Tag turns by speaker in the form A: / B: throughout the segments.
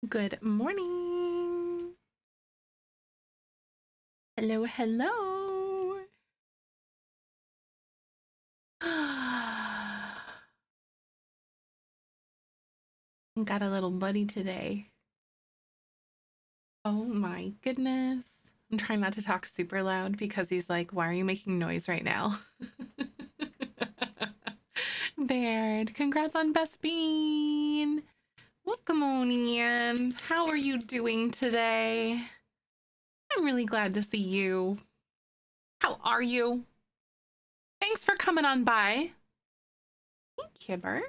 A: Good morning. Hello, hello. Got a little buddy today. Oh my goodness. I'm trying not to talk super loud because he's like, why are you making noise right now? Baird, congrats on Best Bean. Welcome on in. How are you doing today? I'm really glad to see you. How are you? Thanks for coming on by. Hey, Kibber.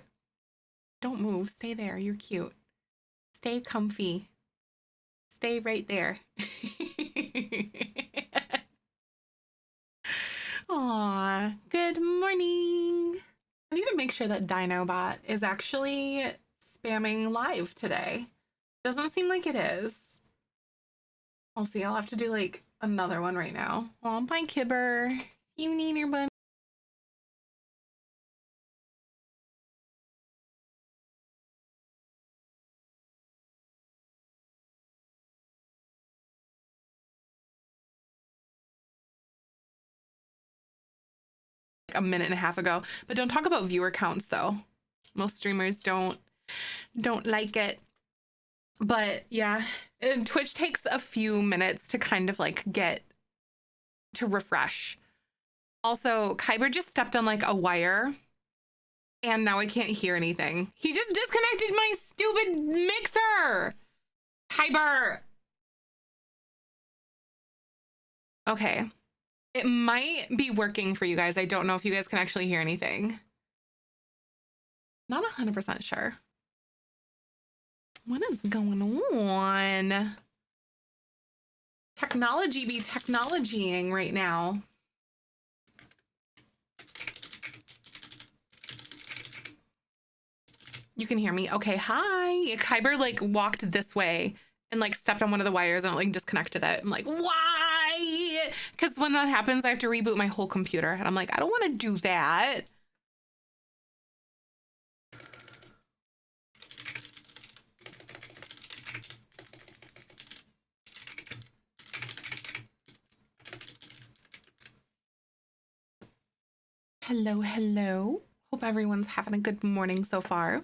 A: Don't move. Stay there. You're cute. Stay comfy. Stay right there. Aw, good morning. I need to make sure that Dinobot is actually spamming live today. Doesn't seem like it is. I'll see. I'll have to do like another one right now. Oh, bye, Kibber. You need your bun. A minute and a half ago, but don't talk about viewer counts though. Most streamers don't like it. But yeah, and Twitch takes a few minutes to kind of like get to refresh. Also, Kyber just stepped on like a wire and now I can't hear anything. He just disconnected my stupid mixer. Kyber. Okay. It might be working for you guys. I don't know if you guys can actually hear anything. Not 100% sure. What is going on? Technology be technologying right now. You can hear me? Okay, hi. Kyber like walked this way and like stepped on one of the wires and like disconnected it. I'm like, why? Because when that happens, I have to reboot my whole computer. And I'm like, I don't want to do that. Hello, hello. Hope everyone's having a good morning so far.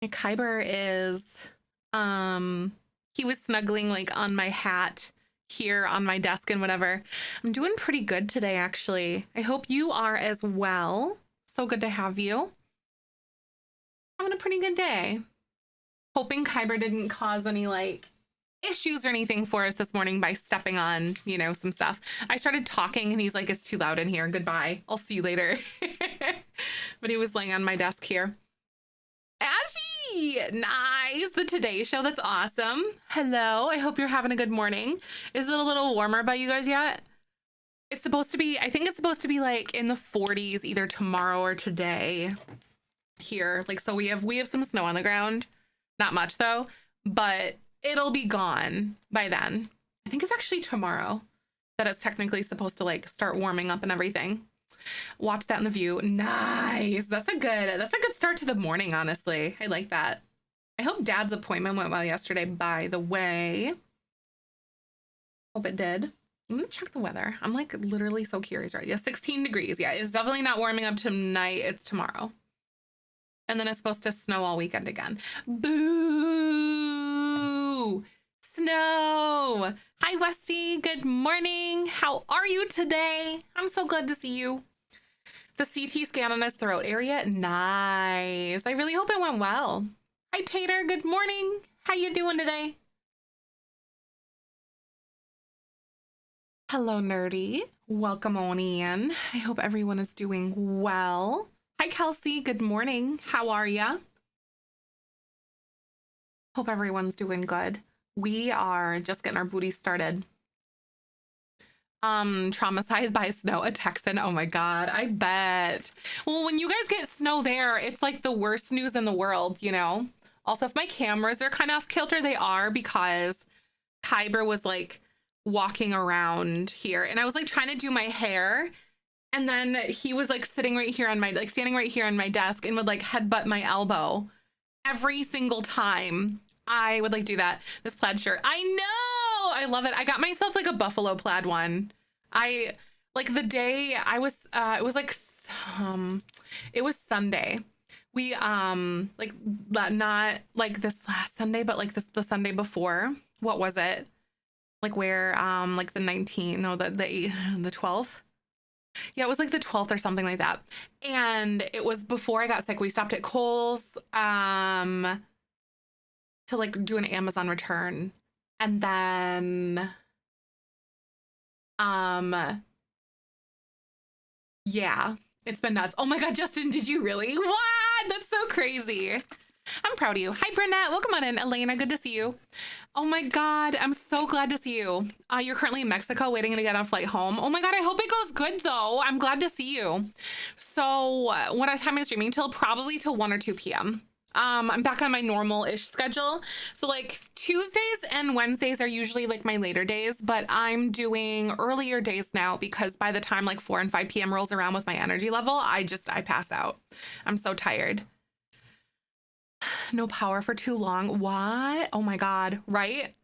A: Kyber is, he was snuggling like on my hat here on my desk and whatever. I'm doing pretty good today, actually. I hope you are as well. So good to have you. Having a pretty good day. Hoping Kyber didn't cause any like issues or anything for us this morning by stepping on, you know, some stuff. I started talking and he's like, it's too loud in here. Goodbye. I'll see you later. But he was laying on my desk here. Ashy, nice. The Today Show. That's awesome. Hello. I hope you're having a good morning. Is it a little warmer by you guys yet? It's supposed to be, I think it's supposed to be like in the 40s either tomorrow or today here. Like, so we have some snow on the ground. Not much though, but it'll be gone by then. I think it's actually tomorrow that it's technically supposed to like start warming up and everything. Watch that in the view. Nice. That's a good start to the morning, honestly. I like that. I hope Dad's appointment went well yesterday, by the way. Hope it did. I'm gonna check the weather. I'm like literally so curious right now. 16 degrees. Yeah, it's definitely not warming up tonight. It's tomorrow. And then it's supposed to snow all weekend again. Boo! Snow! Hi, Westy. Good morning. How are you today? I'm so glad to see you. The CT scan on his throat area. Nice. I really hope it went well. Hi, Tater. Good morning. How you doing today? Hello, Nerdy. Welcome on in. I hope everyone is doing well. Hi, Kelsey. Good morning. How are ya? Hope everyone's doing good. We are just getting our booty started. Traumatized by snow, a Texan. Oh my God, I bet. Well, when you guys get snow there, it's like the worst news in the world, you know? Also, if my cameras are kind of off kilter, they are because Kyber was like walking around here and I was like trying to do my hair. And then he was like sitting right here on my, like standing right here on my desk and would like headbutt my elbow. every single time I would like do that. This plaid shirt. I know. I love it. I got myself like a buffalo plaid one. I like the day I was it was like it was Sunday. We like not like this last Sunday, but like the Sunday before. What was it? Like where like the 19th, no, the 12th. Yeah, it was like the 12th or something like that. And it was before I got sick. We stopped at Kohl's to like do an Amazon return. And then yeah, it's been nuts. Oh my God, Justin, did you really? What? That's so crazy. I'm proud of you. Hi, Brunette. Welcome on in. Elena, good to see you. Oh my God, I'm so glad to see you. You're currently in Mexico waiting to get on a flight home. Oh my God, I hope it goes good though. I'm glad to see you. So what time am I streaming till? Probably till 1 or 2 p.m. I'm back on my normal-ish schedule. So like Tuesdays and Wednesdays are usually like my later days, but I'm doing earlier days now because by the time like 4 and 5 p.m. rolls around with my energy level, I pass out. I'm so tired. No power for too long. What? Oh my God, right?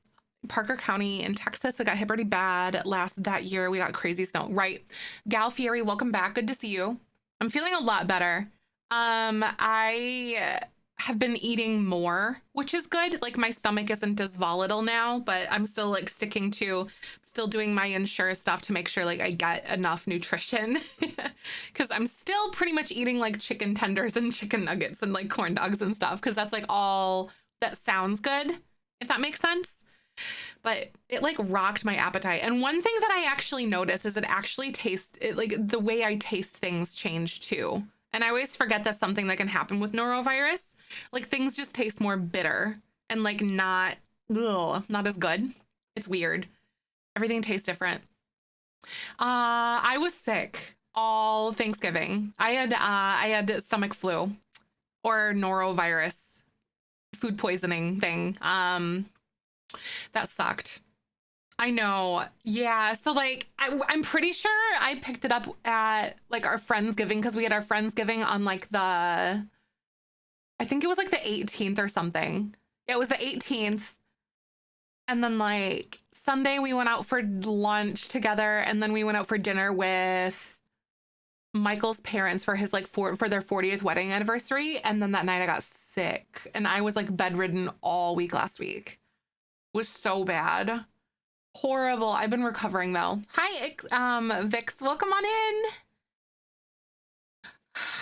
A: Parker County in Texas, we got hit pretty bad that year. We got crazy snow, right? Gal Fieri, welcome back. Good to see you. I'm feeling a lot better. I have been eating more, which is good. Like my stomach isn't as volatile now, but I'm still like still doing my Ensure stuff to make sure like I get enough nutrition because I'm still pretty much eating like chicken tenders and chicken nuggets and like corn dogs and stuff because that's like all that sounds good, if that makes sense. But it like rocked my appetite. And one thing that I actually noticed is it actually like the way I taste things changed too. And I always forget that's something that can happen with norovirus. Like things just taste more bitter and like not as good. It's weird. Everything tastes different. I was sick all Thanksgiving. I had stomach flu or norovirus food poisoning thing. That sucked. I know. Yeah. So like I'm pretty sure I picked it up at like our Friendsgiving because we had our Friendsgiving on like I think it was like the 18th or something. It was the 18th. And then like Sunday we went out for lunch together and then we went out for dinner with Michael's parents for his like for their 40th wedding anniversary. And then that night I got sick and I was like bedridden all week last week. It was so bad. Horrible. I've been recovering though. Hi, Vix, welcome on in.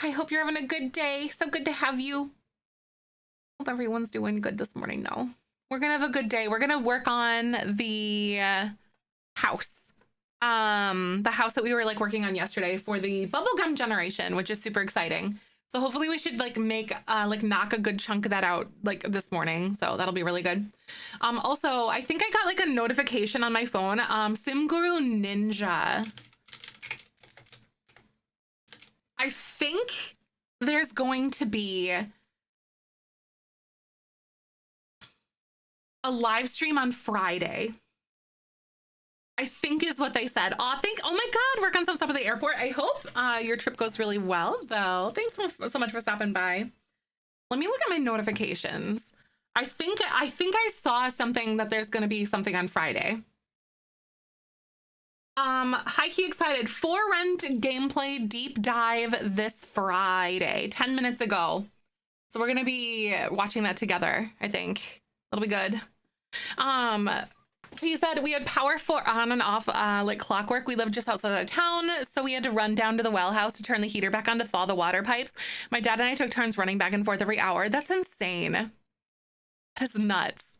A: I hope you're having a good day. So good to have you. Hope everyone's doing good this morning though. We're gonna have a good day. We're gonna work on the house. The house that we were like working on yesterday for the Bubblegum generation, which is super exciting. So hopefully we should like make like knock a good chunk of that out like this morning. So that'll be really good. Also, I think I got like a notification on my phone. Sim Guru Ninja. I think there's going to be a live stream on Friday. I think is what they said. Oh my God, work on some stuff at the airport. I hope your trip goes really well though. Thanks so much for stopping by. Let me look at my notifications. I think I saw something that there's gonna be something on Friday. High key excited. For Rent gameplay deep dive this Friday, 10 minutes ago. So we're gonna be watching that together, I think. It'll be good. So you said we had power for on and off like clockwork. We lived just outside of town, so we had to run down to the well house to turn the heater back on to thaw the water pipes. My dad and I took turns running back and forth every hour. That's insane. That's nuts.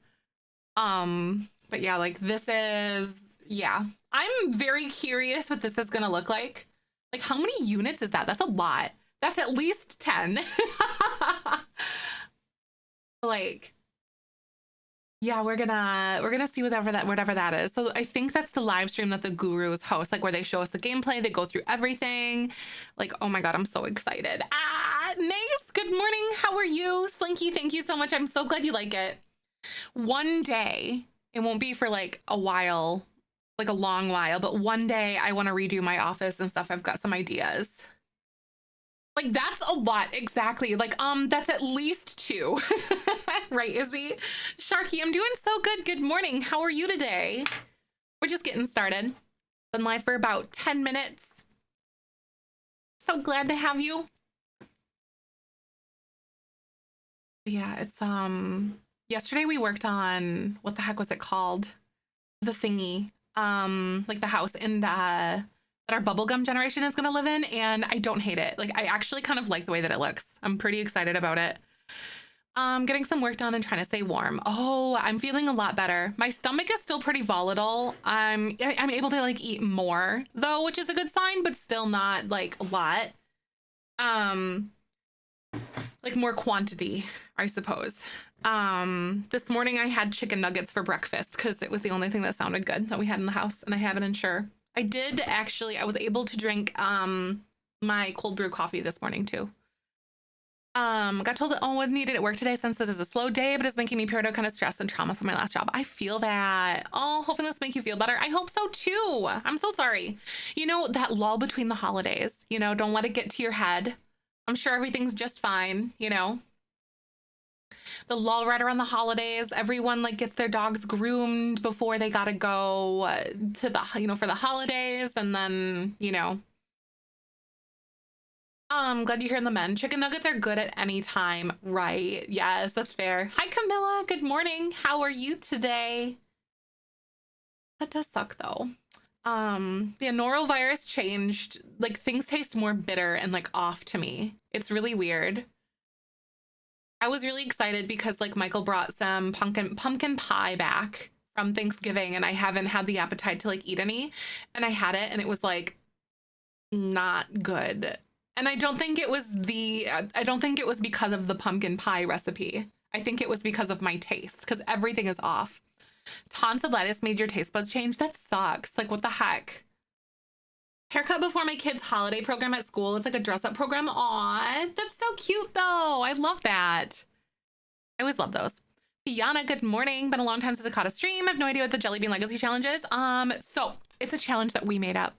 A: But yeah, like this is, yeah. I'm very curious what this is gonna look like. Like how many units is that? That's a lot. That's at least 10. Like, yeah, we're gonna see whatever that is. So I think that's the live stream that the gurus host, like where they show us the gameplay, they go through everything. Like, oh my God, I'm so excited. Nace, good morning. How are you? Slinky, thank you so much. I'm so glad you like it. One day, it won't be for like a while, like a long while, but one day I want to redo my office and stuff. I've got some ideas. Like, that's a lot. Exactly. Like, that's at least 2. Right, Izzy? Sharky, I'm doing so good. Good morning. How are you today? We're just getting started. Been live for about 10 minutes. So glad to have you. Yeah, it's, yesterday we worked on, what the heck was it called? The thingy. Like the house in, that our bubblegum generation is gonna live in, and I don't hate it. Like, I actually kind of like the way that it looks. I'm pretty excited about it. Getting some work done and trying to stay warm. Oh, I'm feeling a lot better. My stomach is still pretty volatile. I'm able to like eat more though, which is a good sign, but still not like a lot. Like more quantity, I suppose. This morning I had chicken nuggets for breakfast because it was the only thing that sounded good that we had in the house, and I have an Ensure. I did actually, I was able to drink my cold brew coffee this morning too. Got told that all was needed at work today since this is a slow day, but it's making me period kind of stress and trauma from my last job. I feel that. Oh, hoping this make you feel better. I hope so too. I'm so sorry. You know, that lull between the holidays, you know, don't let it get to your head. I'm sure everything's just fine, you know. The lull right around the holidays, everyone like gets their dogs groomed before they gotta go to the, you know, for the holidays, and then, you know. Glad you're hearing the men. Chicken nuggets are good at any time, right? Yes, that's fair. Hi, Camilla. Good morning. How are you today? That does suck though. The norovirus changed. Like, things taste more bitter and like off to me. It's really weird. I was really excited because like Michael brought some pumpkin pie back from Thanksgiving, and I haven't had the appetite to like eat any, and I had it and it was like not good. And I don't think it was because of the pumpkin pie recipe. I think it was because of my taste, because everything is off. Tonsillitis made your taste buds change? That sucks. Like, what the heck? Haircut before my kid's holiday program at school. It's like a dress up program. Aw, that's so cute though. I love that. I always love those. Fiona, good morning. Been a long time since I caught a stream. I have no idea what the Jellybean Legacy Challenge is. So it's a challenge that we made up.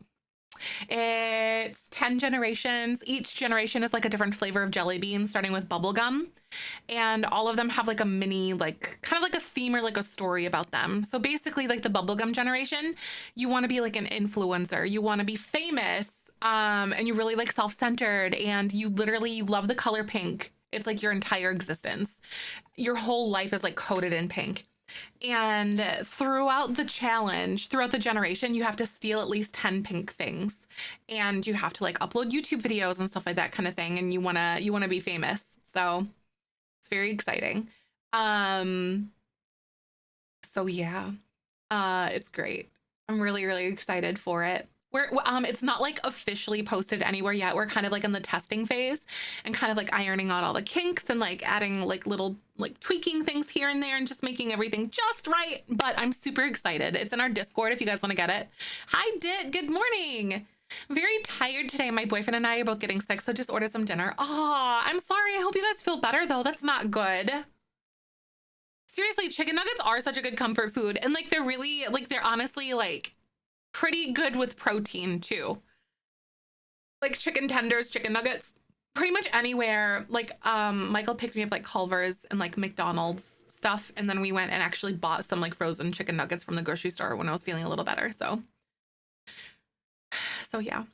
A: It's 10 generations. Each generation is like a different flavor of jelly bean, starting with bubblegum. And all of them have like a mini, like kind of like a theme or like a story about them. So basically, like the bubblegum generation, you want to be like an influencer. You want to be famous. And you're really like self-centered, and you love the color pink. It's like your entire existence. Your whole life is like coated in pink. And throughout the challenge, throughout the generation, you have to steal at least 10 pink things, and you have to like upload YouTube videos and stuff like that kind of thing, and you want to be famous. So it's very exciting. So yeah, it's great. I'm really, really excited for it. It's not like officially posted anywhere yet. We're kind of like in the testing phase and kind of like ironing out all the kinks and like adding like little like tweaking things here and there and just making everything just right. But I'm super excited. It's in our Discord if you guys want to get it. Hi, Dit. Good morning. Very tired today. My boyfriend and I are both getting sick, so just ordered some dinner. Oh, I'm sorry. I hope you guys feel better though. That's not good. Seriously, chicken nuggets are such a good comfort food, and like they're honestly like pretty good with protein too. Like chicken tenders, chicken nuggets, pretty much anywhere. Like Michael picked me up like Culver's and like McDonald's stuff, and then we went and actually bought some like frozen chicken nuggets from the grocery store when I was feeling a little better. So yeah,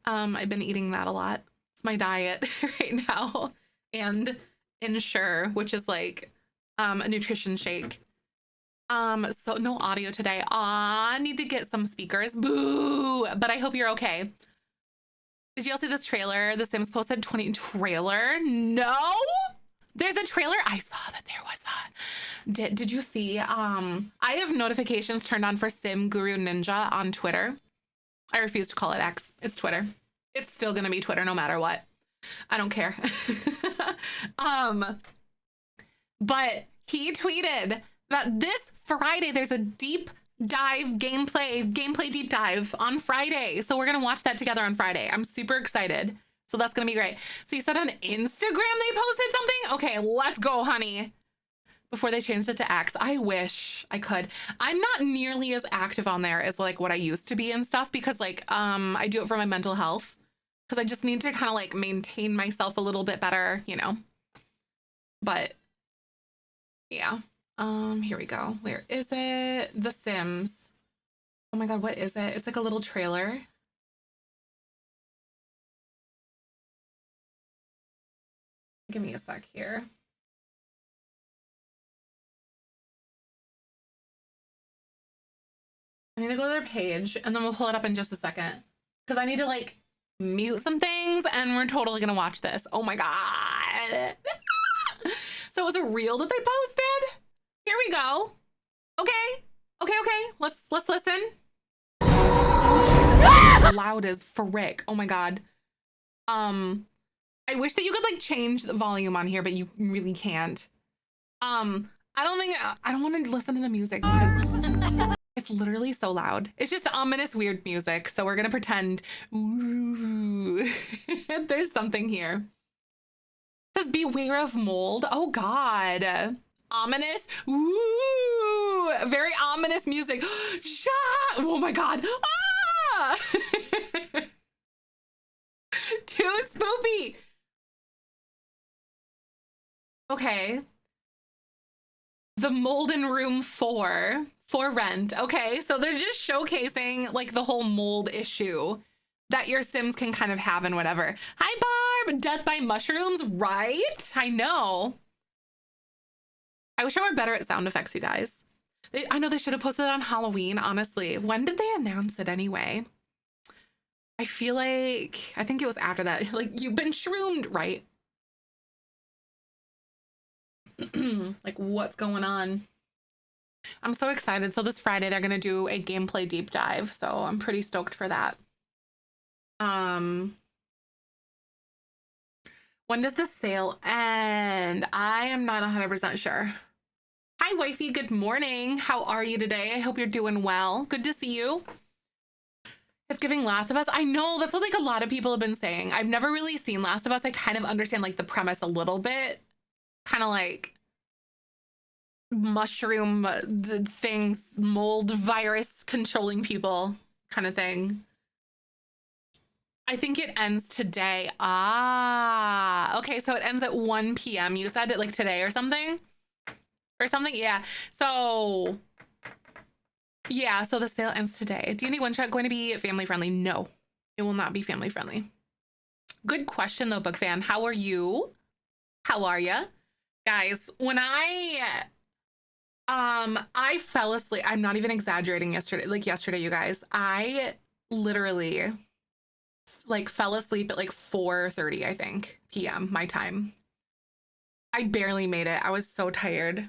A: I've been eating that a lot. It's my diet right now. And Ensure, which is like a nutrition shake. So no audio today. I need to get some speakers. Boo! But I hope you're okay. Did you all see this trailer? The Sims posted 20 trailer? No? There's a trailer? I saw that there was a... Did you see? I have notifications turned on for Sim Guru Ninja on Twitter. I refuse to call it X. It's Twitter. It's still gonna be Twitter no matter what. I don't care. But he tweeted that this Friday there's a deep dive gameplay deep dive on Friday. So we're gonna watch that together on Friday. I'm super excited. So that's gonna be great. So you said on Instagram they posted something? Okay, let's go, honey. Before they changed it to X. I wish I could. I'm not nearly as active on there as like what I used to be and stuff, because like I do it for my mental health. because I just need to kind of like maintain myself a little bit better, you know. But yeah. Here we go. Where is it? The Sims. Oh my God, what is it? It's like a little trailer. Give me a sec here. I need to go to their page and then we'll pull it up in just a second. Because I need to like mute some things and we're totally gonna watch this. Oh my God. So it was a reel that they posted? Here we go. Okay. Okay. Let's listen. Loud as frick. Oh my God. I wish that you could like change the volume on here, but you really can't. I don't want to listen to the music because it's literally so loud. It's just ominous, weird music. So we're gonna pretend, ooh, there's something here. It says beware of mold. Oh God. Ominous. Ooh, very ominous music. Shut. Oh my God. Ah! Too spoopy. Okay. The mold in room 4 for rent. Okay, so they're just showcasing like the whole mold issue that your Sims can kind of have and whatever. Hi Barb, death by mushrooms, right? I know. I wish I were better at sound effects, you guys. I know they should have posted it on Halloween, honestly. When did they announce it anyway? I think it was after that. Like, you've been shroomed, right? Like, what's going on? I'm so excited. So this Friday, they're going to do a gameplay deep dive. So I'm pretty stoked for that. When does the sale end? I am not 100% sure. Hi, wifey. Good morning. How are you today? I hope you're doing well. Good to see you. It's giving Last of Us. I know, that's what like a lot of people have been saying. I've never really seen Last of Us. I kind of understand like the premise a little bit. Kind of like mushroom things, mold virus controlling people kind of thing. I think it ends today. Ah, okay. So it ends at 1 p.m. You said it like today or something? Yeah. So yeah, so the sale ends today. D&D one shot going to be family friendly? No, it will not be family friendly. Good question though, book fan. How are you? How are you? Guys, when I fell asleep. I'm not even exaggerating yesterday, you guys. I literally like fell asleep at like 4:30, I think, p.m. my time. I barely made it. I was so tired.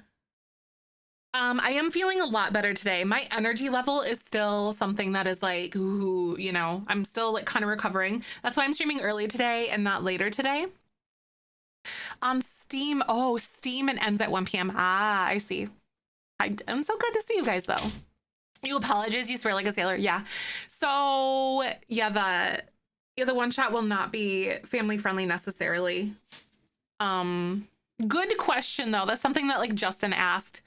A: I am feeling a lot better today. My energy level is still something that is like, ooh, you know, I'm still like kind of recovering. That's why I'm streaming early today and not later today. On Steam. Oh, Steam and ends at 1 p.m. Ah, I see. I'm so glad to see you guys though. You apologize, you swear like a sailor. Yeah. So yeah, the one shot will not be family friendly necessarily. Good question though. That's something that like Justin asked.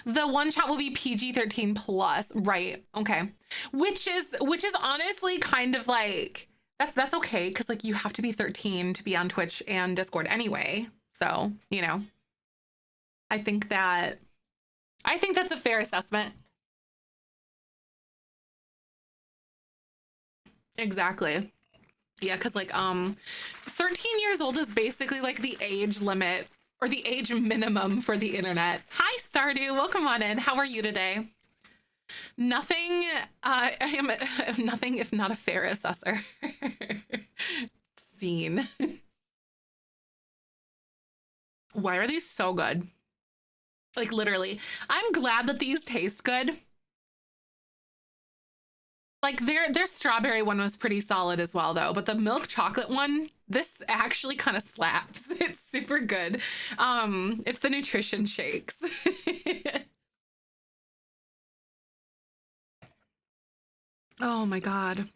A: The one shot will be PG-13 plus, right? Okay. Which is honestly kind of like that's okay because like you have to be 13 to be on Twitch and Discord anyway. So, you know, I think that's a fair assessment. Exactly. Yeah, because like 13 years old is basically like the age limit or the age minimum for the internet. Hi Stardew, welcome on in. How are you today? Nothing. I am nothing if not a fair assessor. Scene. Why are these so good? Like literally, I'm glad that these taste good. Like their strawberry one was pretty solid as well though, but the milk chocolate one, this actually kind of slaps. It's super good. It's the nutrition shakes. Oh my God.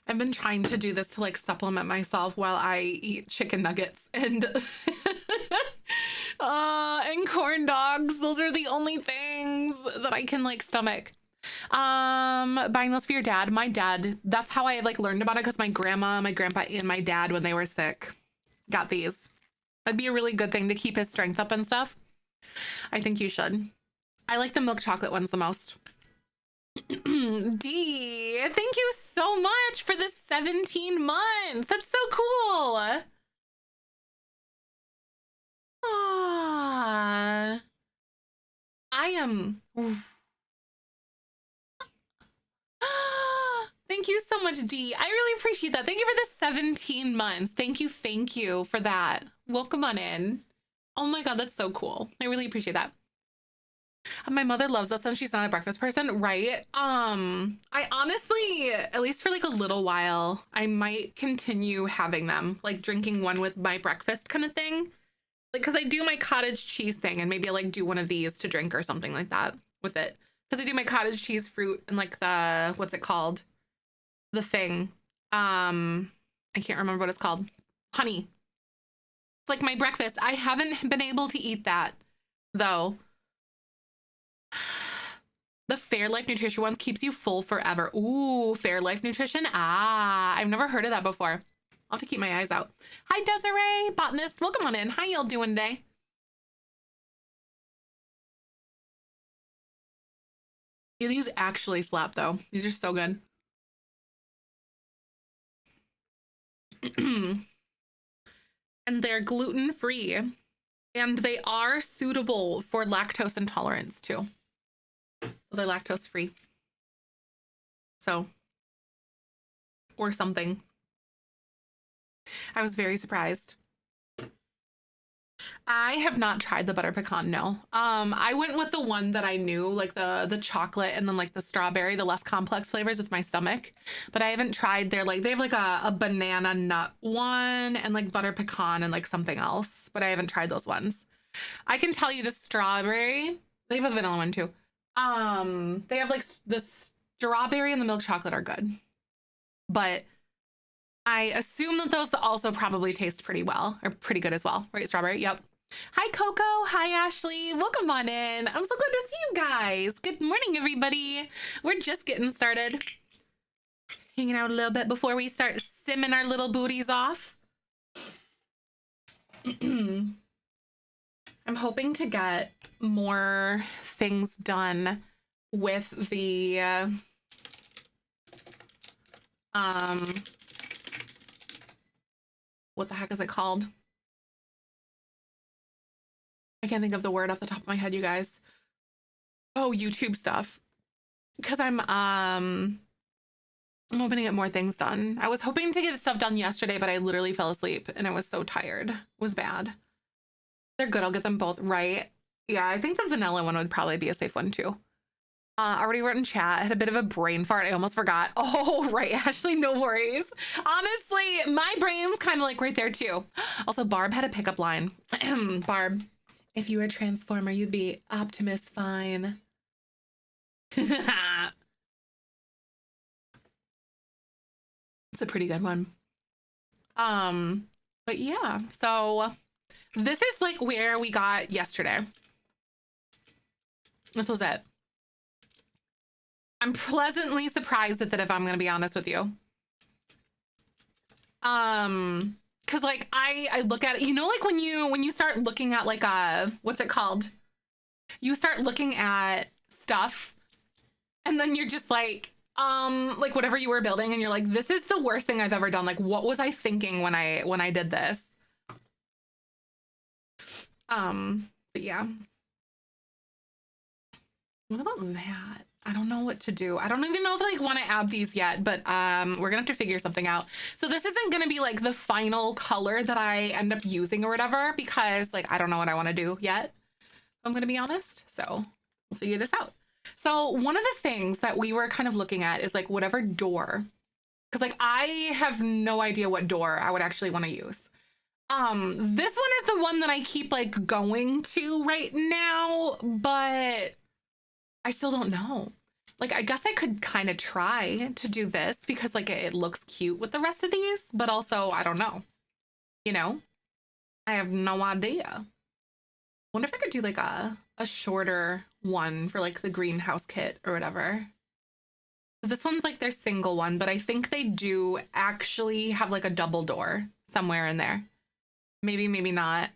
A: I've been trying to do this to like supplement myself while I eat chicken nuggets and and corn dogs. Those are the only things that I can like stomach. Buying those for your dad. My dad, that's how I like learned about it, because my grandma, my grandpa, and my dad, when they were sick, got these. That'd be a really good thing to keep his strength up and stuff. I think you should. I like the milk chocolate ones the most. D, thank you so much for the 17 months. That's so cool. Aww. I am. Thank you so much, D. I really appreciate that. Thank you for the 17 months. Thank you for that. Welcome on in. Oh my God, that's so cool. I really appreciate that. My mother loves this and she's not a breakfast person, right? I honestly, at least for like a little while, I might continue having them, like drinking one with my breakfast kind of thing. Like, cause I do my cottage cheese thing and maybe I like do one of these to drink or something like that with it. Cause I do my cottage cheese fruit and like the, what's it called? The thing. I can't remember what it's called. Honey. It's like my breakfast. I haven't been able to eat that though. The Fairlife Nutrition ones keeps you full forever. Ooh, Fairlife Nutrition. Ah, I've never heard of that before. I'll have to keep my eyes out. Hi, Desiree, botanist. Welcome on in. How y'all doing today? Yeah, these actually slap though. These are so good. And they're gluten-free. And they are suitable for lactose intolerance too. So they're lactose free. So, or something. I was very surprised. I have not tried the butter pecan, no. I went with the one that I knew, like the chocolate and then like the strawberry, the less complex flavors with my stomach. But I haven't tried their, like, they have like a banana nut one and like butter pecan and like something else. But I haven't tried those ones. I can tell you the strawberry, they have a vanilla one too. They have like the strawberry and the milk chocolate are good. But I assume that those also probably taste pretty well, or pretty good as well, right? Strawberry, yep. Hi, Coco. Hi, Ashley. Welcome on in. I'm so glad to see you guys. Good morning, everybody. We're just getting started. Hanging out a little bit before we start simming our little booties off. I'm hoping to get more things done with the what the heck is it called? I can't think of the word off the top of my head, you guys. Oh, YouTube stuff. Because I'm hoping to get more things done. I was hoping to get stuff done yesterday, but I literally fell asleep and I was so tired. It was bad. They're good. I'll get them both, right? Yeah, I think the vanilla one would probably be a safe one too. Already wrote in chat. I had a bit of a brain fart. I almost forgot. Oh, right, Ashley, no worries. Honestly, my brain's kind of like right there too. Also, Barb had a pickup line. Barb, if you were a transformer, you'd be Optimus Fine. It's a pretty good one. But yeah, so this is like where we got yesterday. This was it. I'm pleasantly surprised with it, if I'm gonna be honest with you. Cause like I look at it, you know, like when you start looking at like what's it called? You start looking at stuff and then you're just like whatever you were building and you're like, this is the worst thing I've ever done. Like, what was I thinking when I did this? But yeah. What about that? I don't know what to do. I don't even know if I like want to add these yet, but we're gonna have to figure something out. So this isn't gonna be like the final color that I end up using or whatever, because like I don't know what I want to do yet. I'm gonna be honest. So we'll figure this out. So one of the things that we were kind of looking at is like whatever door, because like I have no idea what door I would actually want to use. This one is the one that I keep like going to right now, but I still don't know. Like, I guess I could kind of try to do this because like it looks cute with the rest of these, but also I don't know. You know, I have no idea. Wonder if I could do like a shorter one for like the greenhouse kit or whatever. This one's like their single one, but I think they do actually have like a double door somewhere in there. Maybe, maybe not.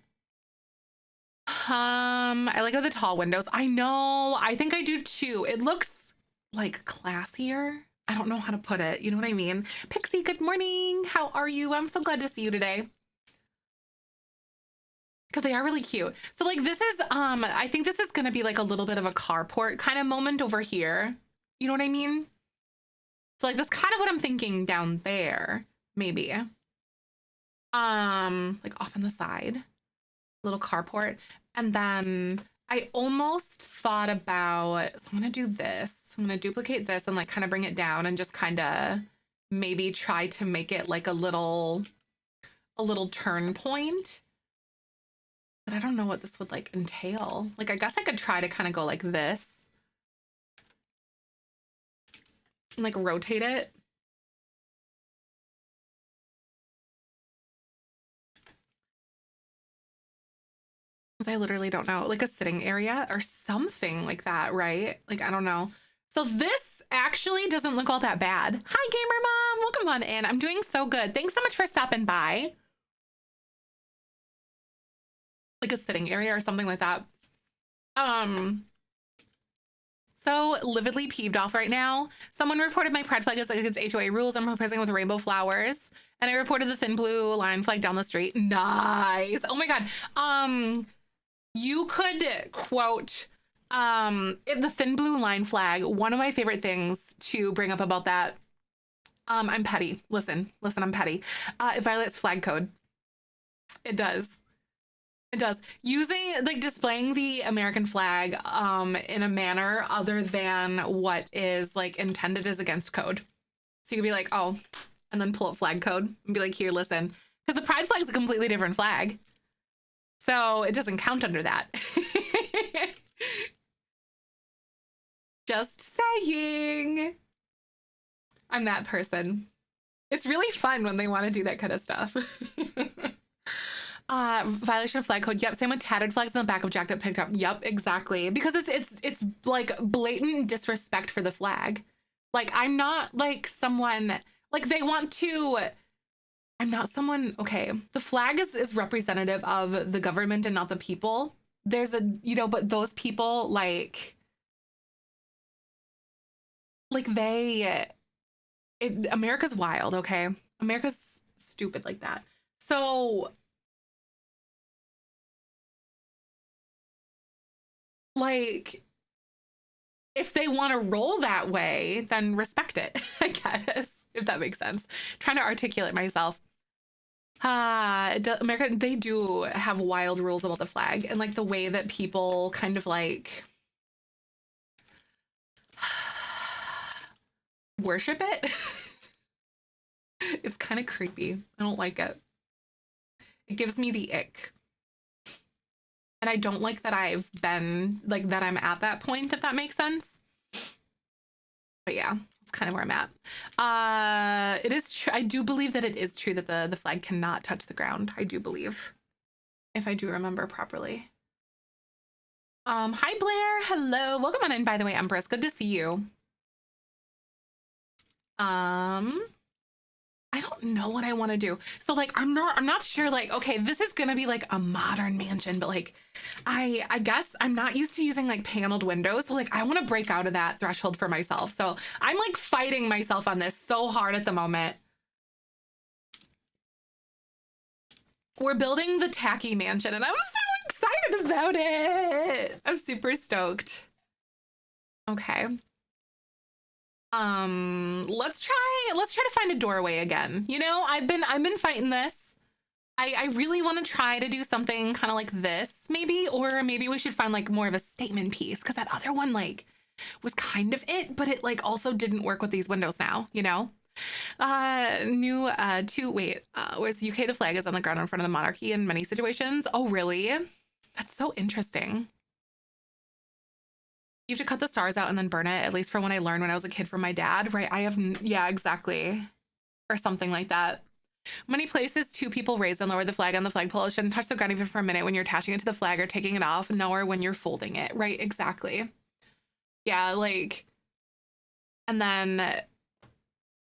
A: I like how the tall windows. I know. I think I do too. It looks like classier. I don't know how to put it. You know what I mean? Pixie, good morning. How are you? I'm so glad to see you today. Because they are really cute. So like this is, I think this is gonna be like a little bit of a carport kind of moment over here. You know what I mean? So like that's kind of what I'm thinking down there, maybe. Like off on the side, little carport. And then I almost thought about, so I'm gonna do this. I'm gonna duplicate this and like kind of bring it down and just kind of maybe try to make it like a little turn point. But I don't know what this would like entail. Like, I guess I could try to kind of go like this and like rotate it. Because I literally don't know, like a sitting area or something like that, right? Like, I don't know. So this actually doesn't look all that bad. Hi, Gamer Mom. Welcome on in. I'm doing so good. Thanks so much for stopping by. Like a sitting area or something like that. So lividly peeved off right now. Someone reported my pride flag as against HOA rules. I'm proposing with rainbow flowers. And I reported the thin blue line flag down the street. Nice. Oh my God. You could quote the thin blue line flag. One of my favorite things to bring up about that. I'm petty. Listen, I'm petty. It violates flag code. It does. It does. Using, like, displaying the American flag in a manner other than what is like intended is against code. So you could be like, oh, and then pull up flag code and be like, here, listen, because the pride flag is a completely different flag, so it doesn't count under that. Just saying. I'm that person. It's really fun when they want to do that kind of stuff. Violation of flag code. Yep, same with tattered flags in the back of jacked up picked up. Yep, exactly. Because it's like blatant disrespect for the flag. Like, I'm not like someone, like they want to, I'm not someone, okay, the flag is representative of the government and not the people. There's a, you know, but those people like America's wild, okay? America's stupid like that. So like, if they want to roll that way, then respect it, I guess, if that makes sense. Trying to articulate myself. America, they do have wild rules about the flag and like the way that people kind of like worship it. It's kind of creepy. I don't like it. It gives me the ick. And I don't like that I've been, like, that I'm at that point, if that makes sense. But yeah, it's kind of where I'm at. It is true. I do believe that it is true that the flag cannot touch the ground. I do believe, if I do remember properly. Hi, Blair. Hello. Welcome on in, by the way, Empress. Good to see you. I don't know what I want to do. So like, I'm not sure, like, okay, this is going to be like a modern mansion, but like, I guess I'm not used to using like paneled windows. So like, I want to break out of that threshold for myself. So I'm like fighting myself on this so hard at the moment. We're building the tacky mansion and I'm so excited about it. I'm super stoked. Okay. Let's try to find a doorway again. You know, I've been fighting this. I really want to try to do something kind of like this, maybe, or maybe we should find like more of a statement piece, because that other one like was kind of it, but it like also didn't work with these windows now, you know? Where's the UK? The flag is on the ground in front of the monarchy in many situations. Oh, really? That's so interesting. You have to cut the stars out and then burn it, at least from what I learned when I was a kid from my dad, right? Yeah, exactly. Or something like that. Many places, two people raise and lower the flag on the flagpole. It shouldn't touch the ground even for a minute when you're attaching it to the flag or taking it off, nor when you're folding it, right? Exactly. Yeah, like, And then,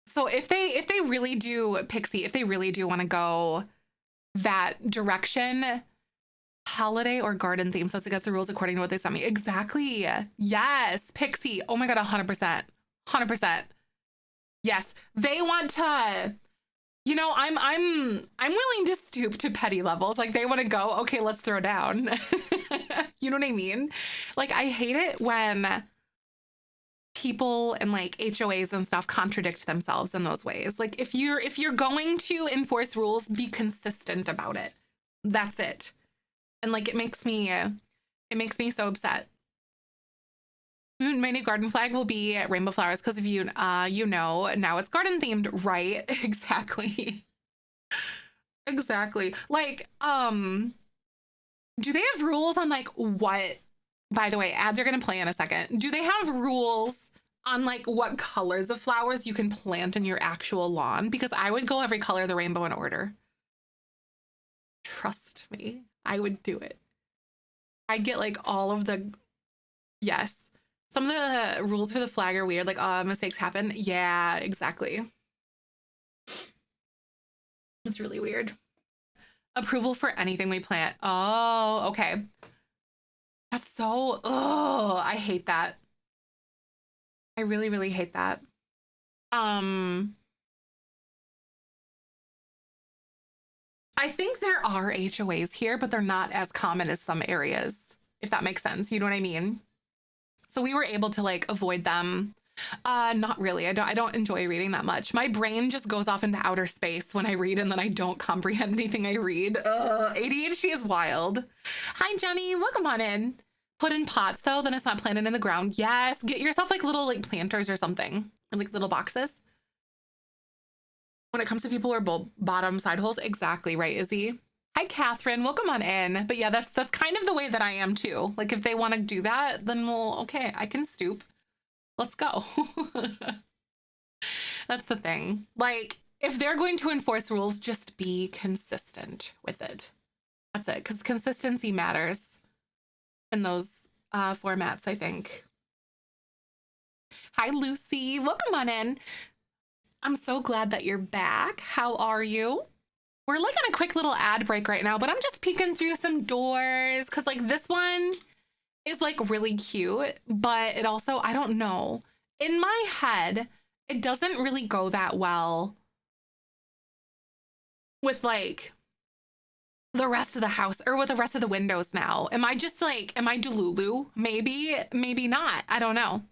A: so if they really do, Pixie, if they really do want to go that direction, holiday or garden theme, so it's against the rules according to what they sent me. Exactly. Yes, Pixie. Oh my God, 100%. 100%. Yes, they want to, you know, I'm willing to stoop to petty levels. Like they want to go, okay, let's throw down. You know what I mean? Like I hate it when people and like HOAs and stuff contradict themselves in those ways. Like if you're going to enforce rules, be consistent about it. That's it. And like it makes me so upset. My new garden flag will be rainbow flowers because if you you know, now it's garden themed, right? Exactly. Exactly. Like do they have rules on like what, by the way, ads are gonna play in a second. Do they have rules on like what colors of flowers you can plant in your actual lawn? Because I would go every color of the rainbow in order. Trust me, I would do it. I'd get like all of the, yes. Some of the rules for the flag are weird, like mistakes happen. Yeah, exactly. It's really weird. Approval for anything we plant. Oh, okay. That's so, oh, I hate that. I really, really hate that. I think there are HOAs here, but they're not as common as some areas, if that makes sense. You know what I mean? So we were able to like avoid them. Not really. I don't enjoy reading that much. My brain just goes off into outer space when I read and then I don't comprehend anything I read. ADHD is wild. Hi, Jenny. Welcome on in. Put in pots though, then it's not planted in the ground. Yes, get yourself like little like planters or something, or like little boxes. When it comes to people who are bottom side holes, exactly right, Izzy. Hi, Catherine. Welcome on in. But yeah, that's kind of the way that I am too. Like if they want to do that, then we'll, okay, I can stoop. Let's go. That's the thing. Like if they're going to enforce rules, just be consistent with it. That's it, because consistency matters in those formats, I think. Hi, Lucy. Welcome on in. I'm so glad that you're back. How are you? We're like on a quick little ad break right now, but I'm just peeking through some doors because like this one is like really cute, but it also, I don't know. In my head, it doesn't really go that well with like the rest of the house or with the rest of the windows now. Am I just like, am I Delulu? Maybe, maybe not. I don't know.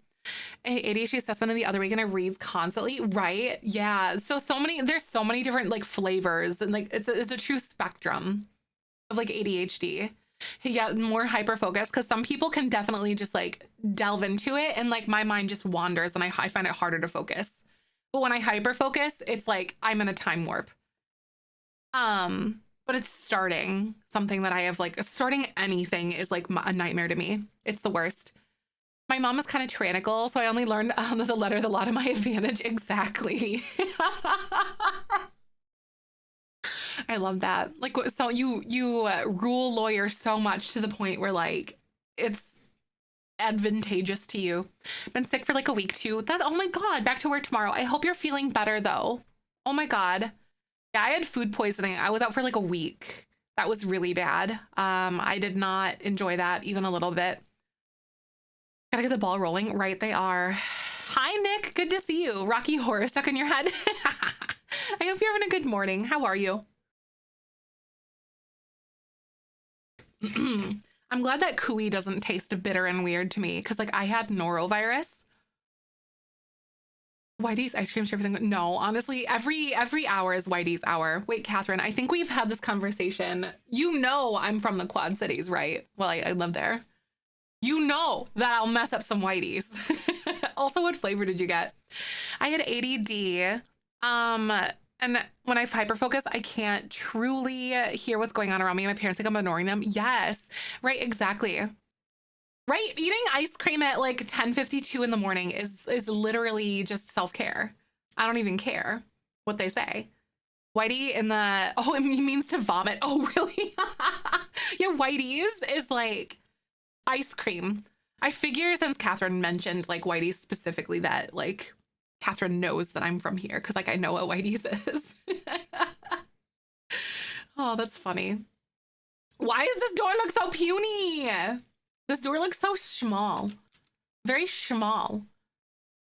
A: ADHD assessment of the other week and it reads constantly, right? Yeah. So many, there's so many different like flavors and like it's a true spectrum of like ADHD. Yeah, more hyper focus because some people can definitely just like delve into it and like my mind just wanders and I find it harder to focus. But when I hyper focus, it's like I'm in a time warp. But it's starting something that I have like starting anything is like a nightmare to me. It's the worst. My mom is kind of tyrannical, so I only learned the letter, the law to my advantage. Exactly. I love that. Like, so you rule lawyer so much to the point where like it's advantageous to you. Been sick for like a week too. That, oh my God, back to work tomorrow. I hope you're feeling better though. Oh my God. Yeah, I had food poisoning. I was out for like a week. That was really bad. I did not enjoy that even a little bit. Gotta get the ball rolling. Right, they are. Hi, Nick. Good to see you. Rocky Horror stuck in your head. I hope you're having a good morning. How are you? I'm glad that Cooey doesn't taste bitter and weird to me because like I had norovirus. Whitey's ice cream, everything. No, honestly, every hour is Whitey's hour. Wait, Catherine, I think we've had this conversation. You know I'm from the Quad Cities, right? Well, I live there. You know that I'll mess up some Whiteys. Also, what flavor did you get? I had ADD. And when I hyperfocus, I can't truly hear what's going on around me. My parents think I'm ignoring them. Yes, right, exactly. Right, eating ice cream at like 10:52 in the morning is literally just self-care. I don't even care what they say. Whitey in the, oh, it means to vomit. Oh, really? Yeah, Whitey's is like ice cream. I figure since Catherine mentioned like Whitey's specifically that like Catherine knows that I'm from here because like I know what Whitey's is. Oh, that's funny. Why does this door look so puny? This door looks so small. Very small.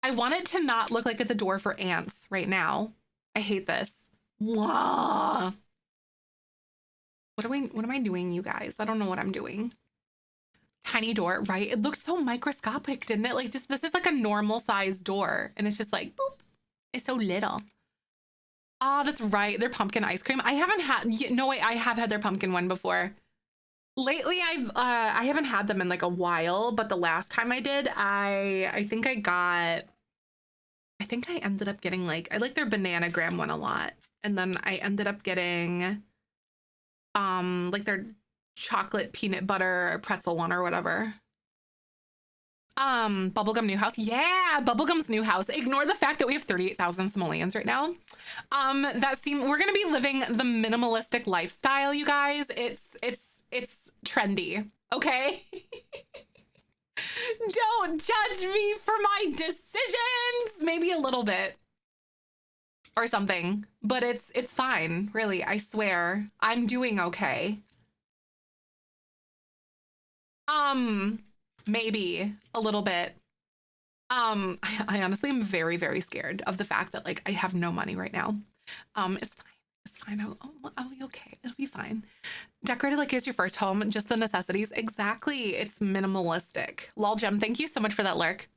A: I want it to not look like it's a door for ants right now. I hate this. Wow. What am I doing, you guys? I don't know what I'm doing. Tiny door, right? It looks so microscopic, didn't it? Like just this is like a normal size door and it's just like boop. It's so little. Oh, that's right. Their pumpkin ice cream. I haven't had no wait, I have had their pumpkin one before. Lately I haven't had them in like a while, but the last time I did, I think I ended up getting like I like their banana graham one a lot. And then I ended up getting like their chocolate peanut butter pretzel one or whatever. Bubblegum new house. Yeah, Bubblegum's new house. Ignore the fact that we have 38,000 simoleons right now. We're gonna be living the minimalistic lifestyle, you guys. It's trendy, okay? Don't judge me for my decisions. Maybe a little bit or something, but it's fine, really. I swear, I'm doing okay. Maybe a little bit. I honestly am very, very scared of the fact that like I have no money right now. It's fine. It's fine. I'll be okay. It'll be fine. Decorated like it's your first home, just the necessities. Exactly. It's minimalistic. Lol Gem, thank you so much for that lurk.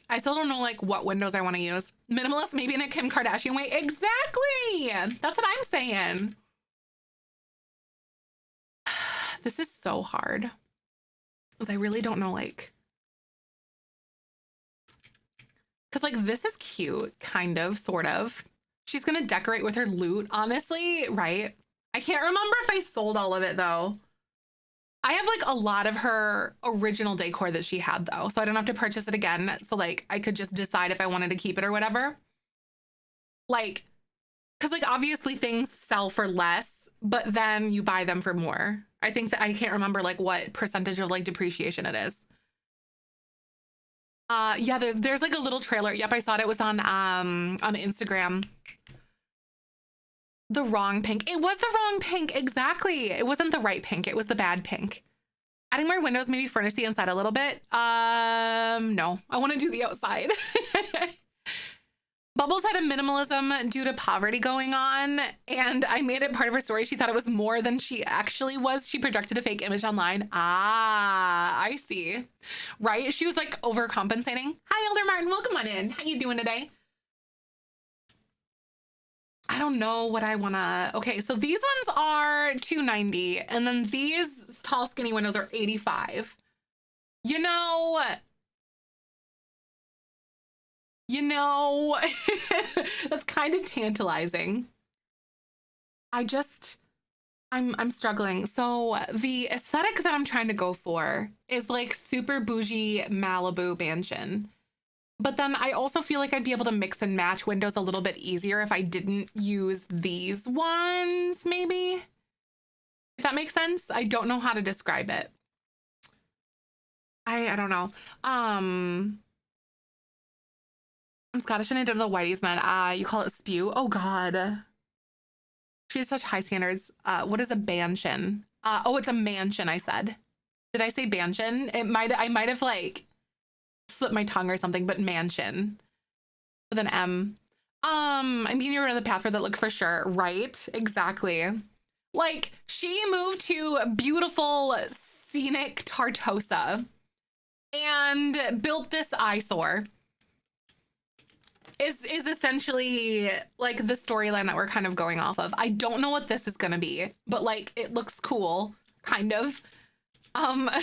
A: I still don't know like what windows I want to use. Minimalist, maybe in a Kim Kardashian way. Exactly. That's what I'm saying. This is so hard because I really don't know like because like this is cute, kind of, sort of. She's gonna decorate with her loot, honestly, right? I can't remember if I sold all of it though. I have like a lot of her original decor that she had though, so I don't have to purchase it again. So like I could just decide if I wanted to keep it or whatever. Like, because like obviously things sell for less, but then you buy them for more. I think that I can't remember like what percentage of like depreciation it is. Yeah, there's like a little trailer. Yep, I saw it. It was on Instagram. The wrong pink. It was the wrong pink. Exactly. It wasn't the right pink. It was the bad pink. Adding more windows, maybe furnish the inside a little bit. No, I want to do the outside. Bubbles had a minimalism due to poverty going on, and I made it part of her story. She thought it was more than she actually was. She projected a fake image online. Ah, I see. Right? She was like overcompensating. Hi, Elder Martin. Welcome on in. How you doing today? I don't know what I wanna. Okay, so these ones are $290, and then these tall, skinny windows are $85. You know, that's kind of tantalizing. I'm struggling. So the aesthetic that I'm trying to go for is like super bougie Malibu mansion. But then I also feel like I'd be able to mix and match windows a little bit easier if I didn't use these ones, maybe. If that makes sense. I don't know how to describe it. I don't know. I'm Scottish and I don't know the whiteies, man. You call it spew? Oh God. She has such high standards. What is a bansion? Oh, it's a mansion, I said. Did I say bansion? I might have like slipped my tongue or something, but mansion with an M. I mean, you're in the path for that look for sure, right? Exactly. Like she moved to beautiful, scenic Tartosa and built this eyesore. Is essentially like the storyline that we're kind of going off of. I don't know what this is gonna be, but like it looks cool, kind of. The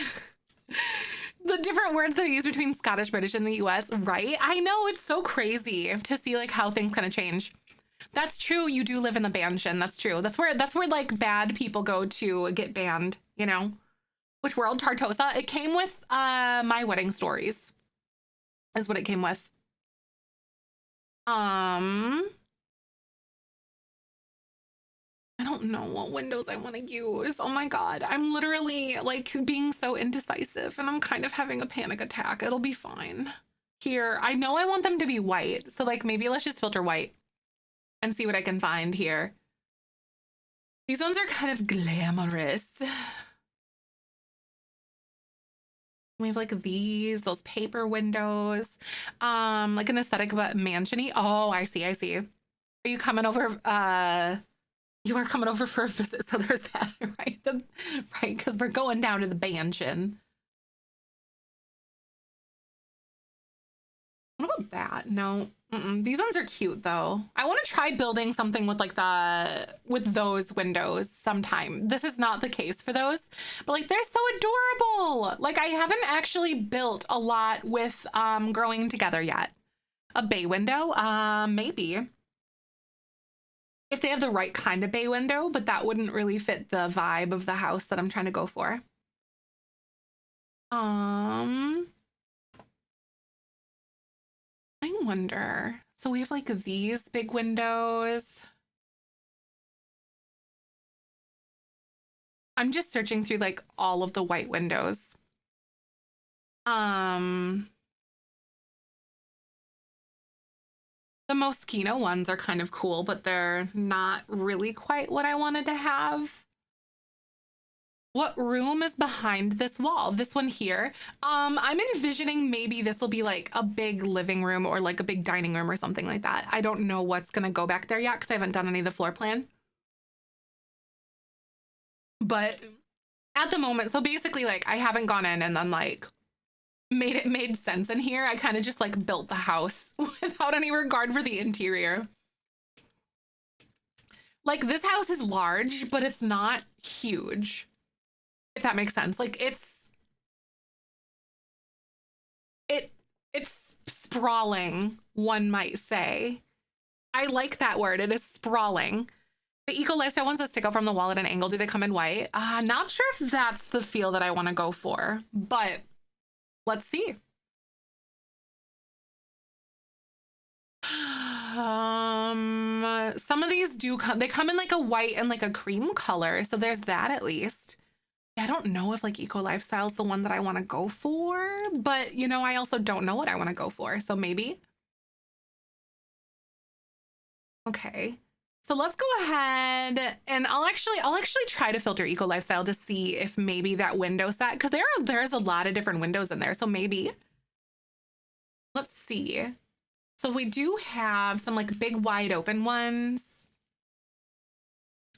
A: different words that are used between Scottish, British, and the US, right? I know, it's so crazy to see like how things kind of change. That's true. You do live in the bansion. That's true. That's where like bad people go to get banned, you know? Which world? Tartosa. It came with My Wedding Stories is what it came with. I don't don't know what windows I want to use. Oh my God. I'm literally like being so indecisive and I'm kind of having a panic attack. It'll be fine. Here, I know I want them to be white. So like maybe let's just filter white and see what I can find here. These ones are kind of glamorous. We have like those paper windows, like an aesthetic but mansiony. Oh, I see. Are you coming over? You are coming over for a visit, so there's that, right? Right, because we're going down to the mansion. What about that? No, these ones are cute though. I want to try building something with like with those windows sometime. This is not the case for those, but like they're so adorable. Like I haven't actually built a lot with growing together yet. A bay window, maybe. If they have the right kind of bay window, but that wouldn't really fit the vibe of the house that I'm trying to go for. I wonder. So we have like these big windows. I'm just searching through like all of the white windows. The Moschino ones are kind of cool, but they're not really quite what I wanted to have. What room is behind this wall? This one here. I'm envisioning maybe this will be like a big living room or like a big dining room or something like that. I don't know what's gonna go back there yet because I haven't done any of the floor plan. But at the moment, so basically like I haven't gone in and then like made sense in here. I kind of just like built the house without any regard for the interior. Like this house is large, but it's not huge. If that makes sense. Like it's sprawling, one might say. I like that word. It is sprawling. The eco lifestyle ones that stick out from the wall at an angle, do they come in white? Not sure if that's the feel that I want to go for, but let's see. Some of these do come, they come in like a white and like a cream color. So there's that at least. I don't know if like eco lifestyle is the one that I want to go for, but you know, I also don't know what I want to go for. So maybe. Okay. So let's go ahead and I'll actually try to filter eco lifestyle to see if maybe that window set, because there's a lot of different windows in there. So maybe. Let's see. So we do have some like big wide open ones.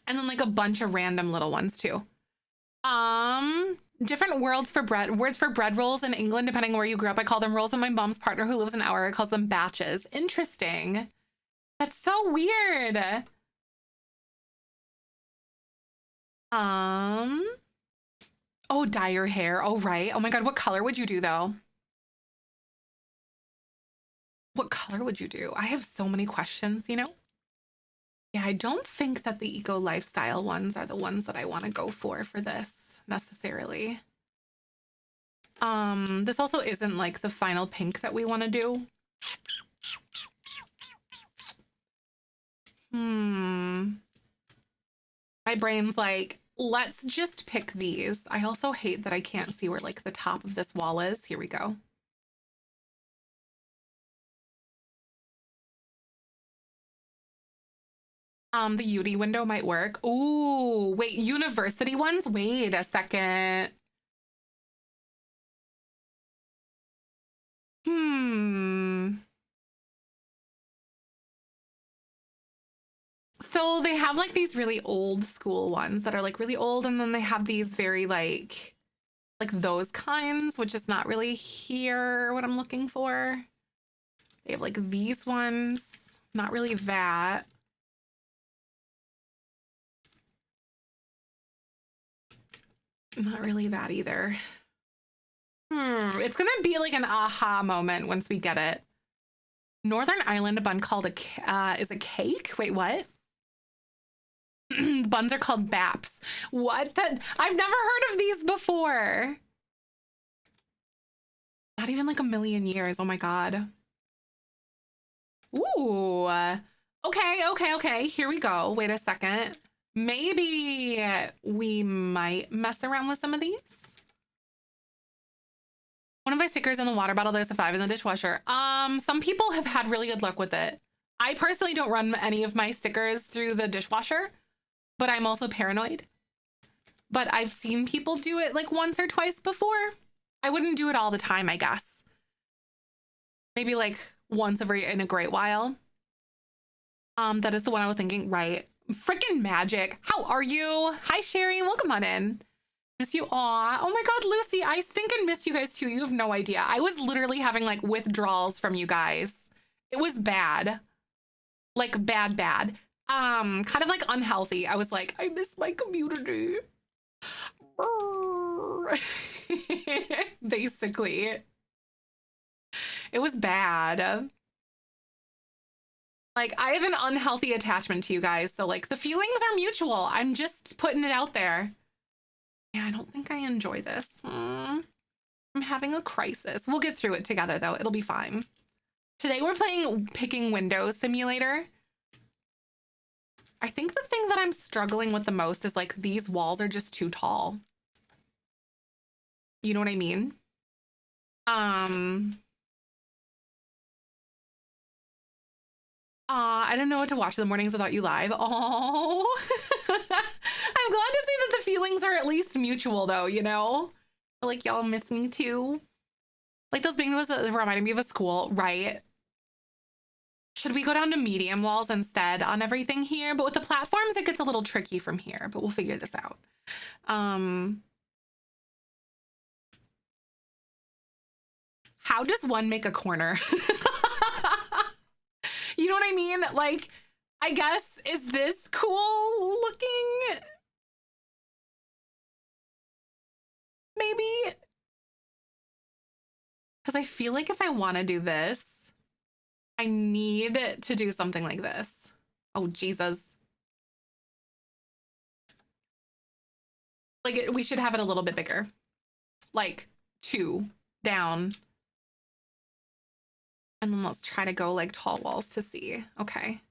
A: And then like a bunch of random little ones too. Different words for bread rolls in England, depending on where you grew up. I call them rolls, and my mom's partner who lives an hour calls them batches. Interesting. That's so weird. Oh, dye your hair. Oh, right. Oh my God. What color would you do though? What color would you do? I have so many questions, you know? Yeah, I don't think that the eco lifestyle ones are the ones that I want to go for this necessarily. This also isn't like the final pink that we want to do. My brain's like, let's just pick these. I also hate that I can't see where like the top of this wall is. Here we go. The Yudi window might work. Ooh, wait, university ones? Wait a second. So they have like these really old school ones that are like really old, and then they have these very like those kinds, which is not really here what I'm looking for. They have like these ones, not really that. Not really that either. It's gonna be like an aha moment once we get it. Northern Ireland bun called is a cake? Wait, what? Buns are called baps. What? I've never heard of these before. Not even like a million years. Oh my God. Ooh. Okay. Here we go. Wait a second. Maybe we might mess around with some of these. One of my stickers in the water bottle, there's a 5 in the dishwasher. Some people have had really good luck with it. I personally don't run any of my stickers through the dishwasher, but I'm also paranoid. But I've seen people do it like once or twice before. I wouldn't do it all the time, I guess. Maybe like once in a great while. That is the one I was thinking, right? Freaking magic. How are you? Hi, Sherry. Welcome on in. Miss you. Aw. Oh my God, Lucy. I stinking miss you guys too. You have no idea. I was literally having like withdrawals from you guys. It was bad. Like bad. Kind of like unhealthy. I was like, I miss my community. Basically. It was bad. Like, I have an unhealthy attachment to you guys, so like the feelings are mutual. I'm just putting it out there. Yeah, I don't think I enjoy this. I'm having a crisis. We'll get through it together though. It'll be fine. Today we're playing Picking Windows Simulator. I think the thing that I'm struggling with the most is like these walls are just too tall. You know what I mean? I don't know what to watch in the mornings without you live. Oh, I'm glad to see that the feelings are at least mutual though, you know? Like y'all miss me too. Like those bingos that reminded me of a school, right? Should we go down to medium walls instead on everything here? But with the platforms, it gets a little tricky from here, but we'll figure this out. How does one make a corner? You know what I mean? Like, I guess, is this cool looking? Maybe? Because I feel like if I want to do this, I need to do something like this. Oh, Jesus. Like, we should have it a little bit bigger. Like, 2 down. And then let's try to go like tall walls to see. Okay.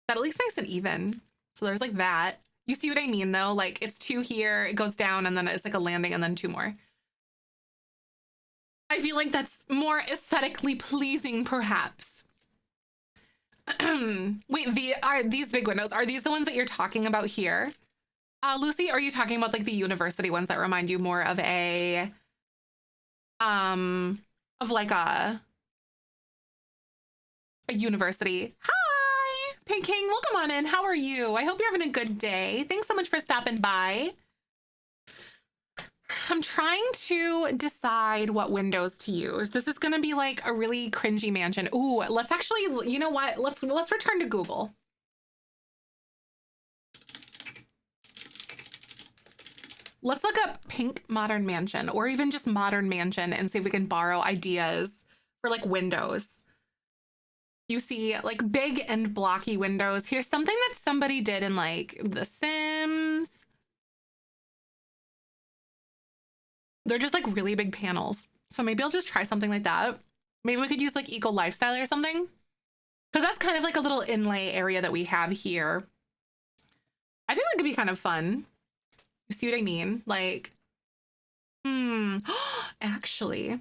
A: That at least nice and even. So there's like that. You see what I mean though? Like it's 2 here, it goes down and then it's like a landing and then 2 more. I feel like that's more aesthetically pleasing perhaps. Wait, are these big windows, are these the ones that you're talking about here? Lucy, are you talking about like the university ones that remind you more of a, of like a university? Hi, Pink King, welcome on in. How are you? I hope you're having a good day. Thanks so much for stopping by. I'm trying to decide what windows to use. This is gonna be like a really cringy mansion. Ooh, let's actually, you know what? Let's return to Google. Let's look up pink modern mansion or even just modern mansion and see if we can borrow ideas for like windows. You see like big and blocky windows. Here's something that somebody did in like The Sims. They're just like really big panels. So maybe I'll just try something like that. Maybe we could use like eco lifestyle or something. Because that's kind of like a little inlay area that we have here. I think that could be kind of fun. You see what I mean? Like, actually,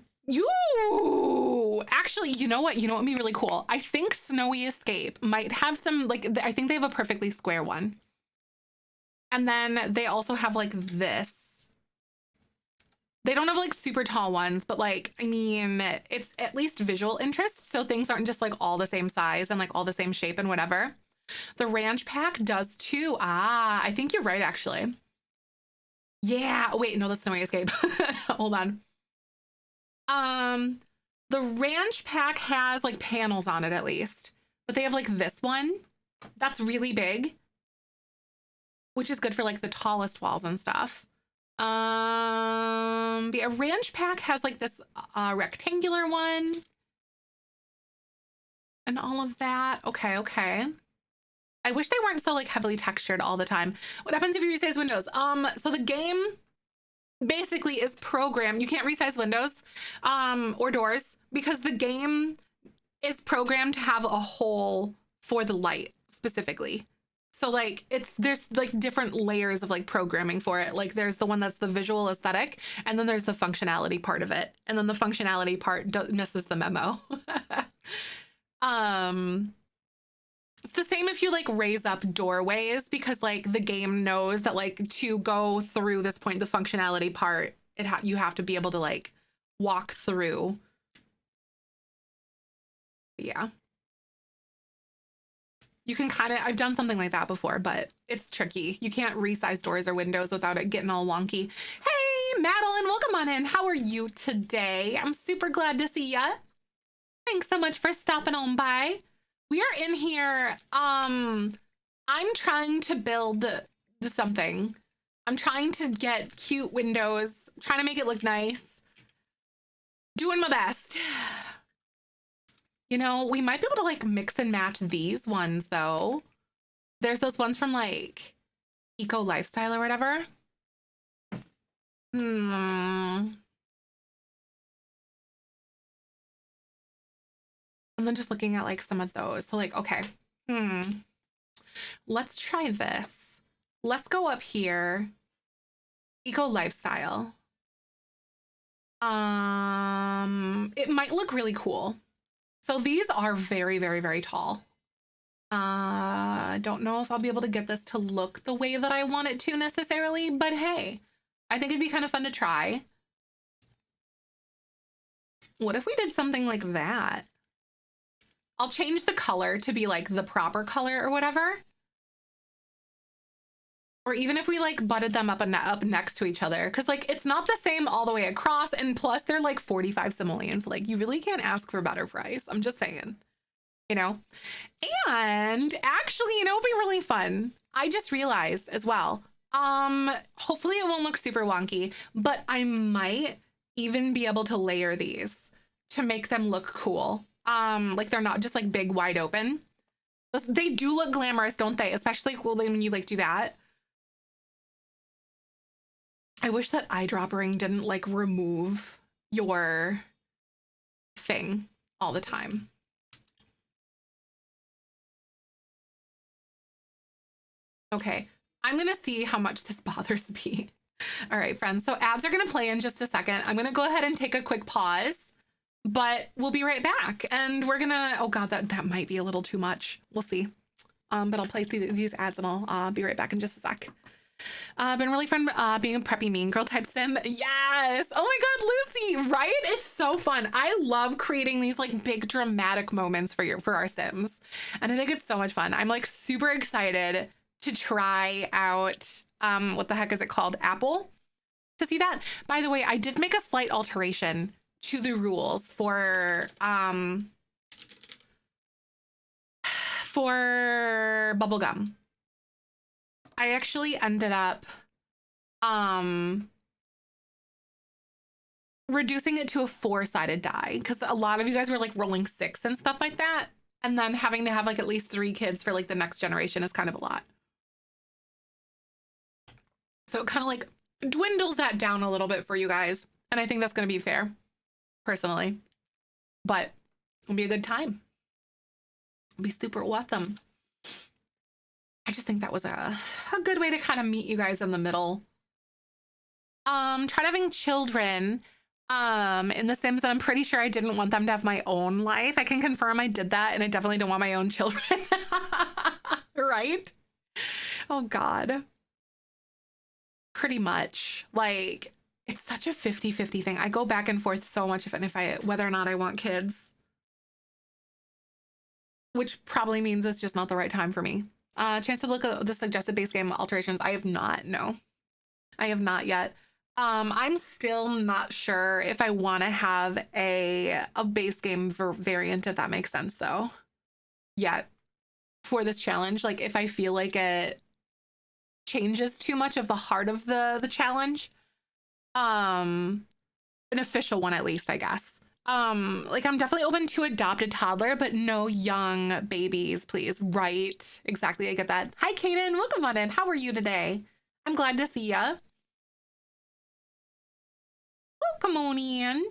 A: actually, you know what would be really cool? I think Snowy Escape might have some, like, I think they have a perfectly square one. And then they also have like this. They don't have like super tall ones, but like, I mean, it's at least visual interest. So things aren't just like all the same size and like all the same shape and whatever. The ranch pack does too. Ah, I think you're right, actually. Yeah, wait, no, that's Snowy Escape. Hold on. The ranch pack has like panels on it at least, but they have like this one that's really big, which is good for like the tallest walls and stuff. Yeah, ranch pack has like this rectangular one and all of that. Okay, okay. I wish they weren't so like heavily textured all the time. What happens if you resize windows? So the game basically is programmed. You can't resize windows or doors because the game is programmed to have a hole for the light specifically. So like there's like different layers of like programming for it. Like there's the one that's the visual aesthetic, and then there's the functionality part of it. And then the functionality part misses the memo. It's the same if you like raise up doorways, because like the game knows that like to go through this point, the functionality part, you have to be able to like walk through. Yeah. You can kind of, I've done something like that before, but it's tricky. You can't resize doors or windows without it getting all wonky. Hey, Madeline, welcome on in. How are you today? I'm super glad to see ya. Thanks so much for stopping on by. We are in here. I'm trying to build something. I'm trying to get cute windows, trying to make it look nice. Doing my best. You know, we might be able to like mix and match these ones though. There's those ones from like Eco Lifestyle or whatever. And then just looking at like some of those. So like, okay, let's try this. Let's go up here. Eco Lifestyle. It might look really cool. So these are very, very, very tall. I don't know if I'll be able to get this to look the way that I want it to necessarily, but hey, I think it'd be kind of fun to try. What if we did something like that? I'll change the color to be like the proper color or whatever. Or even if we like butted them up next to each other, because like it's not the same all the way across, and plus they're like 45 simoleons. Like you really can't ask for a better price. I'm just saying, you know. And actually, you know, it'll be really fun. I just realized as well. Hopefully it won't look super wonky, but I might even be able to layer these to make them look cool. Like they're not just like big wide open. They do look glamorous, don't they? Especially cool when you like do that. I wish that eyedropper ring didn't like remove your thing all the time. Okay, I'm gonna see how much this bothers me. All right, friends, so ads are gonna play in just a second. I'm gonna go ahead and take a quick pause, but we'll be right back. And we're gonna, oh God, that might be a little too much. We'll see. But I'll play these ads and I'll be right back in just a sec. Been really fun being a preppy mean girl type sim. Yes. Oh my God, Lucy, right? It's so fun. I love creating these like big dramatic moments for our sims. And I think it's so much fun. I'm like super excited to try out what the heck is it called? Apple. To see that. By the way, I did make a slight alteration to the rules for Bubblegum. I actually ended up reducing it to a 4-sided die, because a lot of you guys were like rolling 6 and stuff like that, and then having to have like at least 3 kids for like the next generation is kind of a lot. So it kind of like dwindles that down a little bit for you guys, and I think that's going to be fair, personally. But it'll be a good time. It'll be super awesome. I just think that was a good way to kind of meet you guys in the middle. Tried having children in The Sims, and I'm pretty sure I didn't want them to have my own life. I can confirm I did that, and I definitely don't want my own children. Right? Oh God. Pretty much. Like, it's such a 50-50 thing. I go back and forth so much whether or not I want kids. Which probably means it's just not the right time for me. Chance to look at the suggested base game alterations. I have not, no. I have not yet. I'm still not sure if I want to have a base game variant, if that makes sense though, yet for this challenge. Like if I feel like it changes too much of the heart of the challenge, an official one at least, I guess. Like I'm definitely open to adopt a toddler, but no young babies, please. Right. Exactly. I get that. Hi, Kaden. Welcome on in. How are you today? I'm glad to see ya. Welcome on in.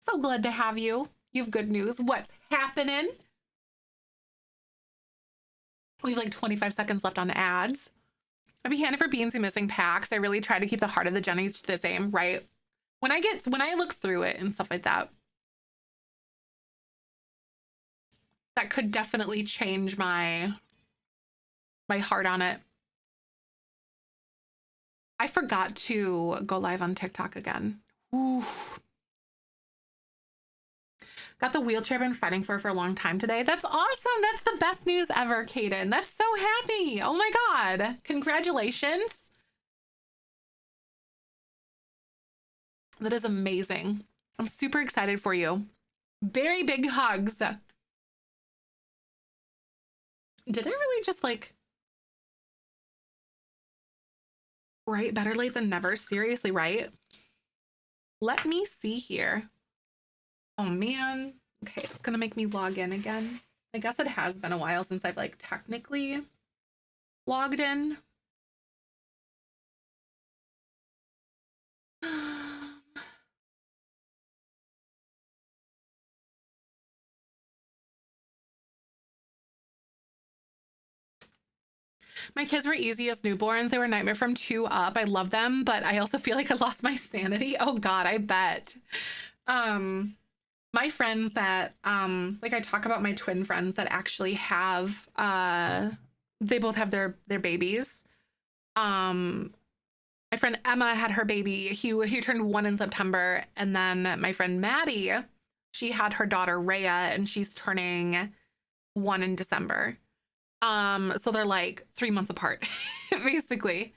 A: So glad to have you. You have good news. What's happening? We have like 25 seconds left on ads. I'd be handy for beans and missing packs. I really try to keep the heart of the Jennies the same, right? When I look through it and stuff like that, that could definitely change my heart on it. I forgot to go live on TikTok again. Ooh. Got the wheelchair I've been fighting for a long time today. That's awesome. That's the best news ever, Kaden. That's so happy. Oh my God. Congratulations. That is amazing. I'm super excited for you. Very big hugs. Did I really just like write better late than never? Seriously, right? Let me see here. Oh man. Okay, it's gonna make me log in again. I guess it has been a while since I've like technically logged in. My kids were easy as newborns. They were nightmare from 2 up. I love them, but I also feel like I lost my sanity. Oh God, I bet. My friends that, like I talk about my twin friends that actually have, they both have their babies. My friend Emma had her baby. He turned 1 in September. And then my friend Maddie, she had her daughter Rhea, and she's turning 1 in December. So they're like 3 months apart, basically.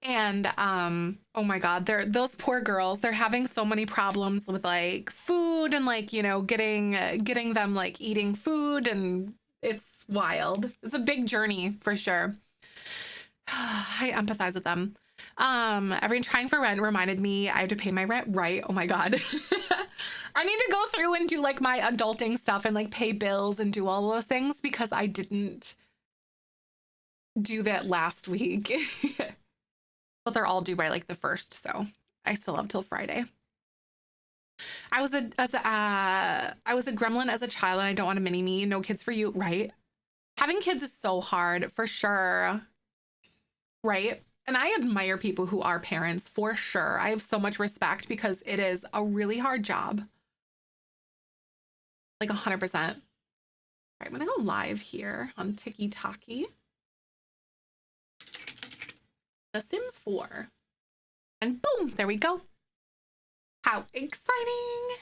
A: And oh my God, those poor girls, they're having so many problems with like food and like, you know, getting them like eating food, and it's wild. It's a big journey for sure. I empathize with them. Everyone trying for rent reminded me I have to pay my rent, right? Oh my God. I need to go through and do like my adulting stuff and like pay bills and do all those things, because I didn't do that last week. But they're all due by like the 1st, so I still have till Friday. I was a gremlin as a child, and I don't want a mini me. No kids for you, right? Having kids is so hard for sure, right? And I admire people who are parents for sure. I have so much respect, because it is a really hard job. Like 100%. All right, I'm gonna go live here on TikTok. The Sims 4. And boom, there we go. How exciting.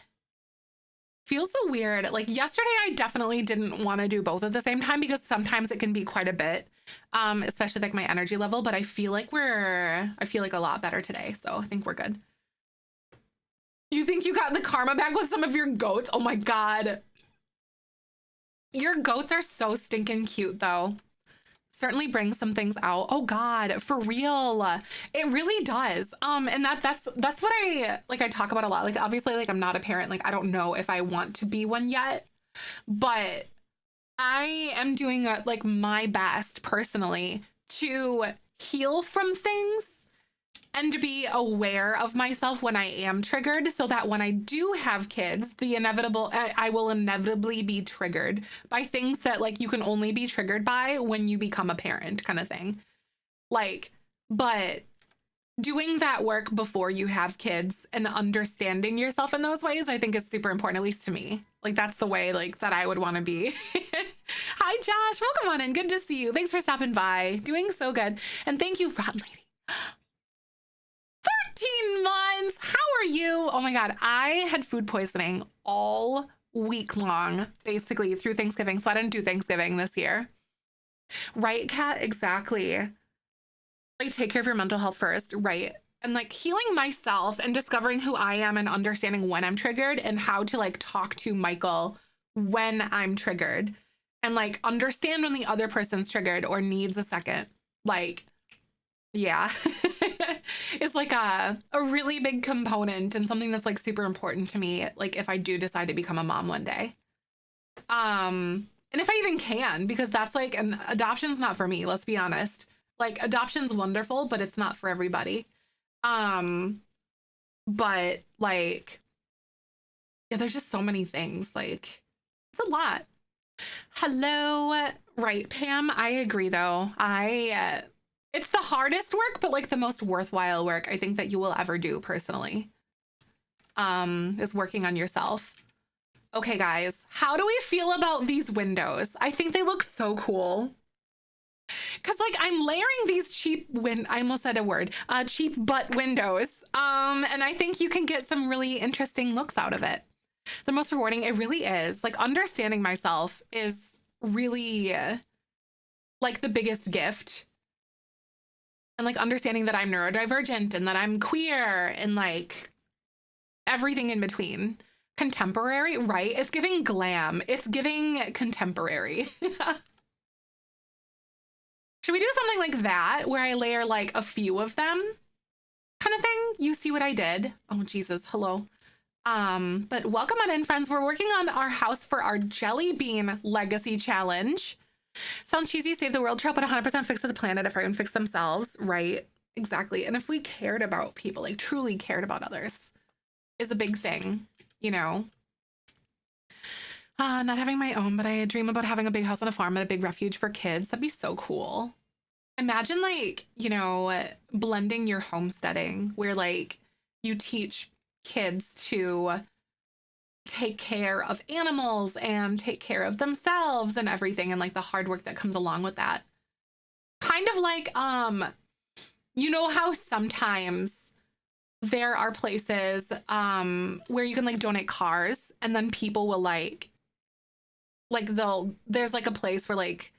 A: Feels so weird. Like yesterday, I definitely didn't want to do both at the same time, because sometimes it can be quite a bit, especially like my energy level, but I feel like a lot better today. So I think we're good. You think you got the karma back with some of your goats? Oh my God. Your goats are so stinking cute though. Certainly brings some things out. Oh God, for real. It really does. And that's what I talk about a lot. Like obviously, like I'm not a parent. Like I don't know if I want to be one yet, but I am doing like my best personally to heal from things and to be aware of myself when I am triggered, so that when I do have kids, I will inevitably be triggered by things that like you can only be triggered by when you become a parent, kind of thing. Like, but doing that work before you have kids and understanding yourself in those ways, I think is super important, at least to me. Like that's the way like that I would want to be. Hi Josh, welcome on in. Good to see you. Thanks for stopping by. Doing so good. And thank you, Rod Lady. 13 months. How are you? Oh my God. I had food poisoning all week long, basically through Thanksgiving. So I didn't do Thanksgiving this year. Right, Kat? Exactly. Like take care of your mental health first, right? And like healing myself and discovering who I am and understanding when I'm triggered and how to like talk to Michael when I'm triggered and like understand when the other person's triggered or needs a second. Like, yeah. Is like a really big component and something that's like super important to me, like if I do decide to become a mom one day. And if I even can, because that's like, an adoption's not for me, let's be honest. Like adoption's wonderful, but it's not for everybody. But like, yeah, there's just so many things. Like, it's a lot. Hello. Right, Pam. I agree though. It's the hardest work, but like the most worthwhile work I think that you will ever do personally. Is working on yourself. Okay, guys, how do we feel about these windows? I think they look so cool. Cause like I'm layering these I almost said a word, cheap butt windows. And I think you can get some really interesting looks out of it. The most rewarding, it really is. Like understanding myself is really like the biggest gift. And like understanding that I'm neurodivergent and that I'm queer and like everything in between. Contemporary, right? It's giving glam. It's giving contemporary. Should we do something like that where I layer like a few of them kind of thing? You see what I did? Oh, Jesus. Hello. But welcome on in, friends. We're working on our house for our Jellybean Legacy Challenge. Sounds cheesy, save the world trope, but 100% fix the planet if everyone fix themselves, right? Exactly. And if we cared about people, like truly cared about others, is a big thing, you know? Not having my own, but I dream about having a big house on a farm and a big refuge for kids. That'd be so cool. Imagine like, you know, blending your homesteading where like you teach kids to take care of animals and take care of themselves and everything and like the hard work that comes along with that. Kind of like you know how sometimes there are places where you can like donate cars and then people will like there's like a place where like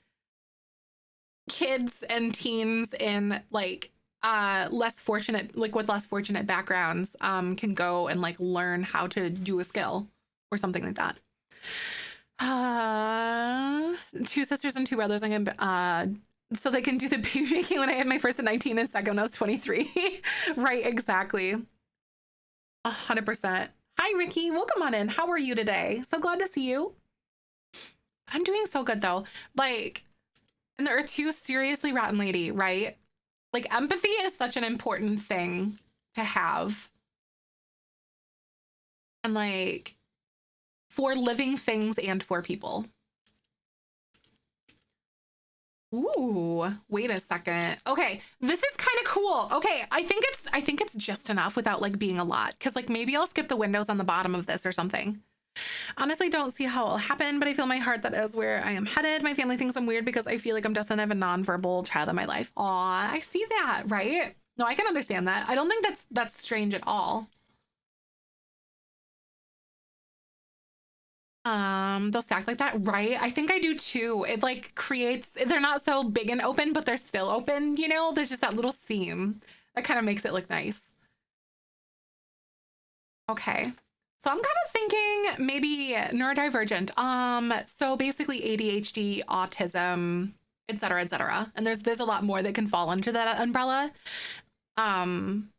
A: kids and teens in like less fortunate, like with less fortunate backgrounds can go and like learn how to do a skill or something like that. Two sisters and two brothers. I'm gonna so they can do the baby making when I had my first at 19 and second when I was 23. Right, exactly. 100%. Hi, Ricky. Welcome on in. How are you today? So glad to see you. I'm doing so good though. Like, and there are two seriously rotten lady, right? Like empathy is such an important thing to have. And like for living things and for people. Ooh, wait a second. Okay, this is kind of cool. Okay, I think it's just enough without like being a lot. Cause like maybe I'll skip the windows on the bottom of this or something. Honestly, don't see how it'll happen, but I feel my heart that is where I am headed. My family thinks I'm weird because I feel like I'm destined to have a non-verbal child in my life. Aw, I see that, right? No, I can understand that. I don't think that's strange at all. They'll stack like that, right? I think I do too. It like creates, they're not so big and open, but they're still open, you know? There's just that little seam that kind of makes it look nice. Okay. So I'm kind of thinking maybe neurodivergent. So basically ADHD, autism, et cetera, et cetera. And there's a lot more that can fall under that umbrella. Um,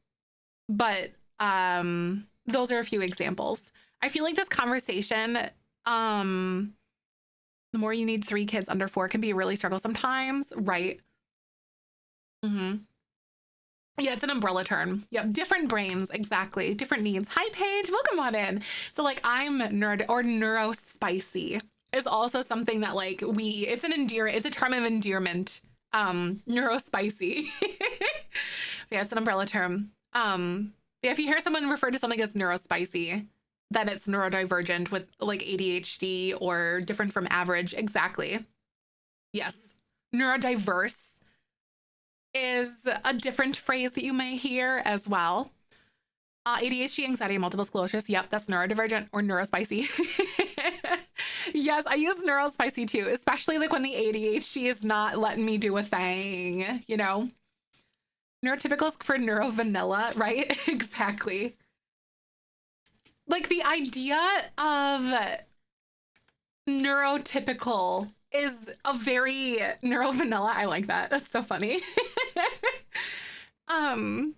A: but those are a few examples. I feel like this conversation, the more you need 3 kids under 4 can be a really struggle sometimes, right? Mm-hmm. Yeah, it's an umbrella term. Yep, different brains, exactly. Different needs. Hi, Paige. Welcome on in. So, like, I'm nerd or neurospicy is also something that like it's a term of endearment. Neurospicy. Yeah, it's an umbrella term. Yeah, if you hear someone refer to something as neurospicy, then it's neurodivergent with like ADHD or different from average. Exactly. Yes. Neurodiverse is a different phrase that you may hear as well. ADHD, anxiety, multiple sclerosis. Yep, that's neurodivergent or neurospicy. Yes, I use neurospicy too, especially like when the ADHD is not letting me do a thing, you know? Neurotypical is for neurovanilla, right? Exactly. Like the idea of neurotypical is a very neurovanilla. I like that. That's so funny. um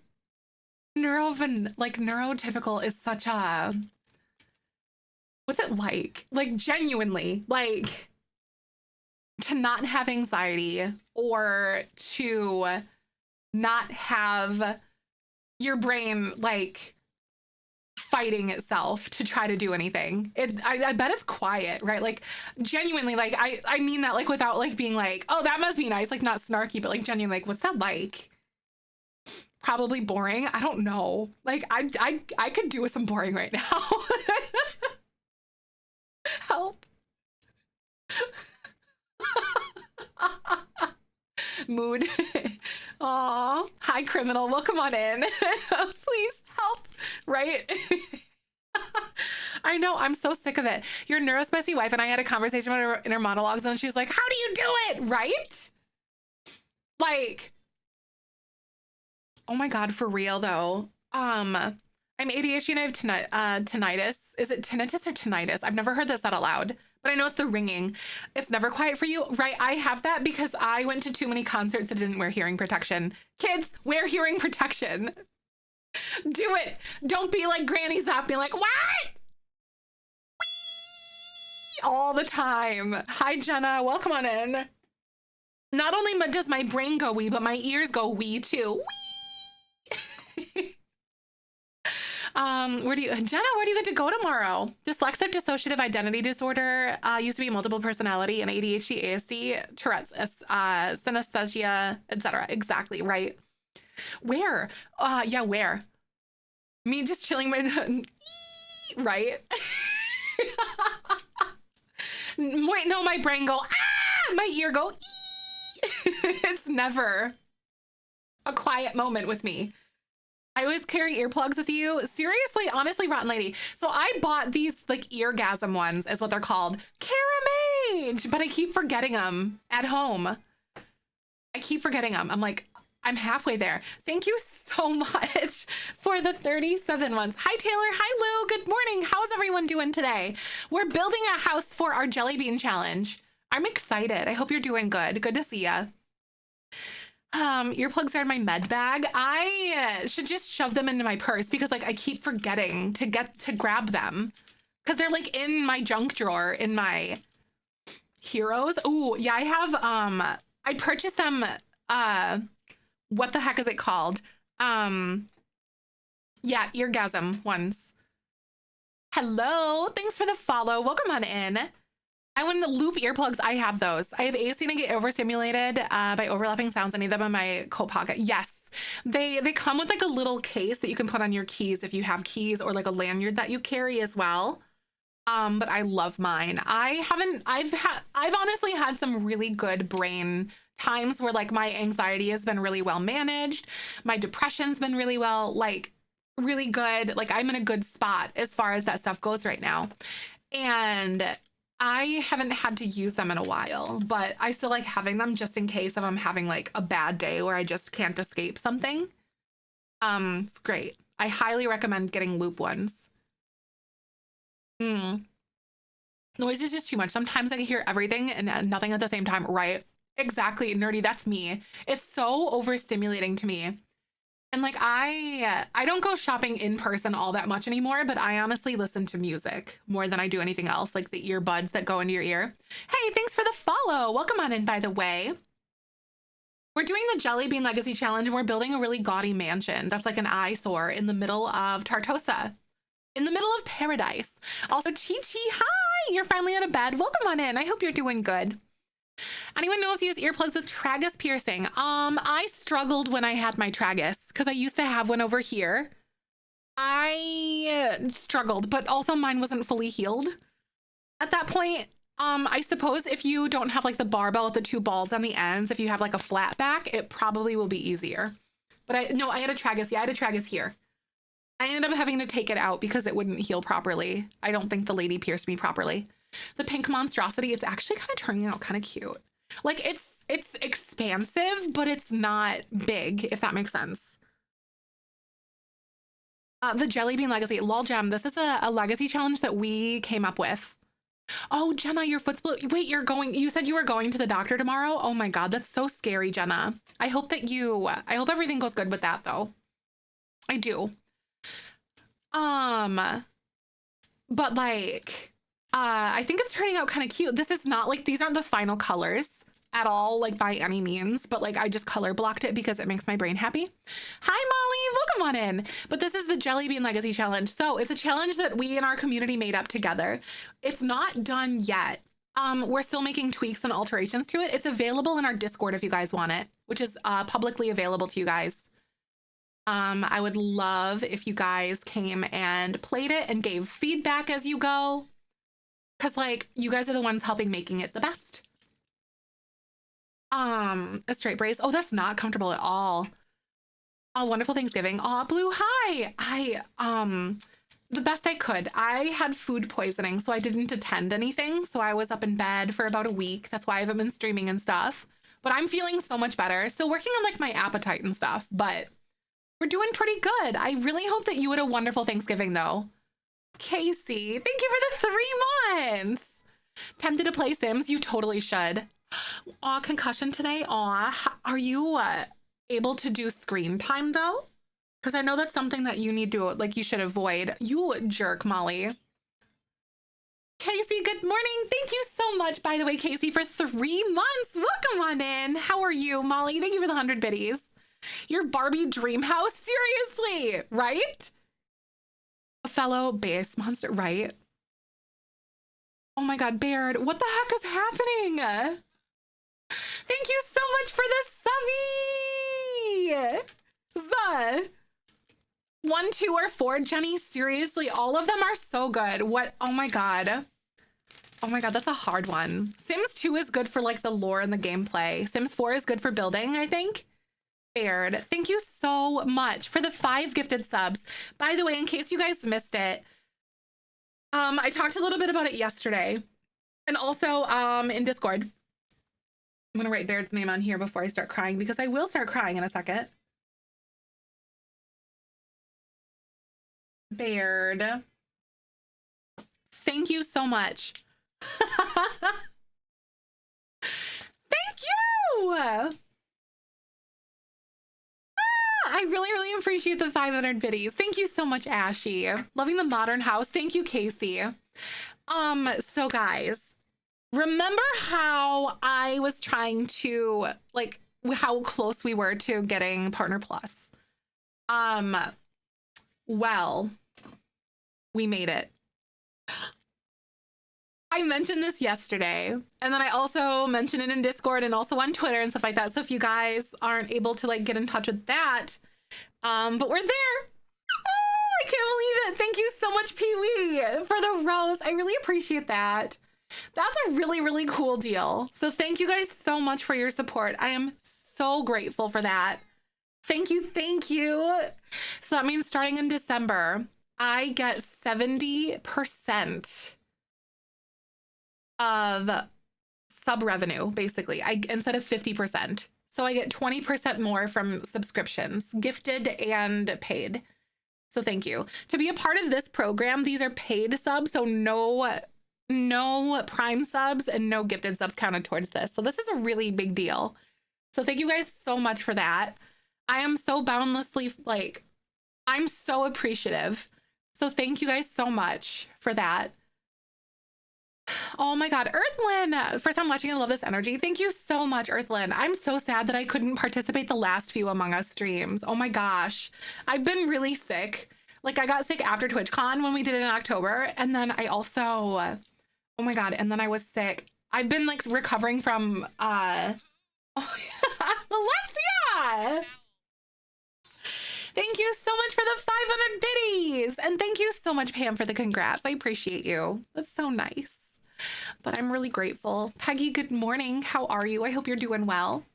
A: neurotypical is such a, what's it like? Like genuinely, like to not have anxiety or to not have your brain like fighting itself to try to do anything. I bet it's quiet, right? Like genuinely, like I mean that like without like being like, oh, that must be nice, like not snarky, but like genuinely like, what's that like? Probably boring. I don't know. Like I could do with some boring right now. Help. Mood. Aw, hi criminal, welcome on in. Please help, right? I know, I'm so sick of it. Your neurospicy wife and I had a conversation about her in her monologues, and she was like, how do you do it, right? Like, oh my God, for real though. I'm ADHD and I have tinnitus. Is it tinnitus or tinnitus? I've never heard this out loud, but I know it's the ringing. It's never quiet for you, right? I have that because I went to too many concerts that didn't wear hearing protection. Kids, wear hearing protection. Do it. Don't be like Granny Zap, be like, what? Whee! All the time. Hi, Jenna. Welcome on in. Not only does my brain go wee, but my ears go wee too. Wee! Jenna, where do you get to go tomorrow? Dyslexic dissociative identity disorder, used to be multiple personality, and ADHD, ASD, Tourette's, synesthesia, etc. Exactly, right? Where? Yeah, where? Me just chilling my right? Wait, no, my brain go, ah! My ear go, it's never a quiet moment with me. I always carry earplugs with you. Seriously, honestly, Rotten Lady. So I bought these like eargasm ones is what they're called. Caramage! But I keep forgetting them at home. I keep forgetting them. I'm like, I'm halfway there. Thank you so much for the 37 ones. Hi, Taylor. Hi, Lou. Good morning. How's everyone doing today? We're building a house for our Jellybean challenge. I'm excited. I hope you're doing good. Good to see ya. Earplugs are in my med bag. I should just shove them into my purse because like I keep forgetting to grab them because they're like in my junk drawer in my heroes. Oh yeah, I have I purchased them. What the heck is it called? Yeah, eargasm ones. Hello, thanks for the follow. Welcome on in. I want loop earplugs. I have those. I have AC to get overstimulated by overlapping sounds. I need them in my coat pocket. Yes, they come with like a little case that you can put on your keys if you have keys, or like a lanyard that you carry as well. But I love mine. I've honestly had some really good brain times where like my anxiety has been really well managed. My depression's been really well, like really good. Like I'm in a good spot as far as that stuff goes right now. And I haven't had to use them in a while, but I still like having them just in case if I'm having like a bad day where I just can't escape something. It's great. I highly recommend getting loop ones. Noise is just too much. Sometimes I can hear everything and nothing at the same time, right? Exactly, nerdy, that's me. It's so overstimulating to me. And like I don't go shopping in person all that much anymore, but I honestly listen to music more than I do anything else, like the earbuds that go into your ear. Hey, thanks for the follow. Welcome on in, by the way. We're doing the Jellybean Legacy Challenge, and we're building a really gaudy mansion that's like an eyesore in the middle of Tartosa, in the middle of paradise. Also, Chi-Chi, hi! You're finally out of bed. Welcome on in. I hope you're doing good. Anyone know if you use earplugs with tragus piercing? I struggled when I had my tragus because I used to have one over here. I struggled, but also mine wasn't fully healed at that point. I suppose if you don't have like the barbell with the two balls on the ends, if you have like a flat back, it probably will be easier. But I had a tragus. Yeah, I had a tragus here. I ended up having to take it out because it wouldn't heal properly. I don't think the lady pierced me properly. The pink monstrosity is actually kind of turning out kind of cute. Like it's expansive, but it's not big, if that makes sense. The Jellybean Legacy. Lol Gem, this is a legacy challenge that we came up with. Oh, Jenna, your foot's blue. Wait, you said you were going to the doctor tomorrow? Oh my God, that's so scary, Jenna. I hope everything goes good with that though. I do. But like, I think it's turning out kind of cute. This is not like, these aren't the final colors. at all, like by any means, but like I just color blocked it because it makes my brain happy. Hi, Molly, welcome on in. But this is the Jellybean Legacy Challenge. So it's a challenge that we in our community made up together. It's not done yet. We're still making tweaks and alterations to it. It's available in our Discord if you guys want it, which is publicly available to you guys. I would love if you guys came and played it and gave feedback as you go. Cause like you guys are the ones helping making it the best. A straight brace. Oh, that's not comfortable at all. Oh, wonderful Thanksgiving. Aw, Blue, hi. The best I could. I had food poisoning, so I didn't attend anything. So I was up in bed for about a week. That's why I haven't been streaming and stuff. But I'm feeling so much better. Still working on like my appetite and stuff, but we're doing pretty good. I really hope that you had a wonderful Thanksgiving though. Casey, thank you for the 3 months. Tempted to play Sims? You totally should. Aw, concussion today? Aw, are you able to do screen time though? Because I know that's something that you need to, like, you should avoid. You jerk, Molly. Casey, good morning. Thank you so much, by the way, Casey, for 3 months. Welcome on in. How are you, Molly? Thank you for the 100 biddies. Your Barbie dream house? Seriously, right? A fellow base monster, right? Oh my God, Baird, what the heck is happening? Thank you so much for the subby. 1, 2, or 4, Jenny, seriously, all of them are so good. What? Oh my God. Oh my God, that's a hard one. Sims 2 is good for like the lore and the gameplay. Sims 4 is good for building, I think. Baird, thank you so much for the 5 gifted subs. By the way, in case you guys missed it, I talked a little bit about it yesterday and also in Discord. I'm gonna write Baird's name on here before I start crying because I will start crying in a second. Baird, thank you so much. Thank you. I really appreciate the 500 biddies. Thank you so much, Ashy. Loving the modern house. Thank you, Casey. So guys, remember how I was trying to, like, how close we were to getting Partner Plus? Well, we made it. I mentioned this yesterday, and then I also mentioned it in Discord and also on Twitter and stuff like that. So if you guys aren't able to like get in touch with that, but we're there. Oh, I can't believe it. Thank you so much, Pee-wee, for the rose. I really appreciate that. That's a really cool deal. So thank you guys so much for your support. I am so grateful for that. Thank you. So that means starting in December, I get 70% of sub revenue, basically. Instead of 50%. So I get 20% more from subscriptions, gifted and paid. So thank you. To be a part of this program, these are paid subs, so no Prime subs and no gifted subs counted towards this. So this is a really big deal. So thank you guys so much for that. I am so boundlessly, like, I'm so appreciative. So thank you guys so much for that. Oh my God, Earthlyn, first time watching, I love this energy. Thank you so much, Earthlyn. I'm so sad that I couldn't participate the last few Among Us streams. Oh my gosh, I've been really sick. Like I got sick after TwitchCon when we did it in October. And then I also, oh my God, and then I was sick. I've been like recovering from, oh yeah, Alexia! Thank you so much for the 500 biddies. And thank you so much, Pam, for the congrats. I appreciate you. That's so nice. But I'm really grateful. Peggy, good morning. How are you? I hope you're doing well.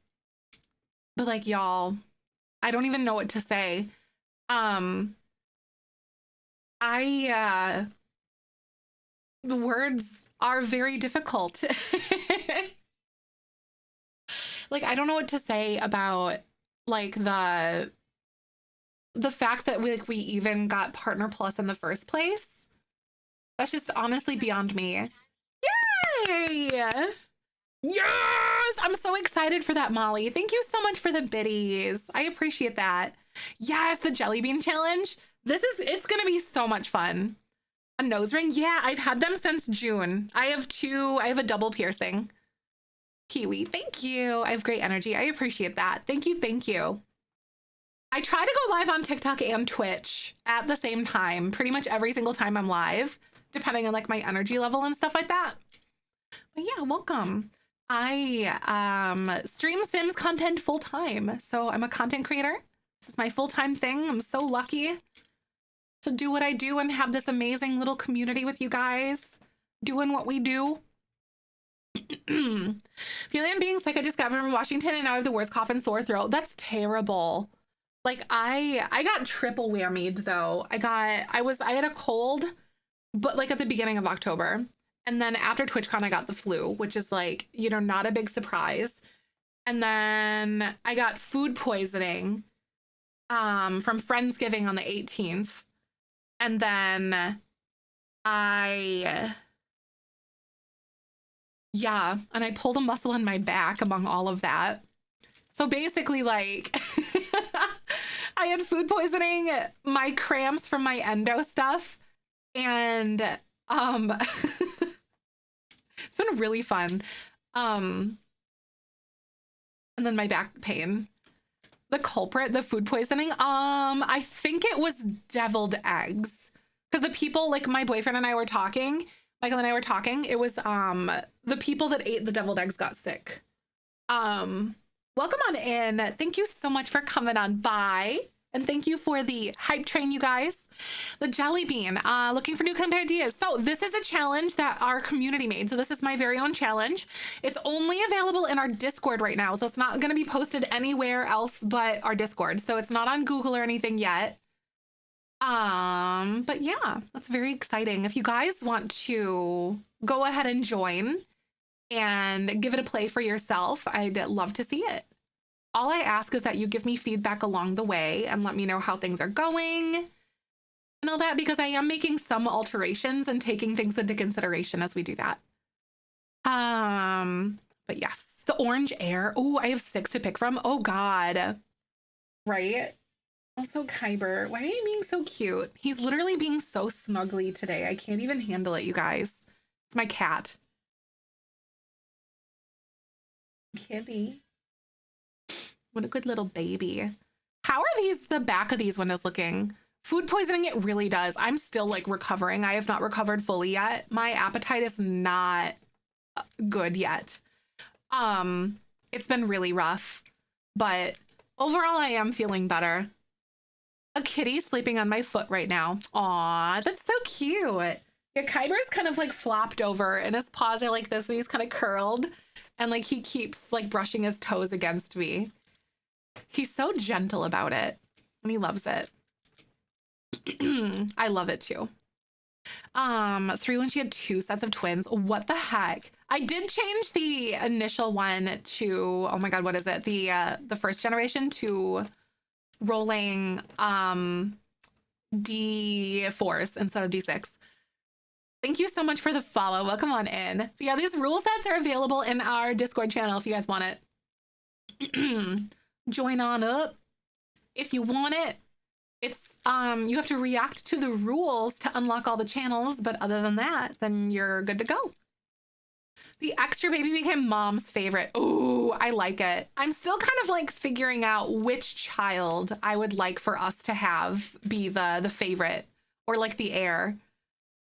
A: But like, y'all, I don't even know what to say. The words are very difficult. Like, I don't know what to say about like the fact that we even got Partner Plus in the first place. That's just honestly beyond me. Yay! Yes! I'm so excited for that, Molly. Thank you so much for the biddies. I appreciate that. Yes, the Jellybean challenge. It's gonna be so much fun. A nose ring? Yeah, I've had them since June. I have a double piercing. Kiwi, thank you. I have great energy. I appreciate that. Thank you. Thank you. I try to go live on TikTok and Twitch at the same time, pretty much every single time I'm live, depending on like my energy level and stuff like that. But yeah, welcome. I stream Sims content full time. So I'm a content creator. This is my full-time thing. I'm so lucky to do what I do and have this amazing little community with you guys doing what we do. Feeling I'm being sick. I just got from Washington and now I have the worst cough and sore throat. That's terrible. Like I got triple whammied though. I had a cold, but like at the beginning of October. And then after TwitchCon, I got the flu, which is like, you know, not a big surprise. And then I got food poisoning from Friendsgiving on the 18th. And then I pulled a muscle in my back among all of that. So basically, like, I had food poisoning, my cramps from my endo stuff, and it's been really fun. And then my back pain. The culprit, the food poisoning, I think it was deviled eggs. Because the people, like my boyfriend and I were talking, Michael and I were talking, it was the people that ate the deviled eggs got sick. Welcome on in. Thank you so much for coming on by. And thank you for the hype train, you guys. The Jellybean, looking for new content ideas. So this is a challenge that our community made. So this is my very own challenge. It's only available in our Discord right now. So it's not going to be posted anywhere else but our Discord. So it's not on Google or anything yet. But yeah, that's very exciting. If you guys want to go ahead and join and give it a play for yourself, I'd love to see it. All I ask is that you give me feedback along the way and let me know how things are going and all that, because I am making some alterations and taking things into consideration as we do that. But yes, the orange air. Oh, I have 6 to pick from. Oh God. Right? Also, Kyber, why are you being so cute? He's literally being so snuggly today. I can't even handle it, you guys. It's my cat. Kibby. What a good little baby. How are the back of these windows looking? Food poisoning, it really does. I'm still like recovering. I have not recovered fully yet. My appetite is not good yet. It's been really rough, but overall I am feeling better. A kitty sleeping on my foot right now. Aw, that's so cute. Yeah, Kyber's kind of like flopped over and his paws are like this and he's kind of curled and like he keeps like brushing his toes against me. He's so gentle about it and he loves it. I love it too. 3 when she had 2 sets of twins. What the heck? I did change the initial one to, oh my God, what is it? The first generation to rolling D4s instead of D6. Thank you so much for the follow. Welcome on in. But yeah, these rule sets are available in our Discord channel if you guys want it. Join on up if you want it. It's you have to react to the rules to unlock all the channels, but other than that, then you're good to go. The extra baby became mom's favorite. Ooh, I like it. I'm still kind of like figuring out which child I would like for us to have be the favorite or like the heir.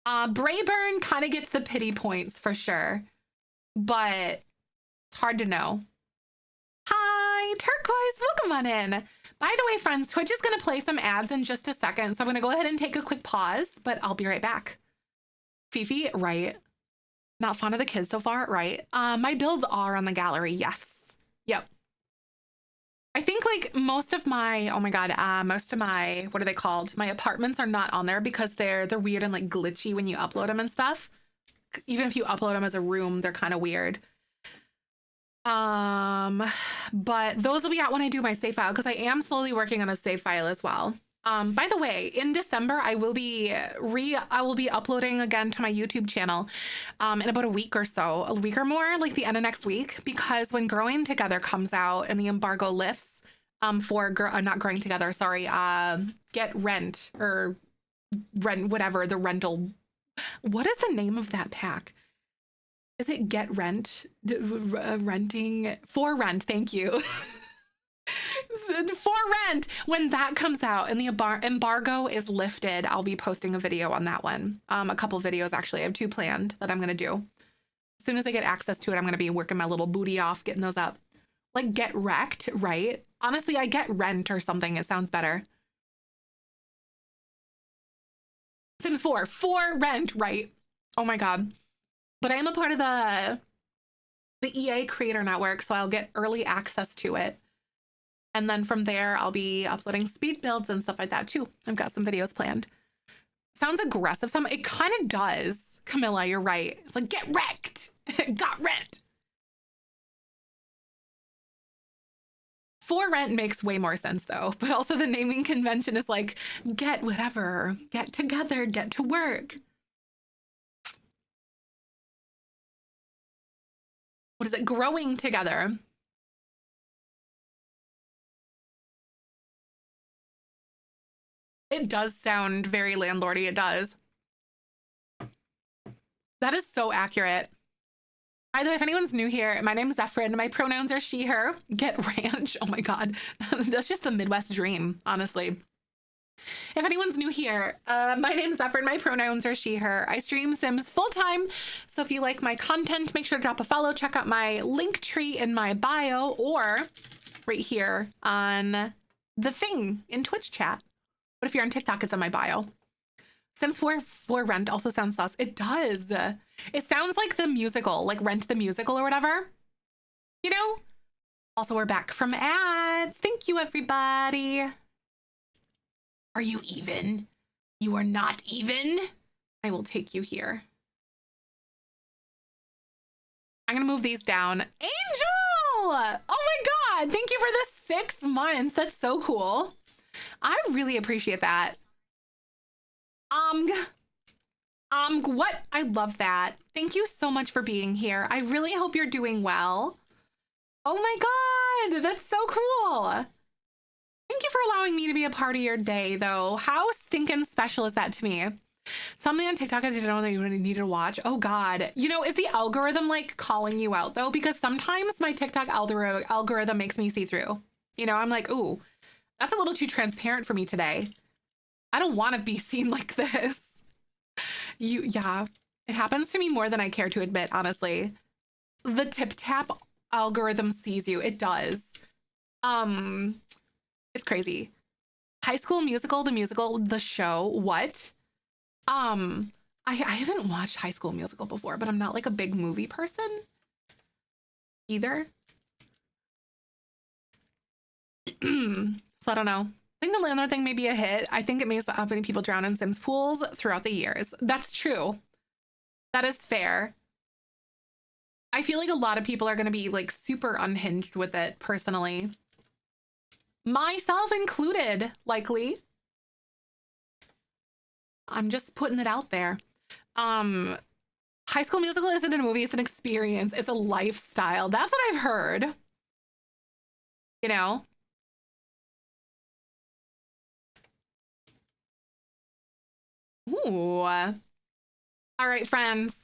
A: Brayburn kind of gets the pity points for sure, but it's hard to know. Hi, Turquoise, welcome on in. By the way, friends, Twitch is going to play some ads in just a second, so I'm going to go ahead and take a quick pause, but I'll be right back. Fifi, right? Not fond of the kids so far, right? My builds are on the gallery, yes. Yep. I think like most of my, oh my God, most of my, what are they called? My apartments are not on there because they're weird and like glitchy when you upload them and stuff. Even if you upload them as a room, they're kind of weird. But those will be out when I do my save file because I am slowly working on a save file as well. By the way, in December, I will be uploading again to my YouTube channel in about a week or so, a week or more, like the end of next week, because when Growing Together comes out and the embargo lifts for not Growing Together, sorry, Get Rent or Rent, whatever, the rental. What is the name of that pack? Is it get rent? Renting for rent. Thank you. For rent. When that comes out and the embargo is lifted, I'll be posting a video on that one. A couple videos actually. I have 2 planned that I'm gonna do. As soon as I get access to it, I'm gonna be working my little booty off, getting those up. Like get wrecked, right? Honestly, I get rent or something. It sounds better. Sims 4 for rent, right? Oh my god. But I am a part of the EA Creator Network, so I'll get early access to it. And then from there, I'll be uploading speed builds and stuff like that too. I've got some videos planned. Sounds aggressive. It kind of does. Camilla, you're right. It's like, get wrecked. Got rent. For rent makes way more sense though. But also the naming convention is like, get whatever. Get together. Get to work. What is it? Growing together. It does sound very landlordy. It does. That is so accurate. By the way, if anyone's new here, my name is Zephyrin. My pronouns are she, her. Get ranch. Oh my God. That's just a Midwest dream, honestly. If anyone's new here, my name's Zephyrin. My pronouns are she, her. I stream Sims full-time. So if you like my content, make sure to drop a follow. Check out my link tree in my bio or right here on the thing in Twitch chat. But if you're on TikTok, it's in my bio. Sims 4 for rent also sounds sus. It does. It sounds like the musical, like Rent the Musical or whatever. You know? Also, we're back from ads. Thank you, everybody. Are you even? You are not even? I will take you here. I'm gonna move these down. Angel! Oh my God, thank you for the 6 months. That's so cool. I really appreciate that. What? I love that. Thank you so much for being here. I really hope you're doing well. Oh my God, that's so cool. Thank you for allowing me to be a part of your day, though. How stinking special is that to me? Something on TikTok I didn't know that you really need to watch. Oh God. You know, is the algorithm like calling you out though? Because sometimes my TikTok algorithm makes me see through. You know, I'm like, ooh, that's a little too transparent for me today. I don't want to be seen like this. Yeah, it happens to me more than I care to admit, honestly. The tip tap algorithm sees you. It does. It's crazy. High School Musical, the musical, the show. What? I haven't watched High School Musical before, but I'm not like a big movie person either. So I don't know. I think the landlord thing may be a hit. I think it makes how many people drown in Sims pools throughout the years. That's true. That is fair. I feel like a lot of people are going to be like super unhinged with it personally. Myself included, likely. I'm just putting it out there. High School Musical isn't a movie, it's an experience. It's a lifestyle. That's what I've heard. You know? Ooh. All right, friends.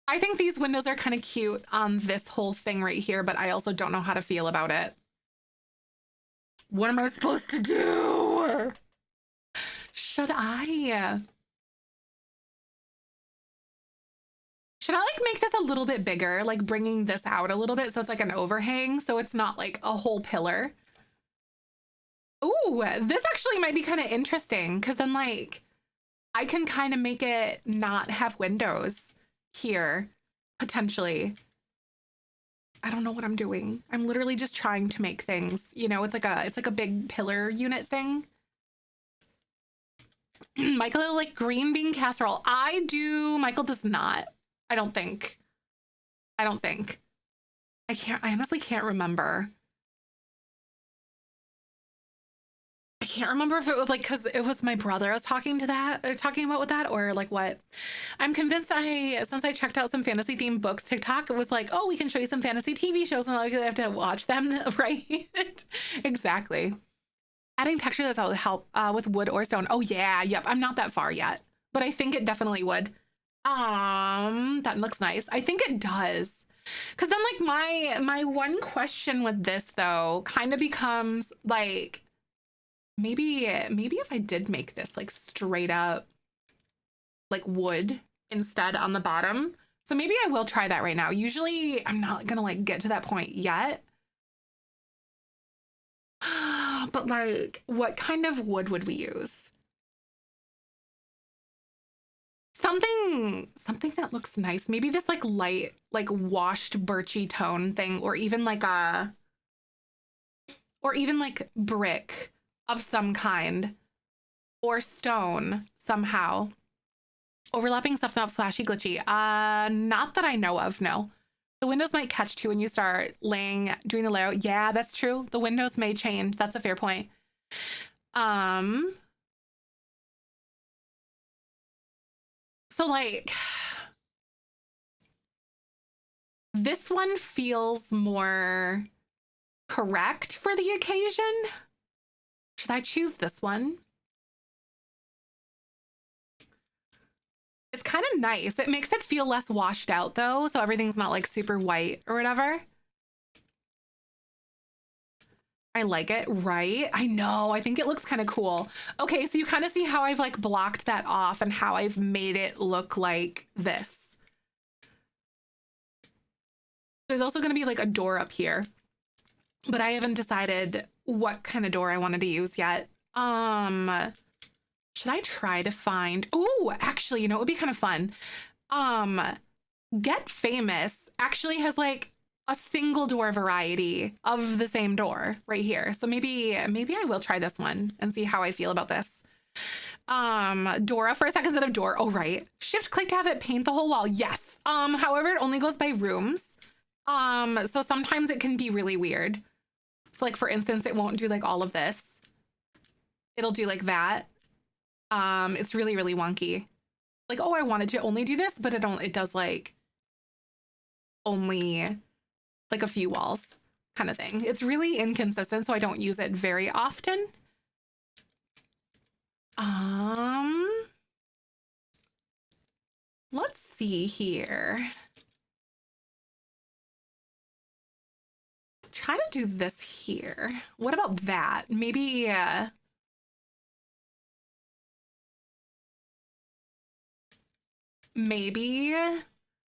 A: I think these windows are kind of cute on this whole thing right here, but I also don't know how to feel about it. What am I supposed to do? Should I? Should I like make this a little bit bigger, like bringing this out a little bit so it's like an overhang so it's not like a whole pillar? Ooh, this actually might be kind of interesting because then like I can kind of make it not have windows here, potentially. I don't know what I'm doing. I'm literally just trying to make things, you know, it's like a big pillar unit thing. Michael like green bean casserole. I do. Michael does not. I don't think. I honestly can't remember. I can't remember if it was like, cause it was my brother I was talking about with that, or like what. I'm convinced since I checked out some fantasy themed books, TikTok, it was like, oh, we can show you some fantasy TV shows and like, I have to watch them, right? Exactly. Adding texture does help with wood or stone. Oh yeah, yep. I'm not that far yet, but I think it definitely would. That looks nice. I think it does. Cause then like my one question with this though kind of becomes like maybe if I did make this like straight up like wood instead on the bottom. So maybe I will try that right now. Usually I'm not gonna like get to that point yet. But like what kind of wood would we use? Something that looks nice. Maybe this like light, like washed birchy tone thing, or even like brick of some kind, or stone somehow. Overlapping stuff, not flashy, glitchy. Not that I know of, no. The windows might catch too when you start doing the layout. Yeah, that's true. The windows may change. That's a fair point. So like, this one feels more correct for the occasion. Should I choose this one? It's kind of nice. It makes it feel less washed out though, so everything's not like super white or whatever. I like it, right? I know, I think it looks kind of cool. Okay, so you kind of see how I've like blocked that off and how I've made it look like this. There's also gonna be like a door up here, but I haven't decided what kind of door I wanted to use yet. Should I try to find, oh, actually, you know, it would be kind of fun. Get Famous actually has like a single door variety of the same door right here. So maybe I will try this one and see how I feel about this. Dora for a second instead of door. Oh, right. Shift click to have it paint the whole wall. Yes. However, it only goes by rooms. So sometimes it can be really weird. So like, for instance, it won't do like all of this. It'll do like that. It's really, really wonky. Like, oh, I wanted to only do this, but it does like only like a few walls kind of thing. It's really inconsistent, so I don't use it very often. Let's see here. Try to do this here. What about that? Maybe, maybe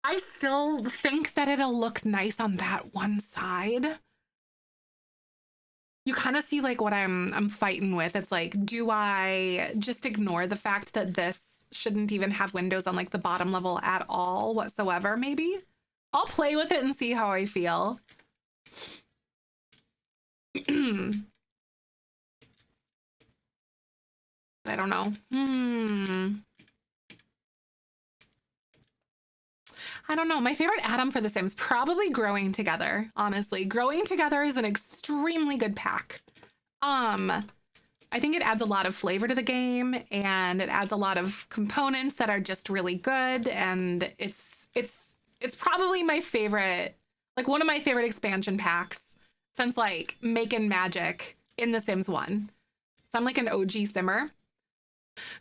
A: I still think that it'll look nice on that one side. You kind of see like what I'm fighting with. It's like, do I just ignore the fact that this shouldn't even have windows on like the bottom level at all whatsoever? Maybe I'll play with it and see how I feel. I don't know. I don't know. My favorite atom for the Sims, probably Growing Together, honestly. Growing Together is an extremely good pack. I think it adds a lot of flavor to the game, and it adds a lot of components that are just really good, and it's probably my favorite, like one of my favorite expansion packs since like Making Magic in The Sims 1. So I'm like an OG Simmer.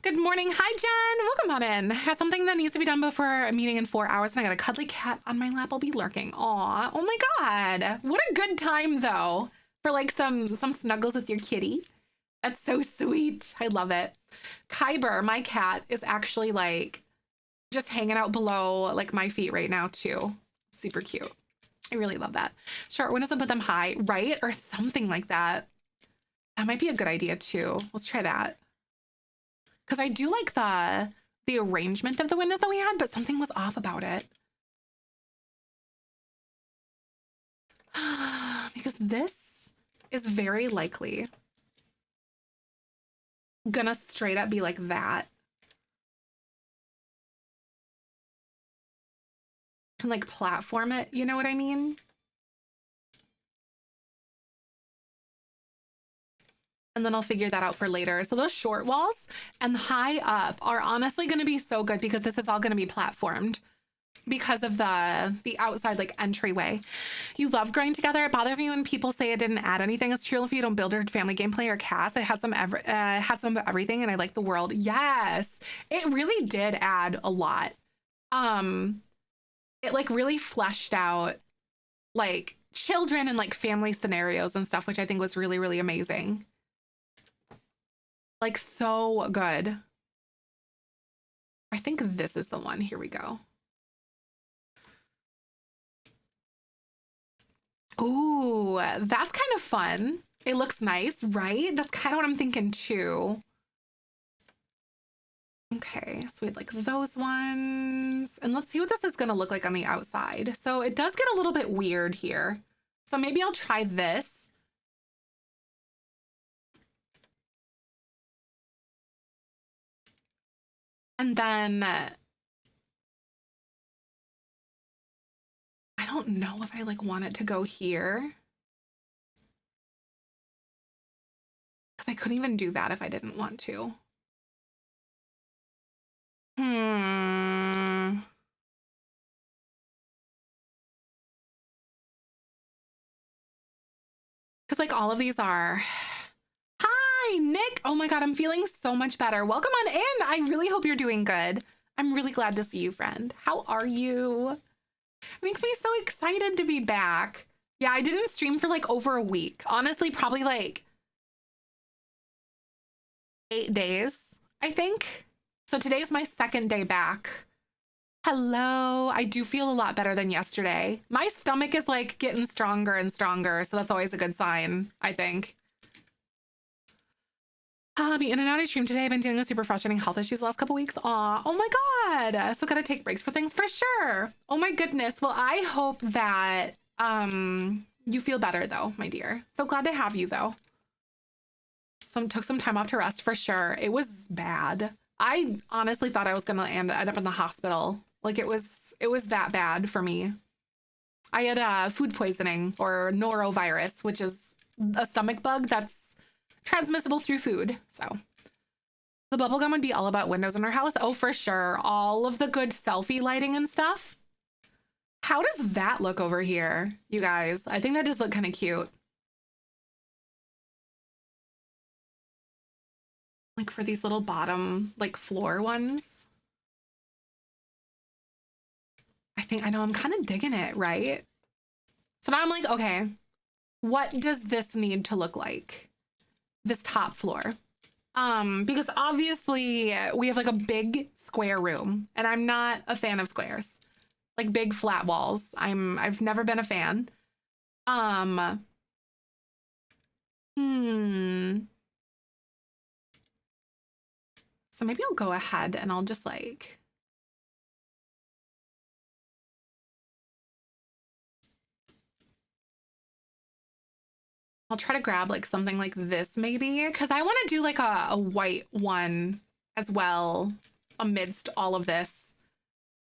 A: Good morning. Hi, Jen. Welcome on in. Has something that needs to be done before a meeting in 4 hours, and I got a cuddly cat on my lap. I'll be lurking. Aw. Oh my God. What a good time, though, for like some snuggles with your kitty. That's so sweet. I love it. Kyber, my cat, is actually like just hanging out below like my feet right now, too. Super cute. I really love that. Short windows and put them high, right? Or something like that. That might be a good idea, too. Let's try that. Because I do like the arrangement of the windows that we had, but something was off about it. Because this is very likely gonna straight up be like that. And like platform it, you know what I mean? And then I'll figure that out for later. So those short walls and high up are honestly going to be so good because this is all going to be platformed because of the outside like entryway. You love Growing Together. It bothers me when people say it didn't add anything. It's true if you don't build or family gameplay or cast. It has some of everything, and I like the world. Yes, it really did add a lot. Um, it like really fleshed out like children and like family scenarios and stuff, which I think was really, really amazing. Like so good. I think this is the one. Here we go. Ooh, that's kind of fun. It looks nice, right? That's kind of what I'm thinking too. Okay, so we had like those ones. And let's see what this is gonna look like on the outside. So it does get a little bit weird here. So maybe I'll try this. And then I don't know if I like want it to go here. Because I couldn't even do that if I didn't want to. Because like all of these are. Hi, Nick. Oh my God, I'm feeling so much better. Welcome on in. I really hope you're doing good. I'm really glad to see you, friend. How are you? It makes me so excited to be back. Yeah, I didn't stream for like over a week. Honestly, probably like 8 days, I think. So today's my second day back. Hello. I do feel a lot better than yesterday. My stomach is like getting stronger and stronger, so that's always a good sign, I think. Be in and out of stream today. I've been dealing with super frustrating health issues the last couple weeks. Aw, oh my God. So gotta take breaks for things for sure. Oh my goodness. Well, I hope that you feel better though, my dear. So glad to have you though. Took some time off to rest for sure. It was bad. I honestly thought I was gonna end up in the hospital. Like it was that bad for me. I had food poisoning or norovirus, which is a stomach bug that's transmissible through food. So the bubblegum would be all about windows in our house. Oh, for sure. All of the good selfie lighting and stuff. How does that look over here, you guys? I think that does look kind of cute. Like for these little bottom, like floor ones. I know I'm kind of digging it, right? So now I'm like, okay, what does this need to look like? This top floor. Because obviously we have like a big square room and I'm not a fan of squares. Like big flat walls. I've never been a fan. So maybe I'll go ahead and I'll just like I'll try to grab like something like this maybe, because I want to do like a white one as well amidst all of this.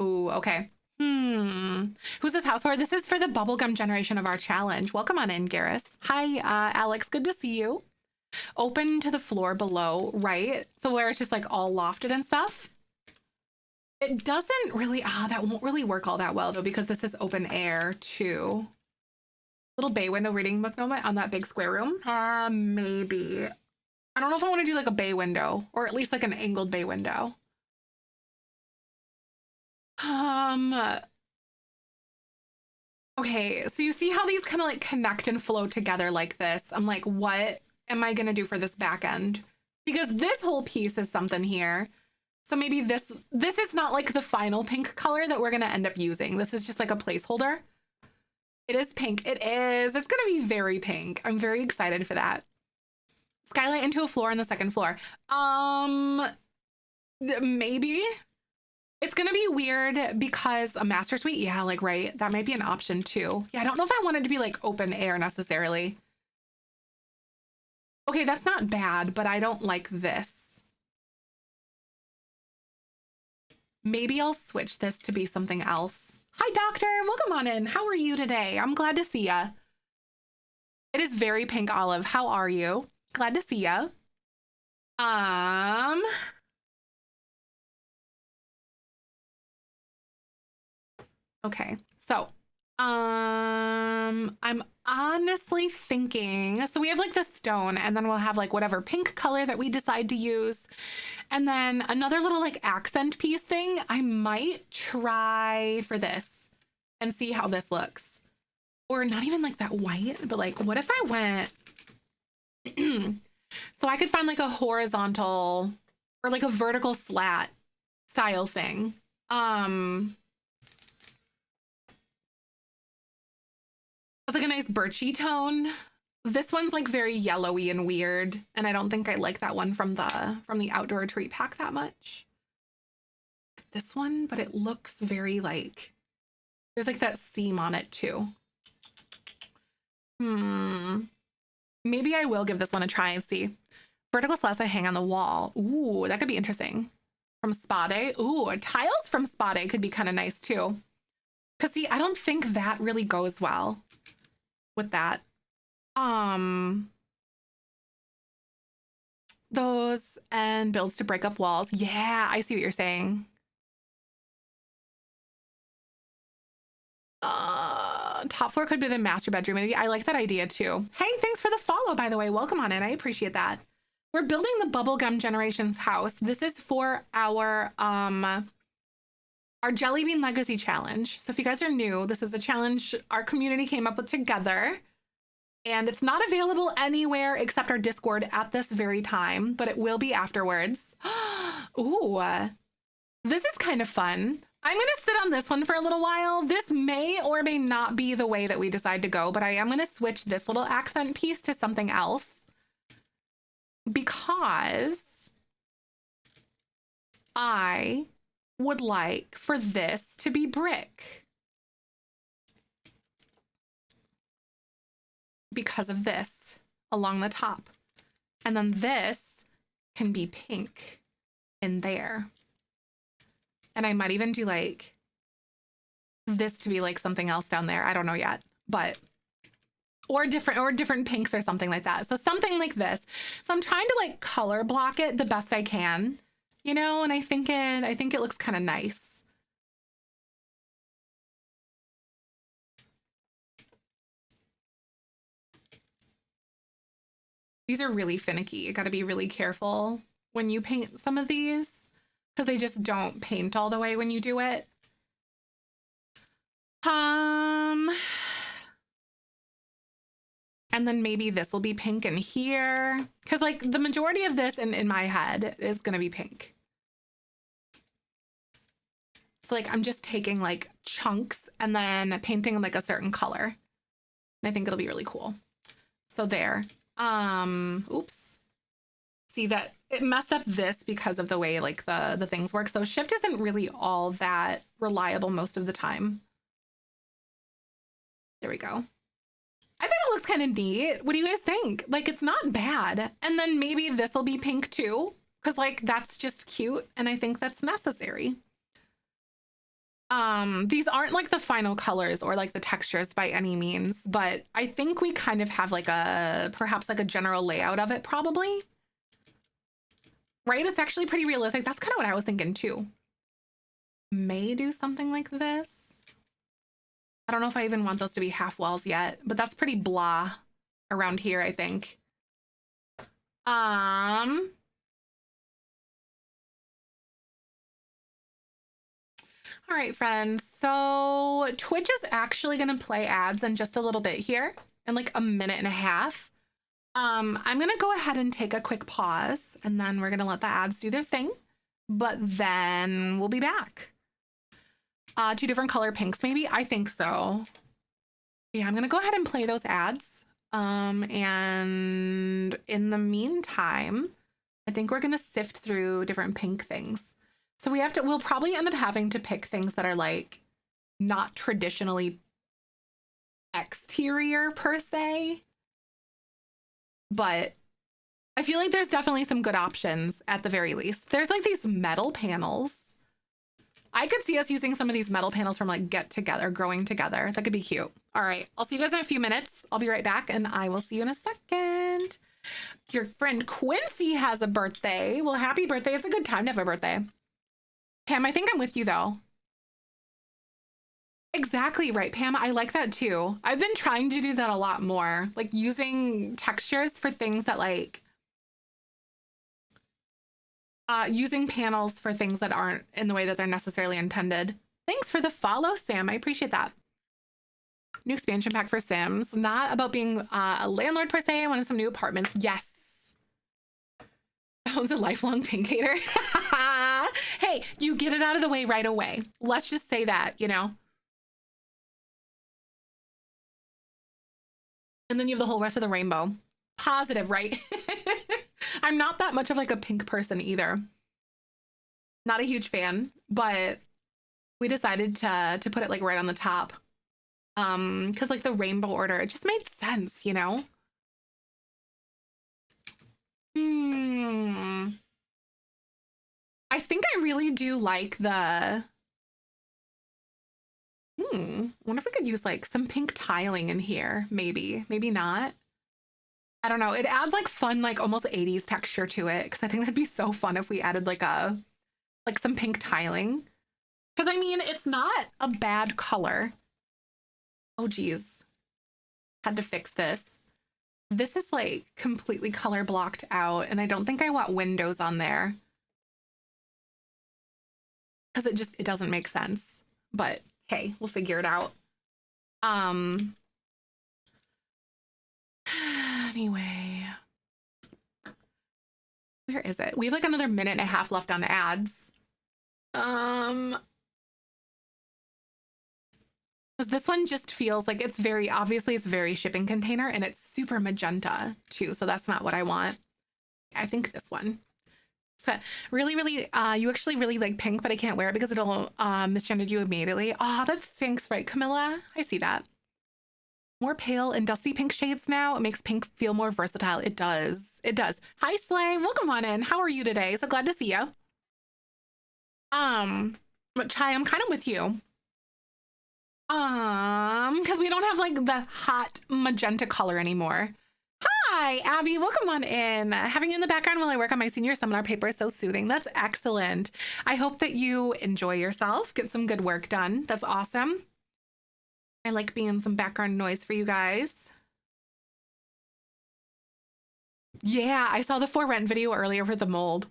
A: Ooh, okay. Who's this house for? This is for the bubblegum generation of our challenge. Welcome on in, Garrus. Hi, Alex. Good to see you. Open to the floor below, right? So where it's just like all lofted and stuff. It doesn't really, that won't really work all that well though, because this is open air too. Little bay window reading book moment on that big square room. Maybe. I don't know if I want to do like a bay window or at least like an angled bay window. Okay, so you see how these kind of like connect and flow together like this. I'm like, what am I gonna do for this back end? Because this whole piece is something here. So maybe this is not like the final pink color that we're gonna end up using. This is just like a placeholder. It is pink. It is. It's gonna be very pink. I'm very excited for that. Skylight into a floor on the second floor. Maybe. It's gonna be weird because a master suite, yeah, like right. That might be an option too. Yeah, I don't know if I wanted to be like open air necessarily. Okay, that's not bad, but I don't like this. Maybe I'll switch this to be something else. Hi, doctor. Welcome on in. How are you today? I'm glad to see ya. It is very pink olive. How are you? Glad to see ya. Okay, so I'm honestly thinking, so we have like the stone and then we'll have like whatever pink color that we decide to use. And then another little like accent piece thing, I might try for this and see how this looks. Or not even like that white, but like, what if I went, so I could find like a horizontal or like a vertical slat style thing. It's like a nice birchy tone. This one's like very yellowy and weird, and I don't think I like that one from the outdoor treat pack that much. This one, but it looks very like, there's like that seam on it too. Maybe I will give this one a try and see. Vertical slats I hang on the wall. Ooh, that could be interesting. From Spade. Ooh, tiles from Spade could be kind of nice too. Because see, I don't think that really goes well with that. Those and builds to break up walls. Yeah, I see what you're saying. Top floor could be the master bedroom. Maybe I like that idea too. Hey, thanks for the follow, by the way. Welcome on in. I appreciate that. We're building the Bubblegum Generations house. This is for our Jellybean Legacy Challenge. So if you guys are new, this is a challenge our community came up with together. And it's not available anywhere except our Discord at this very time, but it will be afterwards. Ooh, this is kind of fun. I'm going to sit on this one for a little while. This may or may not be the way that we decide to go, but I am going to switch this little accent piece to something else because I would like for this to be brick because of this along the top. And then this can be pink in there. And I might even do like this to be like something else down there. I don't know yet, but or different pinks or something like that. So something like this. So I'm trying to like color block it the best I can, you know, and I think it looks kind of nice. These are really finicky. You got to be really careful when you paint some of these, because they just don't paint all the way when you do it. And then maybe this will be pink in here, because like the majority of this in my head is going to be pink. So like I'm just taking like chunks and then painting like a certain color. And I think it'll be really cool. So there. Oops. See that it messed up this because of the way like the things work. So shift isn't really all that reliable most of the time. There we go. I think it looks kind of neat. What do you guys think? Like, it's not bad. And then maybe this will be pink too, because like that's just cute and I think that's necessary. These aren't like the final colors or like the textures by any means, but I think we kind of have like perhaps like a general layout of it probably. Right? It's actually pretty realistic. That's kind of what I was thinking too. May do something like this. I don't know if I even want those to be half walls yet, but that's pretty blah around here, I think. All right, friends. So Twitch is actually going to play ads in just a little bit here, in like a minute and a half. I'm going to go ahead and take a quick pause, and then we're going to let the ads do their thing, but then we'll be back. 2 different color pinks, maybe? I think so. Yeah, I'm going to go ahead and play those ads. And in the meantime, I think we're going to sift through different pink things. So we'll probably end up having to pick things that are like not traditionally exterior per se, but I feel like there's definitely some good options at the very least. There's like these metal panels. I could see us using some of these metal panels from like Get Together, Growing Together. That could be cute. All right, I'll see you guys in a few minutes. I'll be right back and I will see you in a second. Your friend Quincy has a birthday. Well, happy birthday. It's a good time to have a birthday. Pam, I think I'm with you though. Exactly right, Pam. I like that too. I've been trying to do that a lot more, like using textures for things that like using panels for things that aren't in the way that they're necessarily intended. Thanks for the follow, Sam. I appreciate that. New expansion pack for Sims. Not about being a landlord per se. I wanted some new apartments. Yes. That was a lifelong pink hater. Hey, you get it out of the way right away. Let's just say that, you know? And then you have the whole rest of the rainbow. Positive, right? I'm not that much of like a pink person either. Not a huge fan, but we decided to put it like right on the top. Because like the rainbow order, it just made sense, you know? I think I really do like the... wonder if we could use like some pink tiling in here, maybe. Maybe not. I don't know. It adds like fun, like almost 80s texture to it. Because I think that'd be so fun if we added like some pink tiling. Because I mean, it's not a bad color. Oh geez. Had to fix this. This is like completely color blocked out. And I don't think I want windows on there. Because it doesn't make sense. But hey, we'll figure it out. Anyway, where is it? We have like another minute and a half left on ads. This one just feels like it's very shipping container and it's super magenta too. So that's not what I want. I think this one. So really, you actually really like pink, but I can't wear it because it'll misgender you immediately. Oh, that stinks, right, Camilla? I see that. More pale and dusty pink shades now. It makes pink feel more versatile. It does. It does. Hi, Slay. Welcome on in. How are you today? So glad to see you. But Chai, I'm kind of with you. Because we don't have like the hot magenta color anymore. Hi, Abby. Welcome on in. Having you in the background while I work on my senior seminar paper is so soothing. That's excellent. I hope that you enjoy yourself, get some good work done. That's awesome. I like being some background noise for you guys. Yeah, I saw the For Rent video earlier for the mold.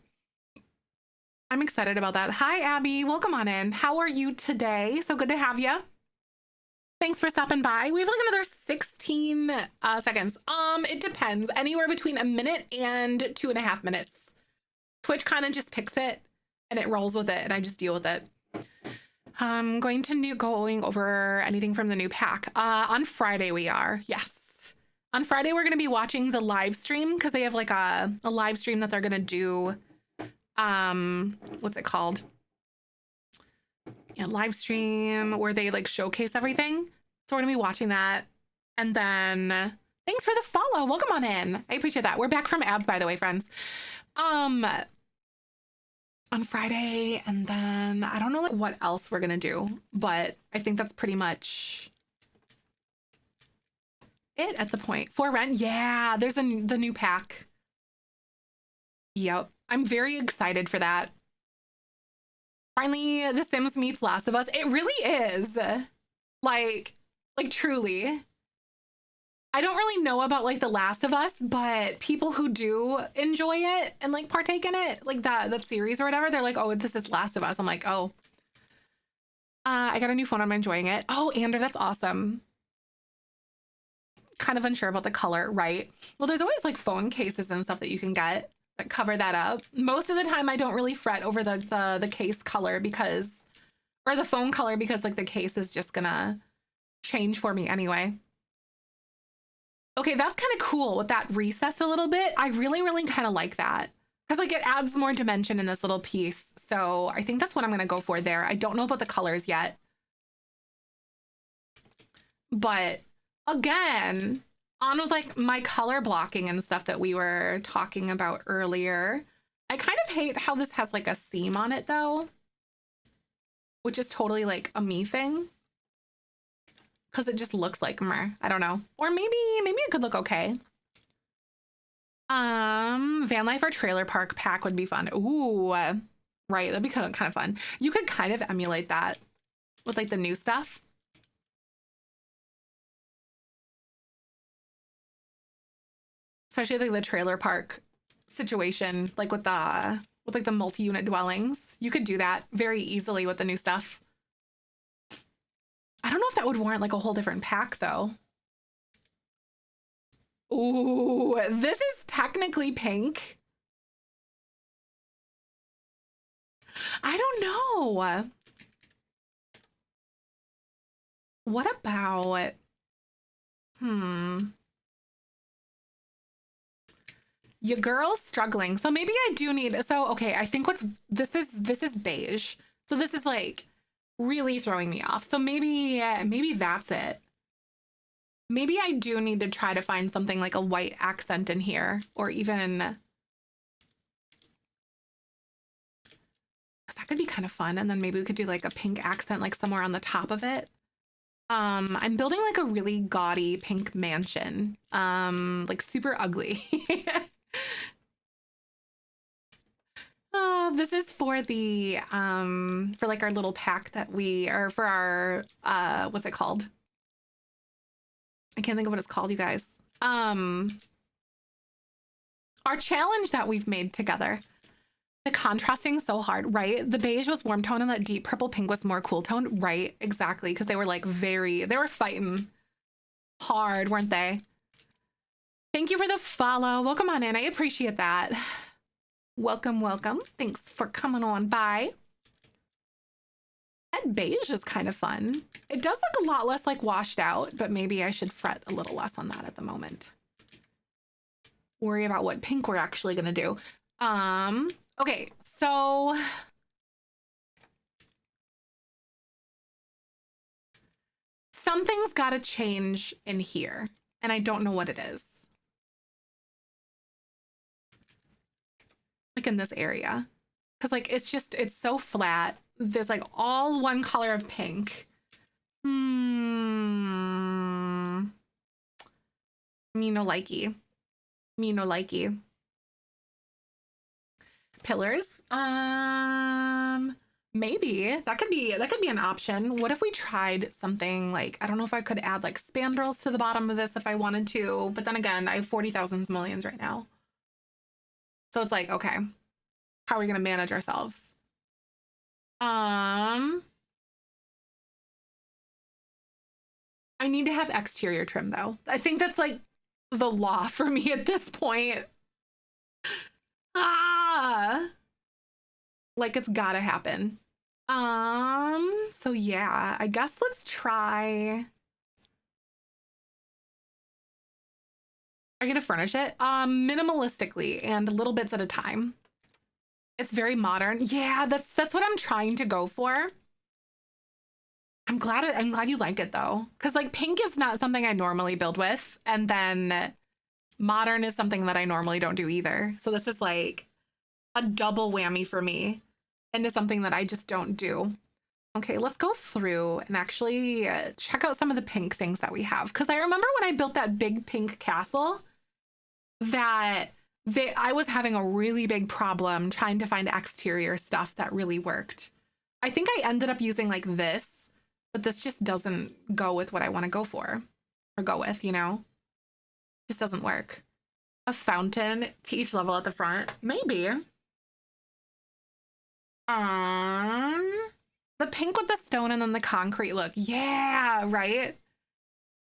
A: I'm excited about that. Hi, Abby. Welcome on in. How are you today? So good to have you. Thanks for stopping by. We have like another 16 seconds. It depends. Anywhere between a minute and 2.5 minutes. Twitch kind of just picks it and it rolls with it and I just deal with it. Going over anything from the new pack. On Friday we are. Yes. On Friday we're going to be watching the live stream because they have like a live stream that they're going to do. What's it called? Yeah, live stream where they like showcase everything. So we're gonna be watching that. And then thanks for the follow. Welcome on in. I appreciate that. We're back from ads, by the way, friends. On Friday, and then I don't know like what else we're gonna do, but I think that's pretty much it at the point. For Rent, yeah, there's the new pack. Yep, I'm very excited for that. Finally, The Sims meets Last of Us. It really is. Like truly. I don't really know about like The Last of Us, but people who do enjoy it and like partake in it, like that series or whatever, they're like, oh, this is Last of Us. I'm like, oh. I got a new phone. I'm enjoying it. Oh, Ander, that's awesome. Kind of unsure about the color, right? Well, there's always like phone cases and stuff that you can get that cover that up. Most of the time I don't really fret over the case color or the phone color because like the case is just gonna change for me anyway. Okay, that's kind of cool with that recessed a little bit. I really kind of like that because like it adds more dimension in this little piece. So I think that's what I'm gonna go for there. I don't know about the colors yet, but again, on with like my color blocking and stuff that we were talking about earlier. I kind of hate how this has like a seam on it though, which is totally like a me thing. Because it just looks like meh. I don't know. Or maybe it could look okay. Van life or trailer park pack would be fun. Ooh, right. That'd be kind of fun. You could kind of emulate that with like the new stuff. Especially like the trailer park situation, like with with like the multi-unit dwellings. You could do that very easily with the new stuff. I don't know if that would warrant like a whole different pack though. Ooh, this is technically pink. I don't know. What about, your girl's struggling. So maybe I do need, so okay, I think this is beige. So this is like really throwing me off. So maybe that's it. Maybe I do need to try to find something like a white accent in here, or even, that could be kind of fun. And then maybe we could do like a pink accent like somewhere on the top of it. I'm building like a really gaudy pink mansion, like super ugly. This is for the for like our little pack that we are for our what's it called? I can't think of what it's called, you guys. Our challenge that we've made together. The contrasting so hard, right? The beige was warm tone and that deep purple pink was more cool tone, right? Exactly, because they were like they were fighting hard, weren't they? Thank you for the follow. Welcome on in. I appreciate that. Welcome, welcome. Thanks for coming on by. That beige is kind of fun. It does look a lot less like washed out, but maybe I should fret a little less on that at the moment. Worry about what pink we're actually gonna do. Okay, so something's gotta change in here, and I don't know what it is. Like in this area. Because like it's so flat. There's like all one color of pink. Me no likey. Me no likey. Pillars. Maybe that could be an option. What if we tried something like, I don't know if I could add like spandrels to the bottom of this if I wanted to, but then again, I have 40,000 millions right now. So it's like, okay, how are we gonna manage ourselves? I need to have exterior trim though. I think that's like the law for me at this point. Like it's gotta happen. So yeah, I guess let's try. Are you gonna furnish it? Minimalistically and little bits at a time. It's very modern. Yeah, that's what I'm trying to go for. I'm glad you like it though. Cause like pink is not something I normally build with. And then modern is something that I normally don't do either. So this is like a double whammy for me into something that I just don't do. Okay, let's go through and actually check out some of the pink things that we have. Cause I remember when I built that big pink castle that I was having a really big problem trying to find exterior stuff that really worked. I think I ended up using like this, but this just doesn't go with what I want to go for or go with, you know? Just doesn't work. A fountain to each level at the front, maybe. The pink with the stone and then the concrete look. Yeah, right?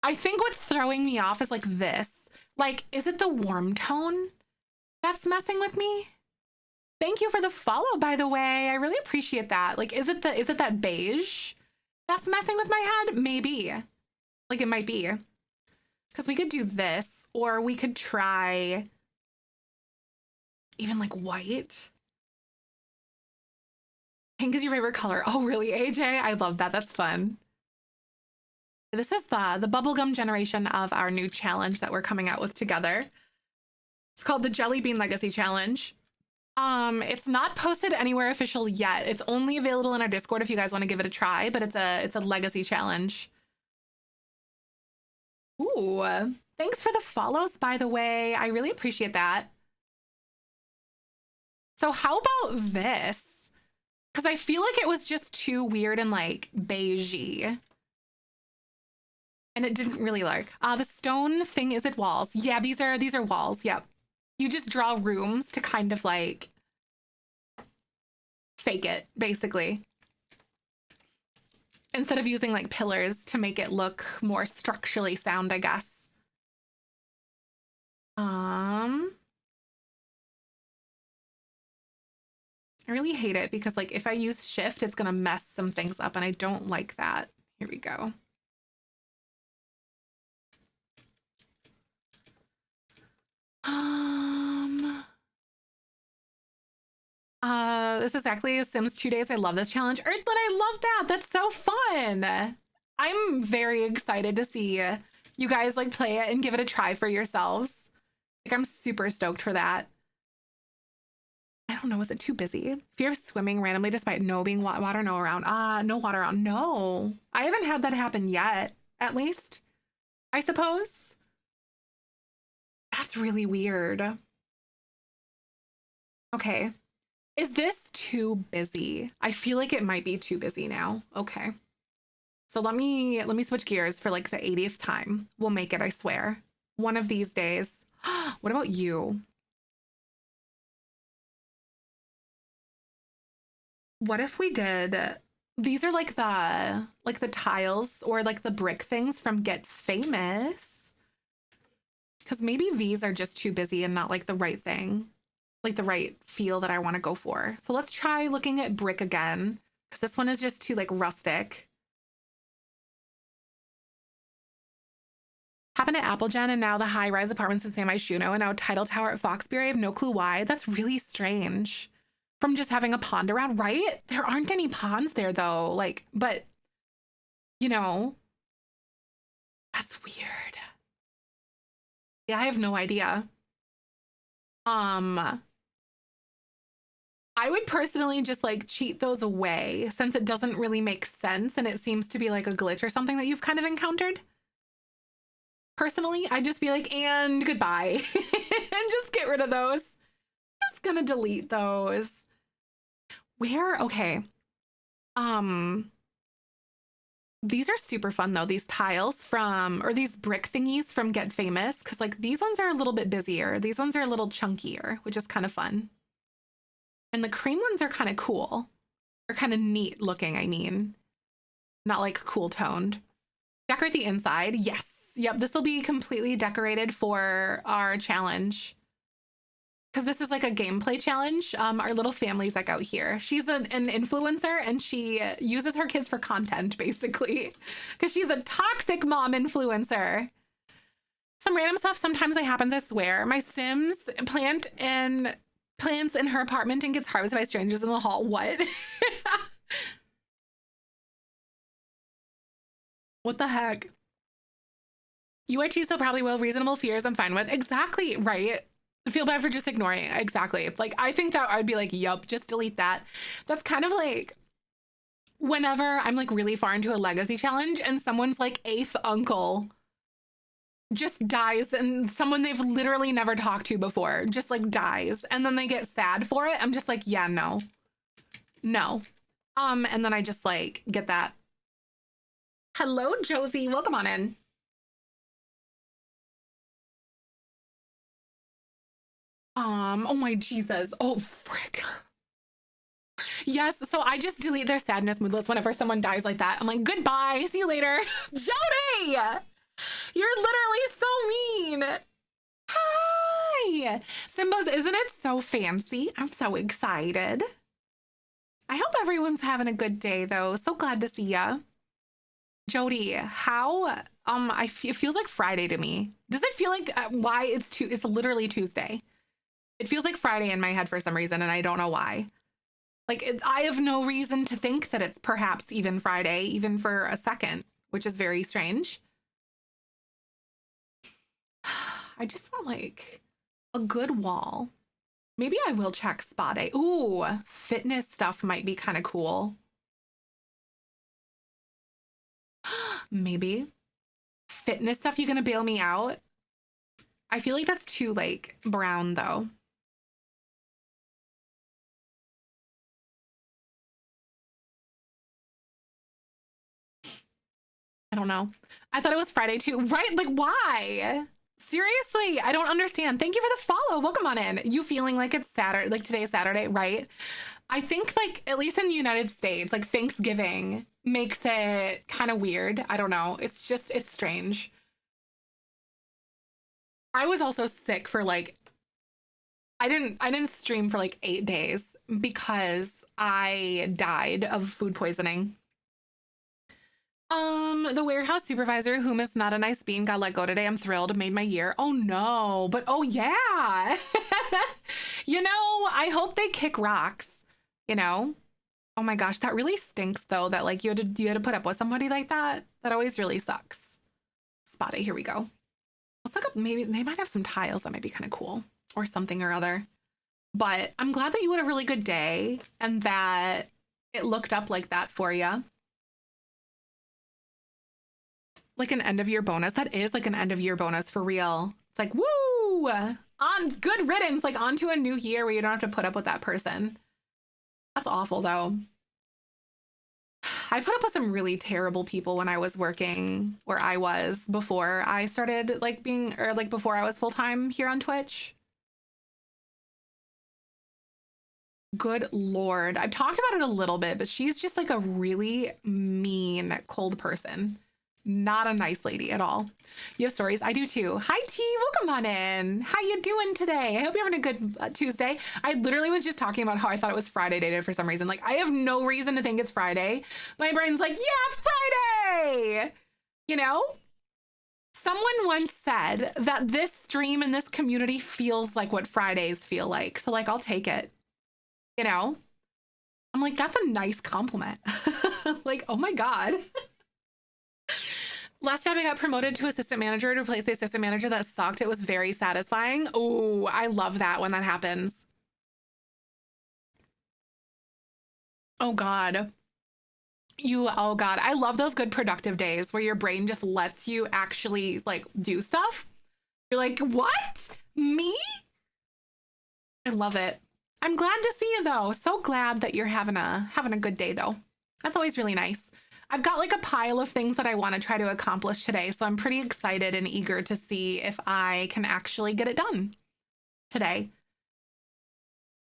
A: I think what's throwing me off is like this. Like, is it the warm tone that's messing with me? Thank you for the follow, by the way. I really appreciate that. Like, is it that beige that's messing with my head? Maybe. Like, it might be. Because we could do this, or we could try even like white. Pink is your favorite color. Oh, really, AJ? I love that. That's fun. This is the bubblegum generation of our new challenge that we're coming out with together. It's called the Jellybean Legacy Challenge. It's not posted anywhere official yet. It's only available in our Discord if you guys want to give it a try, but it's a legacy challenge. Ooh, thanks for the follows, by the way. I really appreciate that. So how about this? Because I feel like it was just too weird and like beigey. And it didn't really like. The stone thing, is it walls? Yeah, these are walls. Yep. You just draw rooms to kind of like fake it, basically. Instead of using like pillars to make it look more structurally sound, I guess. I really hate it because like if I use shift, it's gonna mess some things up and I don't like that. Here we go. This is exactly Sims 2 days. I love this challenge. Earthlet, I love that. That's so fun. I'm very excited to see you guys like play it and give it a try for yourselves. Like I'm super stoked for that. I don't know, is it too busy? Fear of swimming randomly despite no being water no around. No water around. No, I haven't had that happen yet, at least, I suppose. That's really weird. Okay. Is this too busy? I feel like it might be too busy now. Okay. So let me switch gears for like the 80th time. We'll make it, I swear. One of these days. What about you? What if we did, these are like the tiles or like the brick things from Get Famous. Because maybe these are just too busy and not like the right thing, like the right feel that I want to go for. So let's try looking at brick again, because this one is just too like rustic. Happened at Applegen and now the high-rise apartments in San Myshuno and now Tidal Tower at Foxbury. I have no clue why. That's really strange. From just having a pond around, right? There aren't any ponds there though. Like, but you know, that's weird. Yeah, I have no idea. I would personally just like cheat those away since it doesn't really make sense and it seems to be like a glitch or something that you've kind of encountered. Personally, I'd just be like, and goodbye, and just get rid of those. Just gonna delete those. Where? Okay. These are super fun though. These tiles from, or these brick thingies from Get Famous, because like these ones are a little bit busier. These ones are a little chunkier, which is kind of fun. And the cream ones are kind of cool. They're kind of neat looking, I mean. Not like cool toned. Decorate the inside. Yes. Yep. This will be completely decorated for our challenge. Because this is like a gameplay challenge. Our little family's like out here. She's an influencer and she uses her kids for content, basically. Because she's a toxic mom influencer. Some random stuff sometimes that happens, I swear. My Sims plants in her apartment and gets harvested by strangers in the hall. What? What the heck? UIT so probably will. Reasonable fears I'm fine with. Exactly, right? I feel bad for just ignoring it. Exactly. Like, I think that I'd be like, yup, just delete that. That's kind of like whenever I'm like really far into a legacy challenge and someone's like eighth uncle just dies and someone they've literally never talked to before just like dies and then they get sad for it. I'm just like, yeah, no. And then I just like get that. Hello, Josie. Welcome on in. Oh my Jesus. Oh, frick. Yes, so I just delete their sadness mood list whenever someone dies like that. I'm like, goodbye, see you later. Jody! You're literally so mean. Hi! Simbos, isn't it so fancy? I'm so excited. I hope everyone's having a good day though. So glad to see ya. Jody, how, it feels like Friday to me. Does it feel like, why it's literally Tuesday. It feels like Friday in my head for some reason, and I don't know why. Like, I have no reason to think that it's perhaps even Friday, even for a second, which is very strange. I just want, like, a good wall. Maybe I will check spa day. Ooh, fitness stuff might be kind of cool. Maybe. Fitness stuff, you gonna bail me out? I feel like that's too, like, brown, though. I don't know. I thought it was Friday too. Right? Like, why? Seriously, I don't understand. Thank you for the follow. Welcome on in. You feeling like it's Saturday, like today's Saturday, right? I think like at least in the United States, like Thanksgiving makes it kind of weird. I don't know. It's strange. I was also sick for like I didn't stream for like 8 days because I died of food poisoning. The warehouse supervisor, whom is not a nice bean, got let go today. I'm thrilled. Made my year. Oh no, but oh yeah. You know, I hope they kick rocks, you know? Oh my gosh, that really stinks though, that like you had to put up with somebody like that. That always really sucks. Spotty, here we go. Let's look up, maybe they might have some tiles that might be kind of cool or something or other. But I'm glad that you had a really good day and that it looked up like that for you. Like an end of year bonus. That is like an end of year bonus for real. It's like, woo! On good riddance, like on to a new year where you don't have to put up with that person. That's awful though. I put up with some really terrible people when I was working where I was before I started like being, or like before I was full time here on Twitch. Good Lord. I've talked about it a little bit, but she's just like a really mean, cold person. Not a nice lady at all. You have stories? I do too. Hi T, welcome on in. How you doing today? I hope you're having a good Tuesday. I literally was just talking about how I thought it was Friday dated for some reason. Like I have no reason to think it's Friday. My brain's like, yeah, Friday! You know? Someone once said that this stream and this community feels like what Fridays feel like. So like, I'll take it. You know? I'm like, that's a nice compliment. Like, oh my God. Last time I got promoted to assistant manager to replace the assistant manager that sucked. It was very satisfying. Oh, I love that when that happens. Oh God. Oh God. I love those good productive days where your brain just lets you actually like do stuff. You're like, what? Me? I love it. I'm glad to see you though. So glad that you're having a good day though. That's always really nice. I've got like a pile of things that I want to try to accomplish today, so I'm pretty excited and eager to see if I can actually get it done today.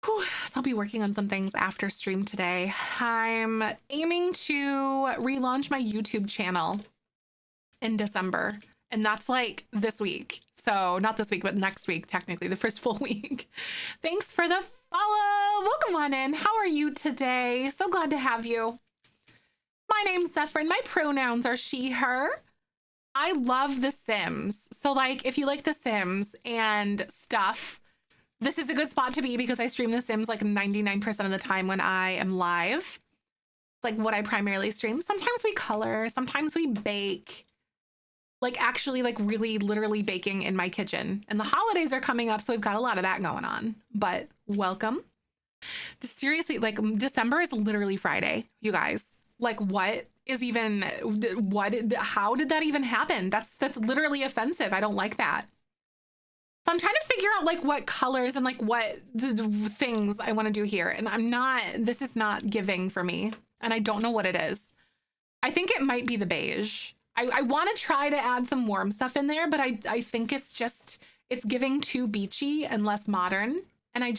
A: Whew, so I'll be working on some things after stream today. I'm aiming to relaunch my YouTube channel in December, and that's like this week. So not this week, but next week, technically, the first full week. Thanks for the follow. Welcome on in. How are you today? So glad to have you. My name's Zephyrin. My pronouns are she, her. I love The Sims. So like if you like The Sims and stuff, this is a good spot to be because I stream The Sims like 99% of the time when I am live. It's like what I primarily stream. Sometimes we color, sometimes we bake. Like actually like really literally baking in my kitchen. And the holidays are coming up, so we've got a lot of that going on. But welcome. Seriously, like December is literally Friday, you guys. Like what is even how did that even happen? That's literally offensive. I don't like that. So I'm trying to figure out like what colors and like what things I want to do here, and this is not giving for me, and I don't know what it is. I think it might be the beige. I want to try to add some warm stuff in there, but I think it's giving too beachy and less modern, and I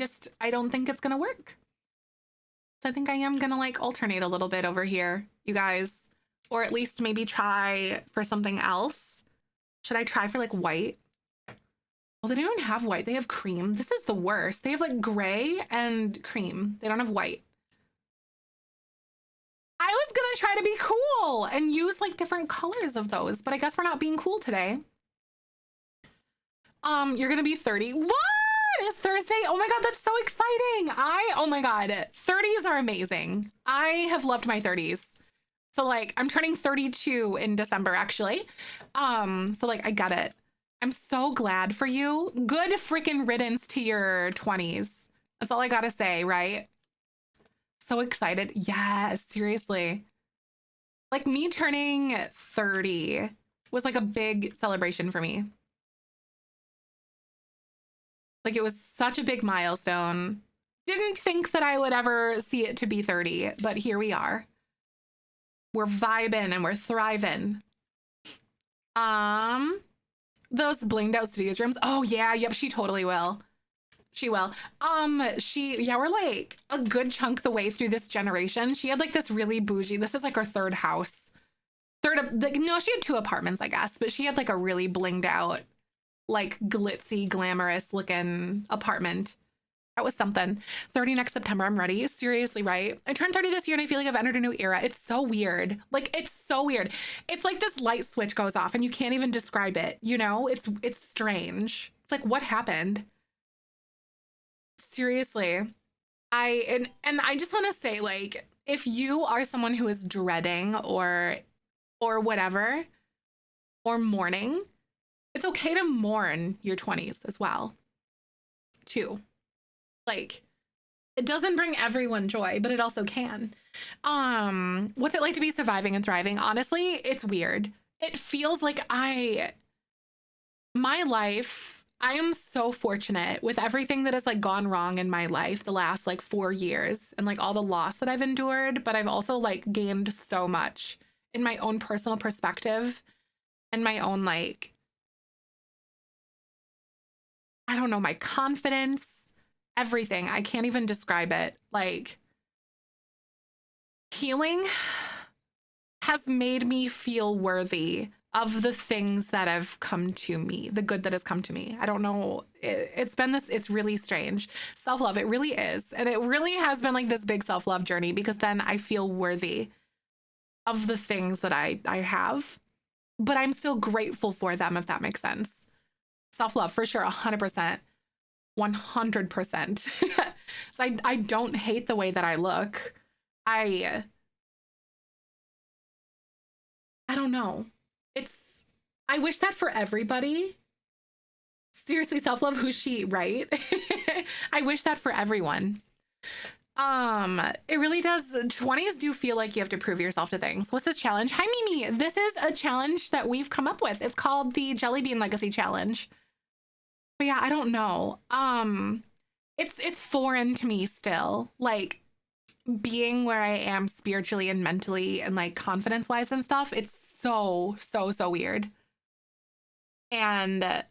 A: don't think it's gonna work. So I think I am gonna like alternate a little bit over here, you guys, or at least maybe try for something else. Should I try for like white? Well, they don't even have white. They have cream. This is the worst. They have like gray and cream. They don't have white. I was gonna try to be cool and use like different colors of those, but I guess we're not being cool today. You're gonna be 30. What? It's Thursday. Oh my God, that's so exciting. Oh my God, 30s are amazing. I have loved my 30s. So like I'm turning 32 in December actually. So like I get it. I'm so glad for you. Good freaking riddance to your 20s. That's all I gotta say, right? So excited. Yes, seriously. Like me turning 30 was like a big celebration for me. Like it was such a big milestone. Didn't think that I would ever see it to be 30, but here we are. We're vibing and we're thriving. Those blinged out studios rooms. Oh yeah, yep, she totally will. She will. Yeah, we're like a good chunk the way through this generation. She had like this really bougie, this is like her third house. No, she had two apartments, I guess, but she had like a really blinged out, like glitzy, glamorous looking apartment. That was something. 30 next September. I'm ready. Seriously, right? I turned 30 this year and I feel like I've entered a new era. It's so weird. Like, it's so weird. It's like this light switch goes off and you can't even describe it, you know? It's strange. It's like, what happened? Seriously. And I just want to say, like, if you are someone who is dreading or whatever, or mourning, it's okay to mourn your 20s as well, too. Like, it doesn't bring everyone joy, but it also can. What's it like to be surviving and thriving? Honestly, it's weird. It feels like my life, I am so fortunate with everything that has like gone wrong in my life the last like 4 years and like all the loss that I've endured, but I've also like gained so much in my own personal perspective and my own like, I don't know, my confidence, everything. I can't even describe it. Like, healing has made me feel worthy of the things that have come to me, the good that has come to me. I don't know. It's been this, it's really strange. Self-love, it really is. And it really has been like this big self-love journey because then I feel worthy of the things that I have, but I'm still grateful for them, if that makes sense. Self-love for sure, 100%. 100%. So I don't hate the way that I look. I don't know. I wish that for everybody. Seriously, self-love, who's she, right? I wish that for everyone. It really does. 20s do feel like you have to prove yourself to things. What's this challenge? Hi, Mimi. This is a challenge that we've come up with. It's called the Jellybean Legacy Challenge. But yeah, I don't know. It's foreign to me still. Like, being where I am spiritually and mentally and like confidence wise and stuff, it's so weird. And I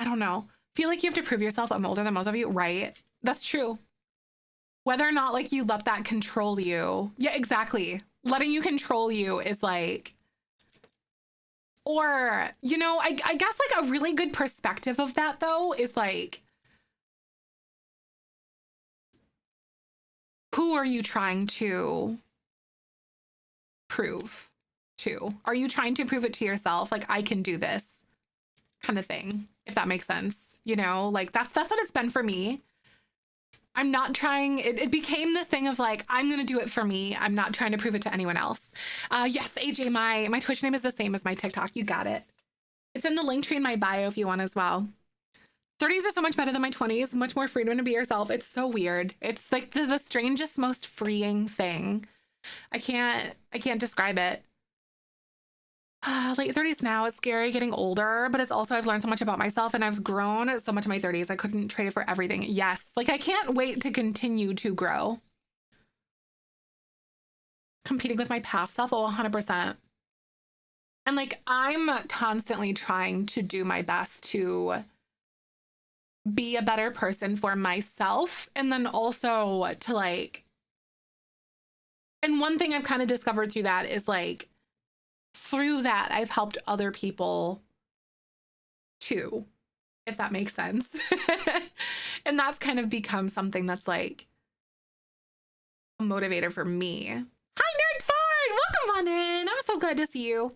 A: don't know. Feel like you have to prove yourself. I'm older than most of you, right? That's true. Whether or not like you let that control you. Yeah, exactly. Letting you control you is like, or, you know, I guess like a really good perspective of that though is like, who are you trying to prove to? Are you trying to prove it to yourself? Like, I can do this kind of thing, if that makes sense. You know, like that's what it's been for me. I'm not trying, it became this thing of like, I'm gonna do it for me. I'm not trying to prove it to anyone else. Yes, AJ, my Twitch name is the same as my TikTok. You got it. It's in the link tree in my bio if you want as well. 30s is so much better than my 20s. Much more freedom to be yourself. It's so weird. It's like the strangest, most freeing thing. I can't describe it. Late 30s now, it's scary getting older, but it's also I've learned so much about myself and I've grown so much in my 30s. I couldn't trade it for everything. Yes, like I can't wait to continue to grow. Competing with my past self, oh, 100%. And like I'm constantly trying to do my best to be a better person for myself and then also to like, and one thing I've kind of discovered through that is like through that I've helped other people too, if that makes sense. And that's kind of become something that's like a motivator for me. Hi, Nerd Fard! Welcome on in. I'm so glad to see you.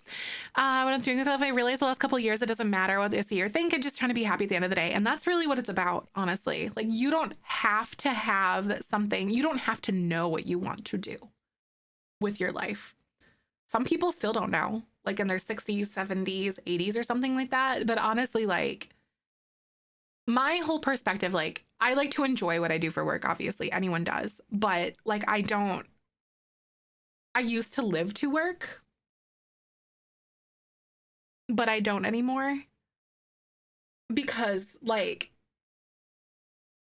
A: What I'm doing with it, I realized the last couple of years it doesn't matter what this year think and just trying to be happy at the end of the day. And that's really what it's about, honestly. Like, you don't have to have something, you don't have to know what you want to do with your life. Some people still don't know, like in their 60s, 70s, 80s or something like that. But honestly, like my whole perspective, like I like to enjoy what I do for work. Obviously anyone does, but like, I used to live to work, but I don't anymore because like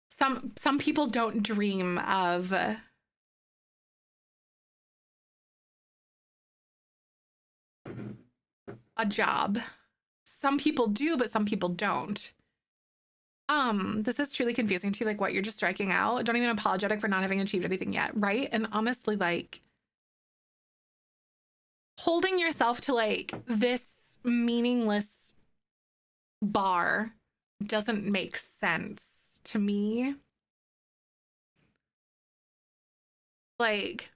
A: some people don't dream of a job. Some people do, but some people don't. This is truly confusing to you, like what you're just striking out. Don't even apologetic for not having achieved anything yet, right? And honestly, like holding yourself to like this meaningless bar doesn't make sense to me. Like,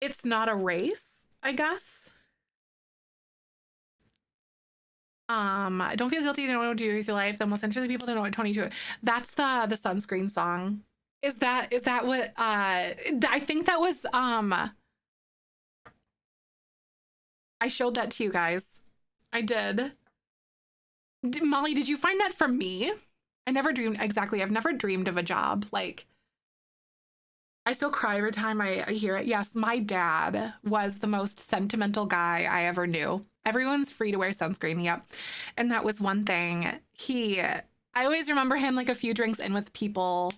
A: it's not a race, I guess. Don't feel guilty. You don't know what to do with your life. The most interesting people don't know what 22. That's the sunscreen song. Is that what I think that was I showed that to you guys. I did. Molly, did you find that from me? I never dreamed exactly. I've never dreamed of a job. Like, I still cry every time I hear it. Yes, my dad was the most sentimental guy I ever knew. Everyone's free to wear sunscreen. Yep. And that was one thing. I always remember him like a few drinks in with people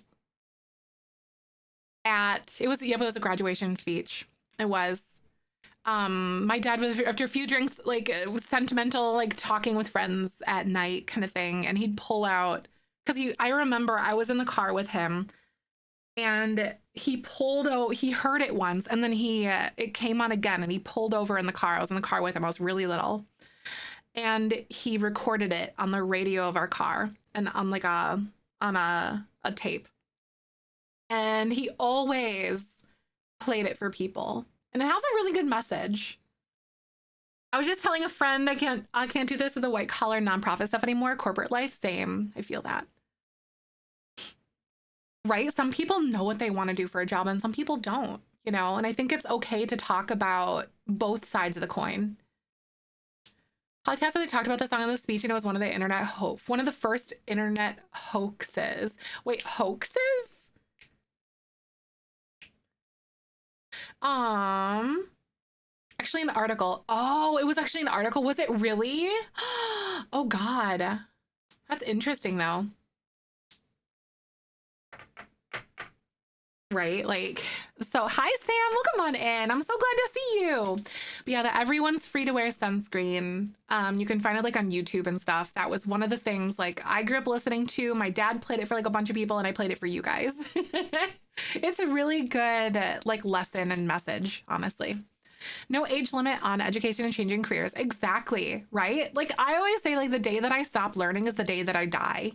A: it was a graduation speech. It was. My dad was, after a few drinks, like it was sentimental, like talking with friends at night kind of thing. And he'd pull out, because I remember I was in the car with him and he pulled out, he heard it once and then it came on again and he pulled over in the car. I was in the car with him. I was really little. And he recorded it on the radio of our car and on like on a tape. And he always played it for people. And it has a really good message. I was just telling a friend I can't do this with the white collar nonprofit stuff anymore. Corporate life, same. I feel that. Right? Some people know what they want to do for a job and some people don't, you know? And I think it's okay to talk about both sides of the coin. Podcast that they talked about the song in the speech, and it was one of the first internet hoaxes. Wait, hoaxes? Actually an article. Oh, it was actually an article. Was it really? Oh God. That's interesting though. Right? Like, so hi Sam, welcome on in. I'm so glad to see you. But yeah, that everyone's free to wear sunscreen. You can find it like on YouTube and stuff. That was one of the things like I grew up listening to. My dad played it for like a bunch of people and I played it for you guys. It's a really good like lesson and message, honestly. No age limit on education and changing careers. Exactly, right? Like I always say, like the day that I stop learning is the day that I die.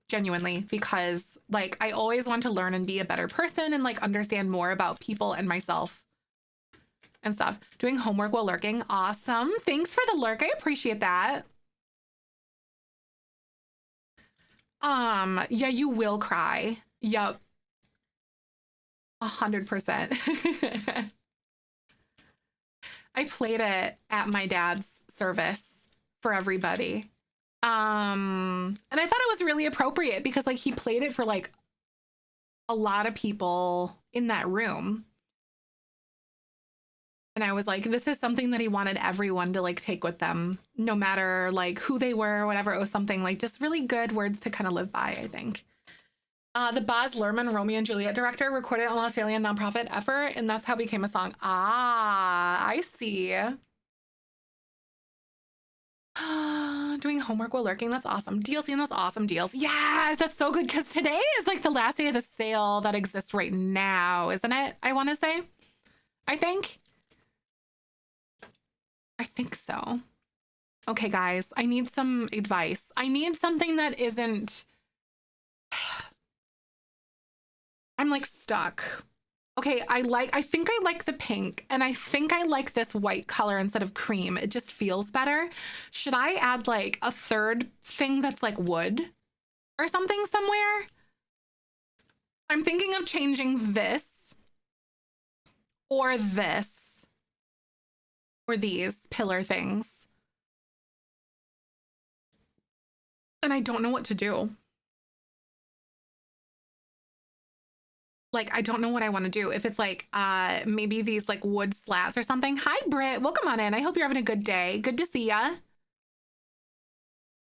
A: Genuinely, because like I always want to learn and be a better person and like understand more about people and myself and stuff. Doing homework while lurking. Awesome. Thanks for the lurk. I appreciate that. Yeah, you will cry. Yep. 100%. I played it at my dad's service for everybody. And I thought it was really appropriate because like he played it for like a lot of people in that room. And I was like, this is something that he wanted everyone to like take with them, no matter like who they were or whatever. It was something like just really good words to kind of live by, I think. The Baz Luhrmann Romeo and Juliet director recorded an Australian nonprofit effort, and that's how it became a song. Ah, I see. Doing homework while lurking. That's awesome. Deals, seeing those awesome deals. Yes, that's so good because today is like the last day of the sale that exists right now, isn't it? I want to say. I think so. Okay, guys, I need some advice. I need something that isn't... I'm like stuck. Okay, I think I like the pink and I think I like this white color instead of cream. It just feels better. Should I add like a third thing that's like wood or something somewhere? I'm thinking of changing this or this or these pillar things. And I don't know what to do. Like, I don't know what I want to do. If it's like, maybe these like wood slats or something. Hi, Britt. Welcome on in. I hope you're having a good day. Good to see ya.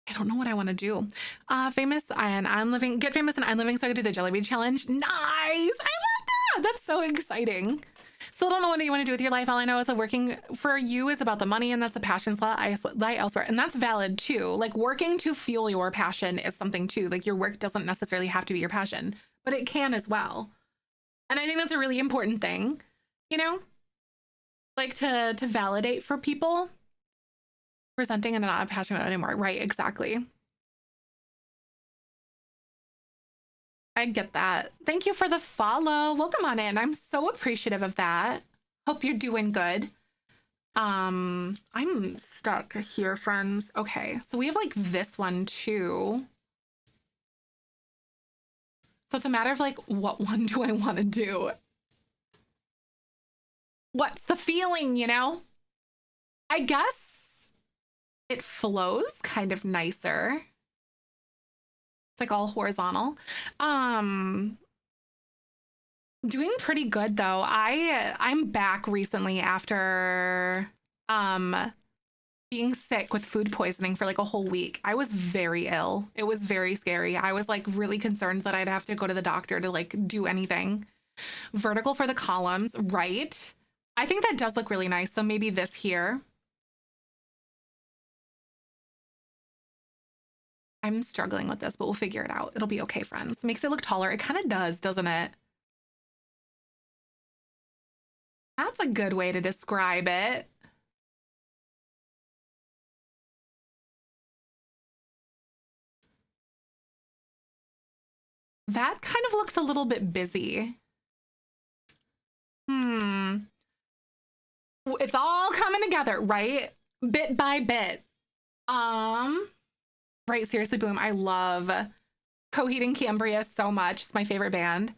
A: I don't know what I want to do. Famous and I'm living, get famous and I'm living so I could do the Jellybean challenge. Nice. I love that. That's so exciting. Still don't know what you want to do with your life. All I know is that working for you is about the money, and that's the passions that I lie elsewhere. And that's valid too. Like working to fuel your passion is something too. Like your work doesn't necessarily have to be your passion, but it can as well. And I think that's a really important thing, you know, like to validate for people. Presenting and not passionate about anymore. Right, exactly. I get that. Thank you for the follow. Welcome on in. I'm so appreciative of that. Hope you're doing good. I'm stuck here, friends. Okay, so we have like this one too. So it's a matter of like, what one do I want to do? What's the feeling, you know? I guess it flows kind of nicer. It's like all horizontal. Doing pretty good though. I'm back recently after being sick with food poisoning for like a whole week. I was very ill. It was very scary. I was like really concerned that I'd have to go to the doctor to like do anything. Vertical for the columns, right? I think that does look really nice. So maybe this here. I'm struggling with this, but we'll figure it out. It'll be okay, friends. Makes it look taller. It kind of does, doesn't it? That's a good way to describe it. That kind of looks a little bit busy. It's all coming together, right? Bit by bit. Right, seriously, Bloom. I love Coheed and Cambria so much. It's my favorite band.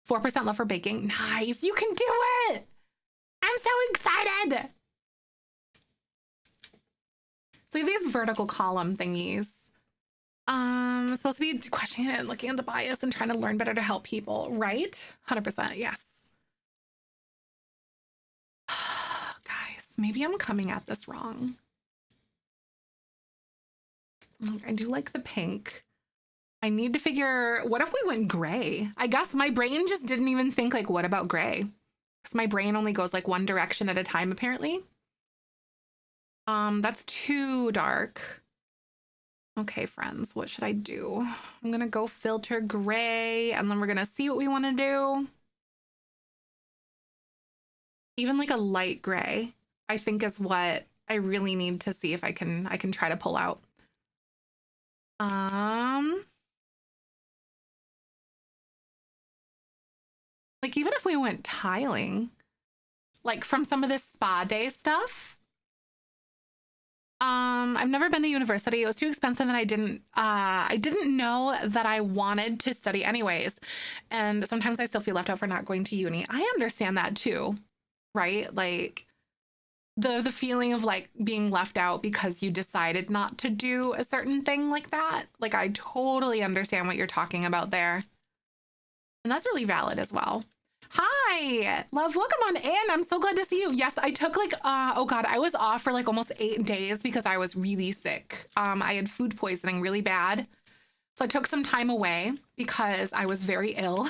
A: 4% love for baking. Nice. You can do it. I'm so excited. So we have these vertical column thingies. I'm supposed to be questioning it and looking at the bias and trying to learn better to help people, right? 100%, yes. Guys, maybe I'm coming at this wrong. I do like the pink. I need to figure, what if we went gray? I guess my brain just didn't even think like, what about gray? Because my brain only goes like one direction at a time, apparently. That's too dark. Okay, friends, what should I do? I'm gonna go filter gray, and then we're gonna see what we want to do. Even like a light gray, I think is what I really need to see if I can try to pull out. Like even if we went tiling, like from some of this spa day stuff. I've never been to university. It was too expensive, and I didn't know that I wanted to study anyways. And sometimes I still feel left out for not going to uni. I understand that too, right? Like the feeling of like being left out because you decided not to do a certain thing like that. Like I totally understand what you're talking about there. And that's really valid as well. Hi, love, welcome on in. I'm so glad to see you. Yes, I took like, oh God, I was off for like almost 8 days because I was really sick. I had food poisoning really bad. So I took some time away because I was very ill.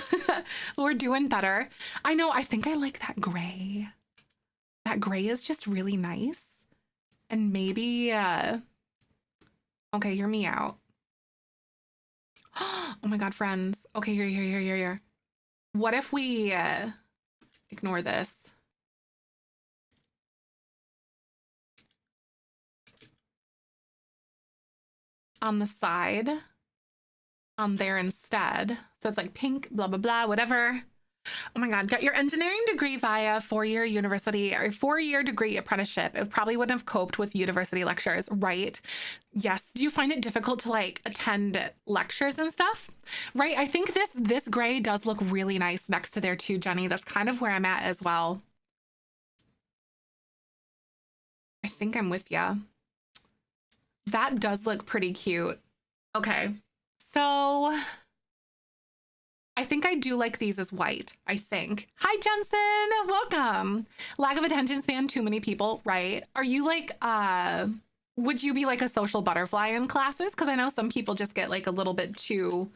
A: We're doing better. I know, I think I like that gray. That gray is just really nice. And maybe, okay, hear me out. Oh my God, friends. Okay, here. What if we ignore this? On the side, on there instead. So it's like pink, blah, blah, blah, whatever. Oh my God, got your engineering degree via 4-year university or 4-year degree apprenticeship. It probably wouldn't have coped with university lectures, right? Yes. Do you find it difficult to like attend lectures and stuff? Right. I think this gray does look really nice next to there too, Jenny. That's kind of where I'm at as well. I think I'm with ya. That does look pretty cute. Okay. So I think I do like these as white, I think. Hi, Jensen, welcome. Lack of attention span, too many people, right? Are you like, would you be like a social butterfly in classes? Because I know some people just get like a little bit too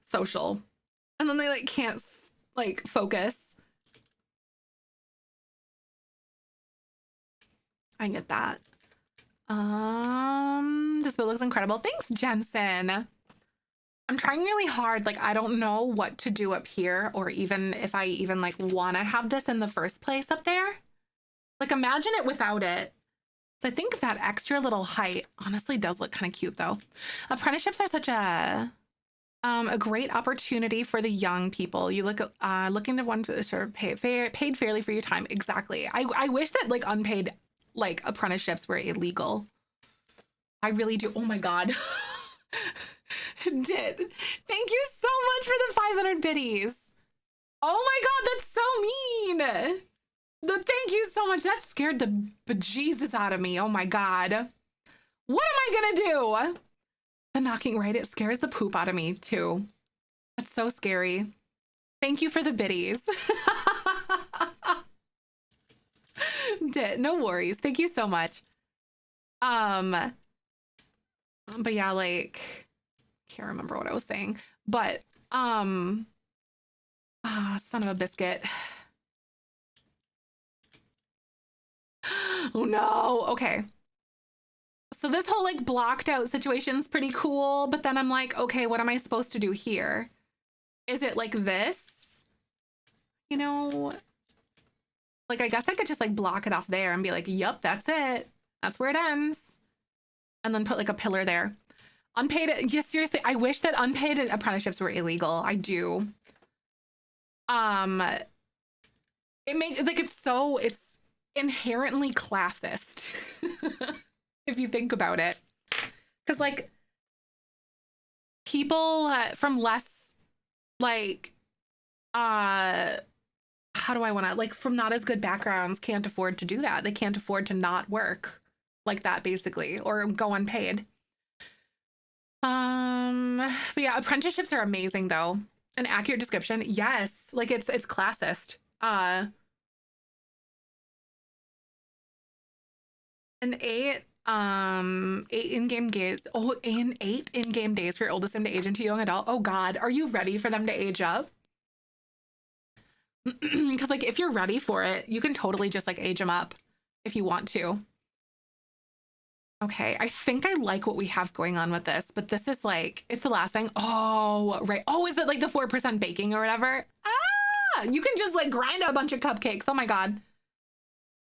A: social and then they like can't like focus. I get that. This boat looks incredible. Thanks, Jensen. I'm trying really hard. Like, I don't know what to do up here, or even if I even like want to have this in the first place up there. Like, imagine it without it. So I think that extra little height honestly does look kind of cute though. Apprenticeships are such a great opportunity for the young people. You look looking to one to sort of paid fairly for your time. Exactly. I wish that like unpaid like apprenticeships were illegal. I really do. Oh my god. Did. Thank you so much for the 500 biddies. Oh my god, that's so mean. Thank you so much. That scared the bejesus out of me. Oh my god. What am I gonna do? The knocking, right? It scares the poop out of me too. That's so scary. Thank you for the biddies. No worries. Thank you so much. But yeah, like, can't remember what I was saying. But son of a biscuit. Oh no. Okay. So this whole like blocked out situation is pretty cool, but then I'm like, okay, what am I supposed to do here? Is it like this? You know, like I guess I could just like block it off there and be like, yup, that's it. That's where it ends. And then put like a pillar there. Unpaid, yeah, seriously, I wish that unpaid apprenticeships were illegal. I do. It makes like it's inherently classist. If you think about it. Because like people from less like how do I want to like from not as good backgrounds can't afford to do that. They can't afford to not work like that basically or go unpaid. But yeah, apprenticeships are amazing though. An accurate description. Yes, like it's classist. An 8 in-game days. Oh, 8 in-game days for your oldest sim to age into young adult. Oh god, are you ready for them to age up? Because like if you're ready for it, you can totally just like age them up if you want to. Okay, I think I like what we have going on with this, but this is like, it's the last thing. Oh, right. Oh, is it like the 4% baking or whatever? Ah, you can just like grind out a bunch of cupcakes. Oh my god.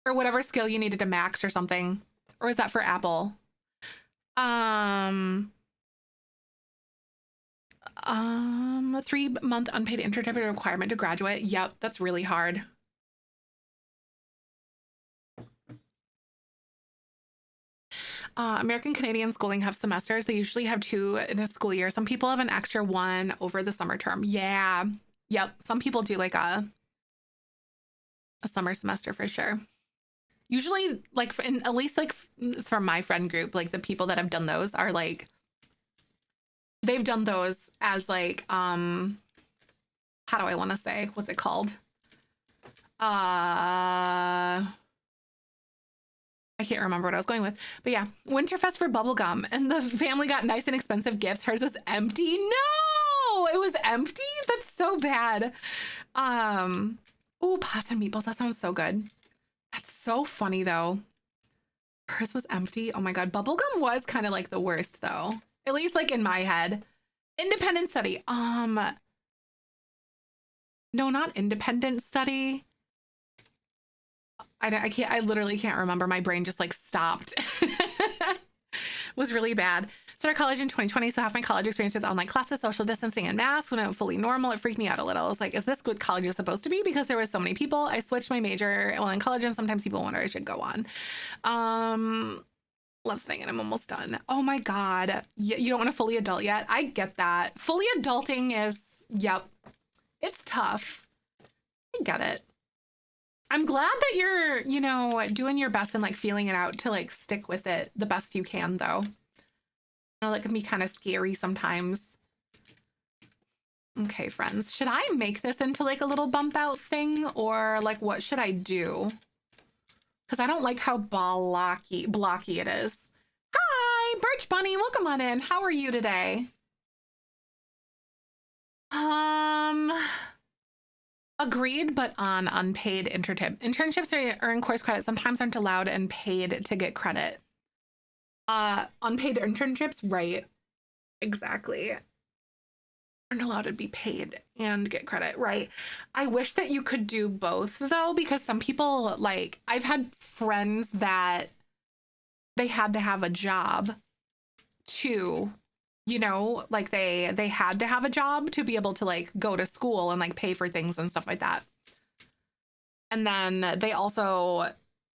A: Or whatever skill you needed to max or something. Or is that for Apple? 3-month unpaid internship requirement to graduate. Yep, that's really hard. American Canadian schooling have semesters. They usually have 2 in a school year. Some people have an extra 1 over the summer term. Yeah. Yep. Some people do like a summer semester for sure. Usually like at least like from my friend group, like the people that have done those are like they've done those as like how do I want to say? What's it called? I can't remember what I was going with, but yeah, Winterfest for Bubblegum, and the family got nice and expensive gifts. Hers was empty. No, it was empty. That's so bad. Oh, pasta and meatballs. That sounds so good. That's so funny though. Hers was empty. Oh my god, Bubblegum was kind of like the worst though. At least like in my head. Independent study. No, not independent study. I can't, I literally can't remember. My brain just like stopped. Was really bad. Started college in 2020, so half my college experience with online classes, social distancing, and masks. When it went fully normal, it freaked me out a little. I was like, is this what college is supposed to be? Because there were so many people. I switched my major while in college, and sometimes people wonder I should go on. Love saying it. I'm almost done. Oh my god. You don't want to fully adult yet? I get that. Fully adulting is, yep. It's tough. I get it. I'm glad that you're, you know, doing your best and like feeling it out to like stick with it the best you can though. I know that can be kind of scary sometimes. Okay, friends, should I make this into like a little bump out thing or like what should I do? Because I don't like how blocky it is. Hi, Birch Bunny, welcome on in. How are you today? Agreed, but on unpaid internships or earn course credit sometimes aren't allowed and paid to get credit. Unpaid internships, right? Exactly. Aren't allowed to be paid and get credit, right? I wish that you could do both though, because some people, like, I've had friends that they had to have a job to, you know, like they had to have a job to be able to like go to school and like pay for things and stuff like that. And then they also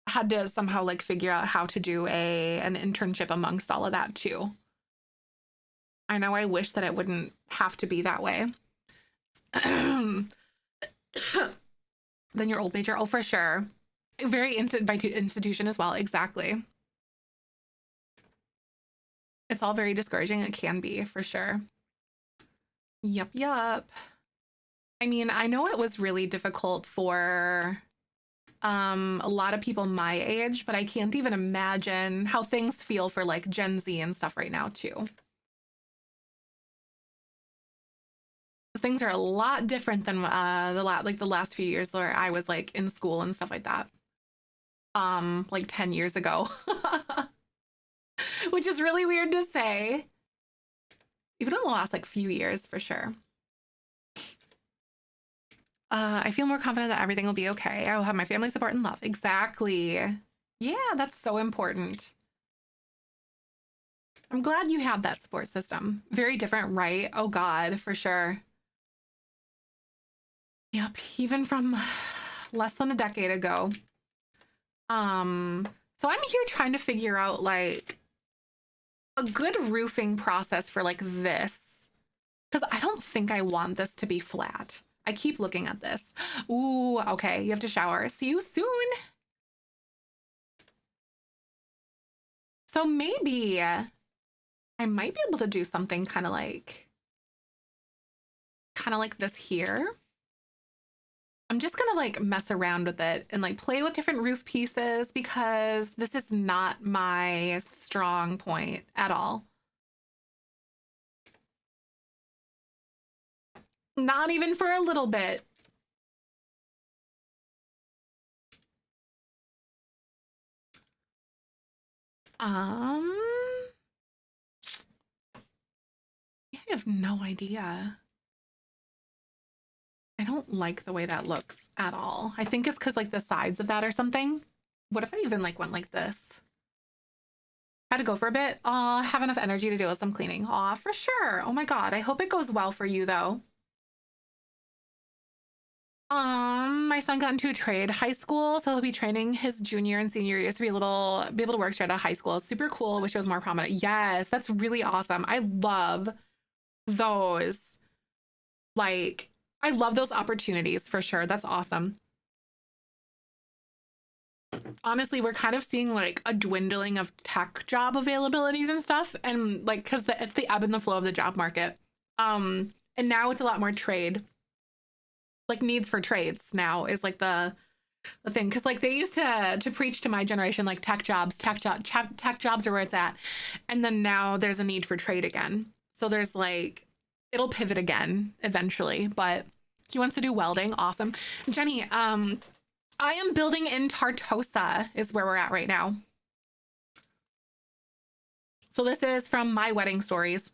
A: had to somehow like figure out how to do an internship amongst all of that too. I know I wish that it wouldn't have to be that way. Then your old major, oh, for sure. Very institution as well, exactly. It's all very discouraging. It can be, for sure. Yup, yup. I mean, I know it was really difficult for a lot of people my age, but I can't even imagine how things feel for like Gen Z and stuff right now too. Things are a lot different than the last few years where I was like in school and stuff like that. Like 10 years ago. Which is really weird to say. Even in the last like few years for sure. I feel more confident that everything will be okay. I will have my family support and love. Exactly. Yeah, that's so important. I'm glad you had that support system. Very different, right? Oh God, for sure. Yep, even from less than a decade ago. So I'm here trying to figure out like a good roofing process for like this. Because I don't think I want this to be flat. I keep looking at this. Ooh, okay, you have to shower. See you soon. So maybe I might be able to do something kind of like this here. I'm just gonna like mess around with it and like play with different roof pieces because this is not my strong point at all. Not even for a little bit. I have no idea. I don't like the way that looks at all. I think it's because like the sides of that or something. What if I even like went like this? Had to go for a bit. Have enough energy to do some cleaning. Aw, for sure. Oh my God. I hope it goes well for you though. My son got into a trade high school, so he'll be training his junior and senior years to be able to work straight out of high school. Super cool. Wish it was more prominent. Yes, that's really awesome. I love those. Like, I love those opportunities for sure. That's awesome. Honestly, we're kind of seeing like a dwindling of tech job availabilities and stuff, and like because it's the ebb and the flow of the job market. And now it's a lot more trade, like needs for trades now is like the thing because like they used to preach to my generation like tech jobs are where it's at, and then now there's a need for trade again, so there's like it'll pivot again eventually. But he wants to do welding. Awesome. Jenny, I am building in Tartosa is where we're at right now. So this is from my wedding stories.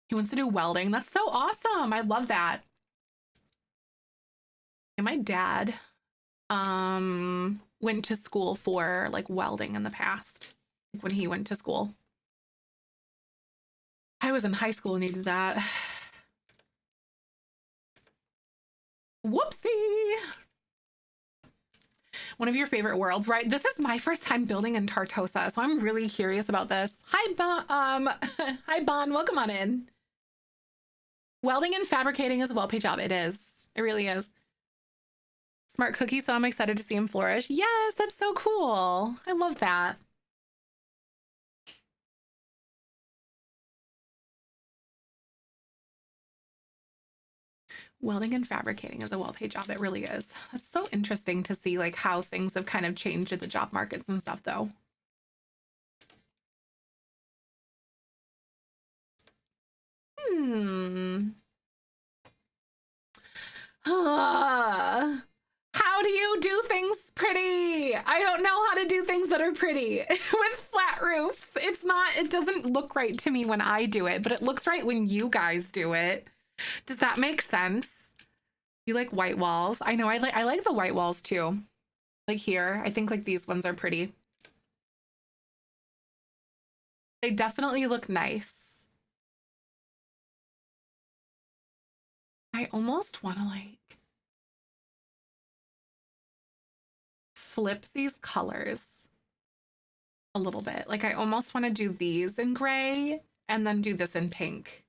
A: He wants to do welding. That's so awesome. I love that. And my dad went to school for like welding in the past when he went to school. I was in high school and he did that. Whoopsie. One of your favorite worlds, right? This is my first time building in Tartosa, so I'm really curious about this. Hi, hi, Bon. Welcome on in. Welding and fabricating is a well-paid job. It is. It really is. Smart cookie, so I'm excited to see him flourish. Yes, that's so cool. I love that. Welding and fabricating is a well-paid job. It really is. That's so interesting to see like how things have kind of changed in the job markets and stuff though. How do you do things pretty? I don't know how to do things that are pretty with flat roofs. It doesn't look right to me when I do it, but it looks right when you guys do it. Does that make sense? You like white walls? I know I like the white walls too. Like here, I think like these ones are pretty. They definitely look nice. I almost want to like flip these colors a little bit. Like I almost want to do these in gray and then do this in pink.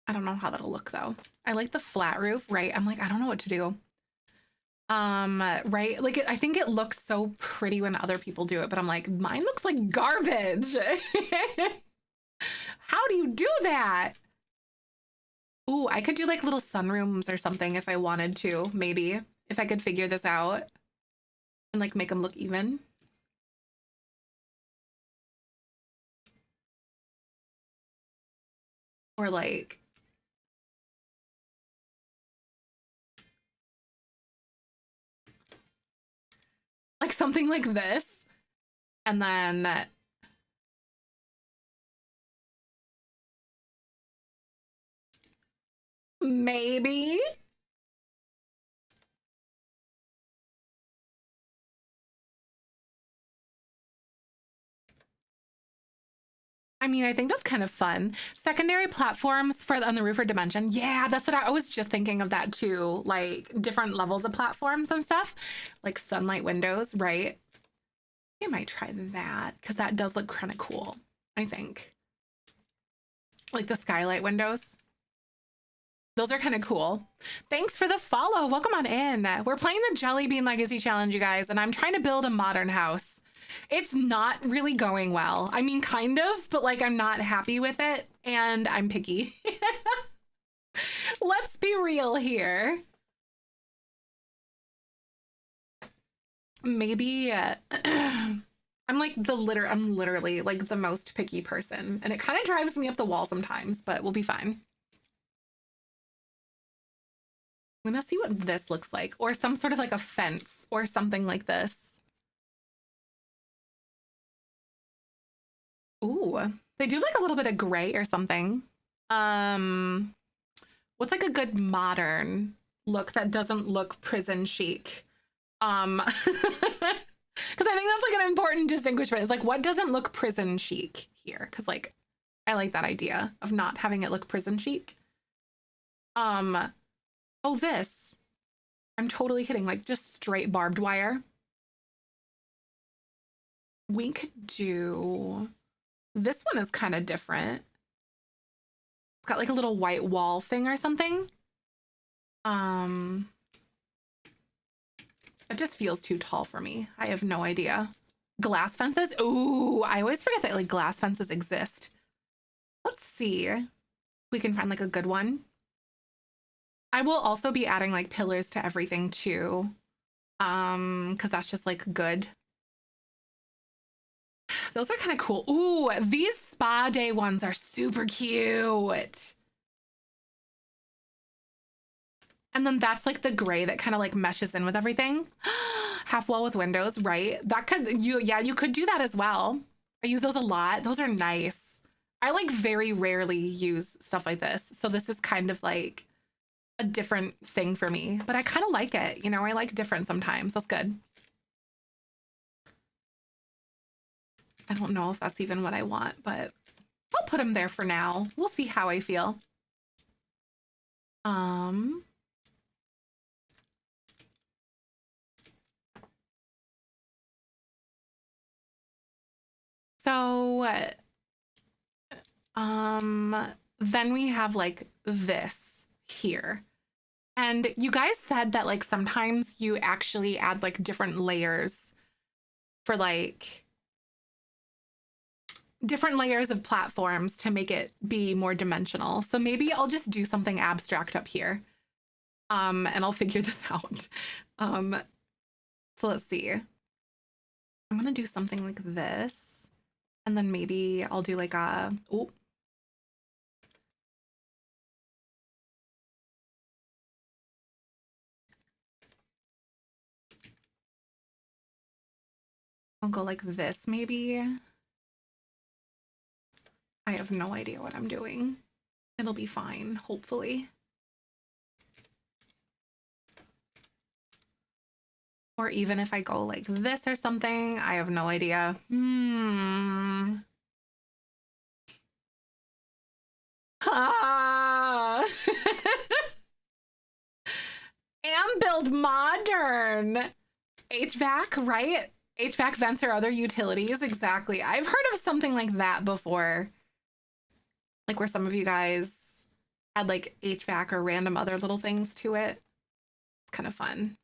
A: I don't know how that'll look though. I like the flat roof, right? I'm like, I don't know what to do. Right? Like I think it looks so pretty when other people do it, but I'm like, mine looks like garbage. How do you do that? Ooh, I could do like little sunrooms or something if I wanted to, maybe. If I could figure this out and like make them look even. Or like something like this. And then maybe. I mean, I think that's kind of fun. Secondary platforms for on the roof or dimension. Yeah, that's what I was just thinking of that too. Like different levels of platforms and stuff, like sunlight windows, right? I might try that because that does look kind of cool, I think. Like the skylight windows. Those are kind of cool. Thanks for the follow. Welcome on in. We're playing the Jellybean Legacy Challenge, you guys, and I'm trying to build a modern house. It's not really going well. I mean, kind of, but like I'm not happy with it and I'm picky. Let's be real here. Maybe I'm literally like the most picky person and it kind of drives me up the wall sometimes, but we'll be fine. I'm gonna see what this looks like or some sort of like a fence or something like this. Ooh, they do like a little bit of gray or something. Um, what's like a good modern look that doesn't look prison chic? Because I think that's like an important distinguishment. Is like what doesn't look prison chic here? Because like I like that idea of not having it look prison chic. Oh, this. I'm totally kidding. Like just straight barbed wire. We could do this one is kind of different. It's got like a little white wall thing or something. It just feels too tall for me. I have no idea. Glass fences? Ooh, I always forget that like glass fences exist. Let's see if we can find like a good one. I will also be adding like pillars to everything too. Because that's just like good. Those are kind of cool. Ooh, these spa day ones are super cute. And then that's like the gray that kind of like meshes in with everything. Half wall with windows, right? That could you could do that as well. I use those a lot. Those are nice. I like very rarely use stuff like this. So this is kind of like a different thing for me, but I kind of like it. You know, I like different sometimes. That's good. I don't know if that's even what I want, but I'll put them there for now. We'll see how I feel. So then we have like this here. And you guys said that like sometimes you actually add like different layers for like different layers of platforms to make it be more dimensional. So maybe I'll just do something abstract up here. And I'll figure this out. So let's see. I'm gonna do something like this. And then maybe I'll do like a, oh, I'll go like this maybe. I have no idea what I'm doing. It'll be fine, hopefully. Or even if I go like this or something, I have no idea. Ah. And build modern. HVAC, right? HVAC vents or other utilities, exactly. I've heard of something like that before. Like where some of you guys had like HVAC or random other little things to it. It's kind of fun.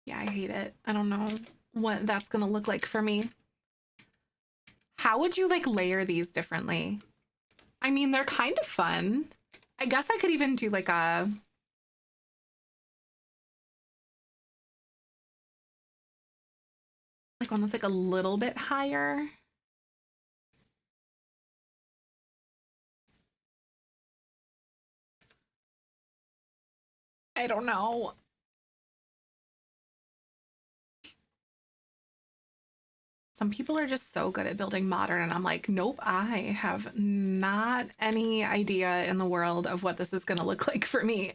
A: Yeah, I hate it. I don't know what that's gonna look like for me. How would you like layer these differently? I mean, they're kind of fun. I guess I could even do like a... like one that's like a little bit higher. I don't know. Some people are just so good at building modern, and I'm like, nope, I have not any idea in the world of what this is gonna look like for me.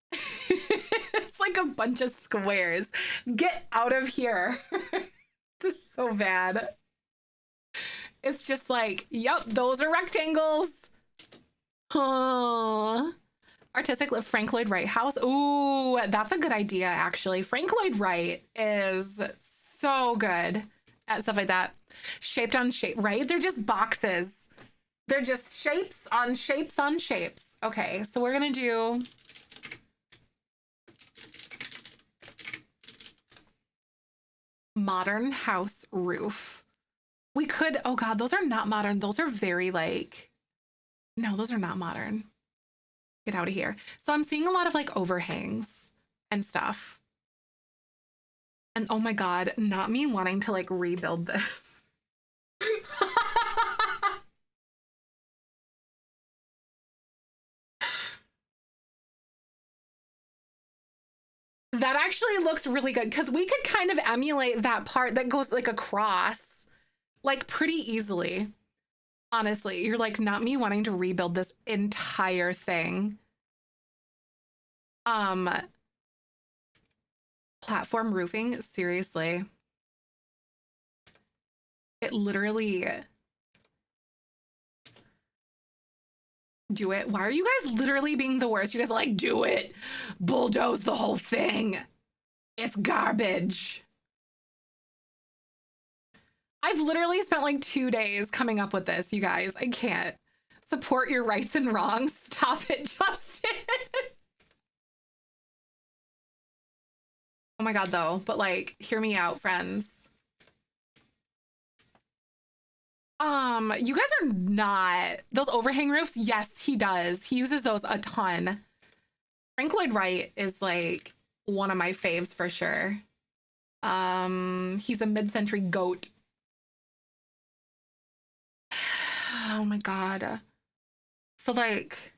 A: It's like a bunch of squares. Get out of here. This is so bad. It's just like, yep, those are rectangles. Huh. Artistic Frank Lloyd Wright house. Ooh, that's a good idea, actually. Frank Lloyd Wright is so good at stuff like that. Shaped on shape, right? They're just boxes. They're just shapes on shapes on shapes. Okay, so we're gonna do... modern house roof. We could... oh God, those are not modern. Those are very like... no, those are not modern. Get out of here. So I'm seeing a lot of like overhangs and stuff. And oh my God, not me wanting to like rebuild this. That actually looks really good because we could kind of emulate that part that goes like across like pretty easily. Honestly, you're like not me wanting to rebuild this entire thing. Platform roofing, seriously. It literally... do it. Why are you guys literally being the worst? You guys are like, do it. Bulldoze the whole thing. It's garbage. I've literally spent like 2 days coming up with this, you guys. I can't. Support your rights and wrongs. Stop it, Justin. Oh my God, though. But like, hear me out, friends. You guys are not... those overhang roofs? Yes, he does. He uses those a ton. Frank Lloyd Wright is like one of my faves for sure. He's a mid-century goat. Oh my God. So like...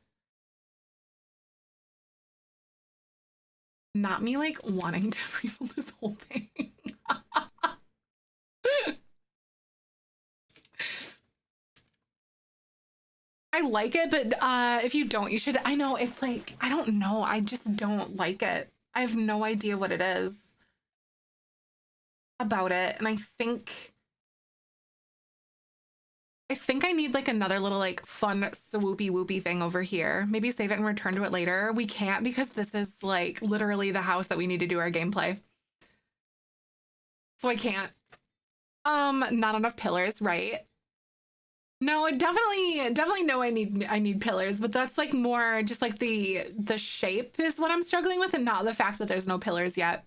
A: not me like wanting to rebuild this whole thing. I like it, but if you don't, you should... I know, it's like, I don't know. I just don't like it. I have no idea what it is about it. And I think I need like another little like fun swoopy whoopy thing over here. Maybe save it and return to it later. We can't because this is like literally the house that we need to do our gameplay. So I can't. Not enough pillars, right? No, definitely know I need pillars, but that's like more just like the shape is what I'm struggling with and not the fact that there's no pillars yet.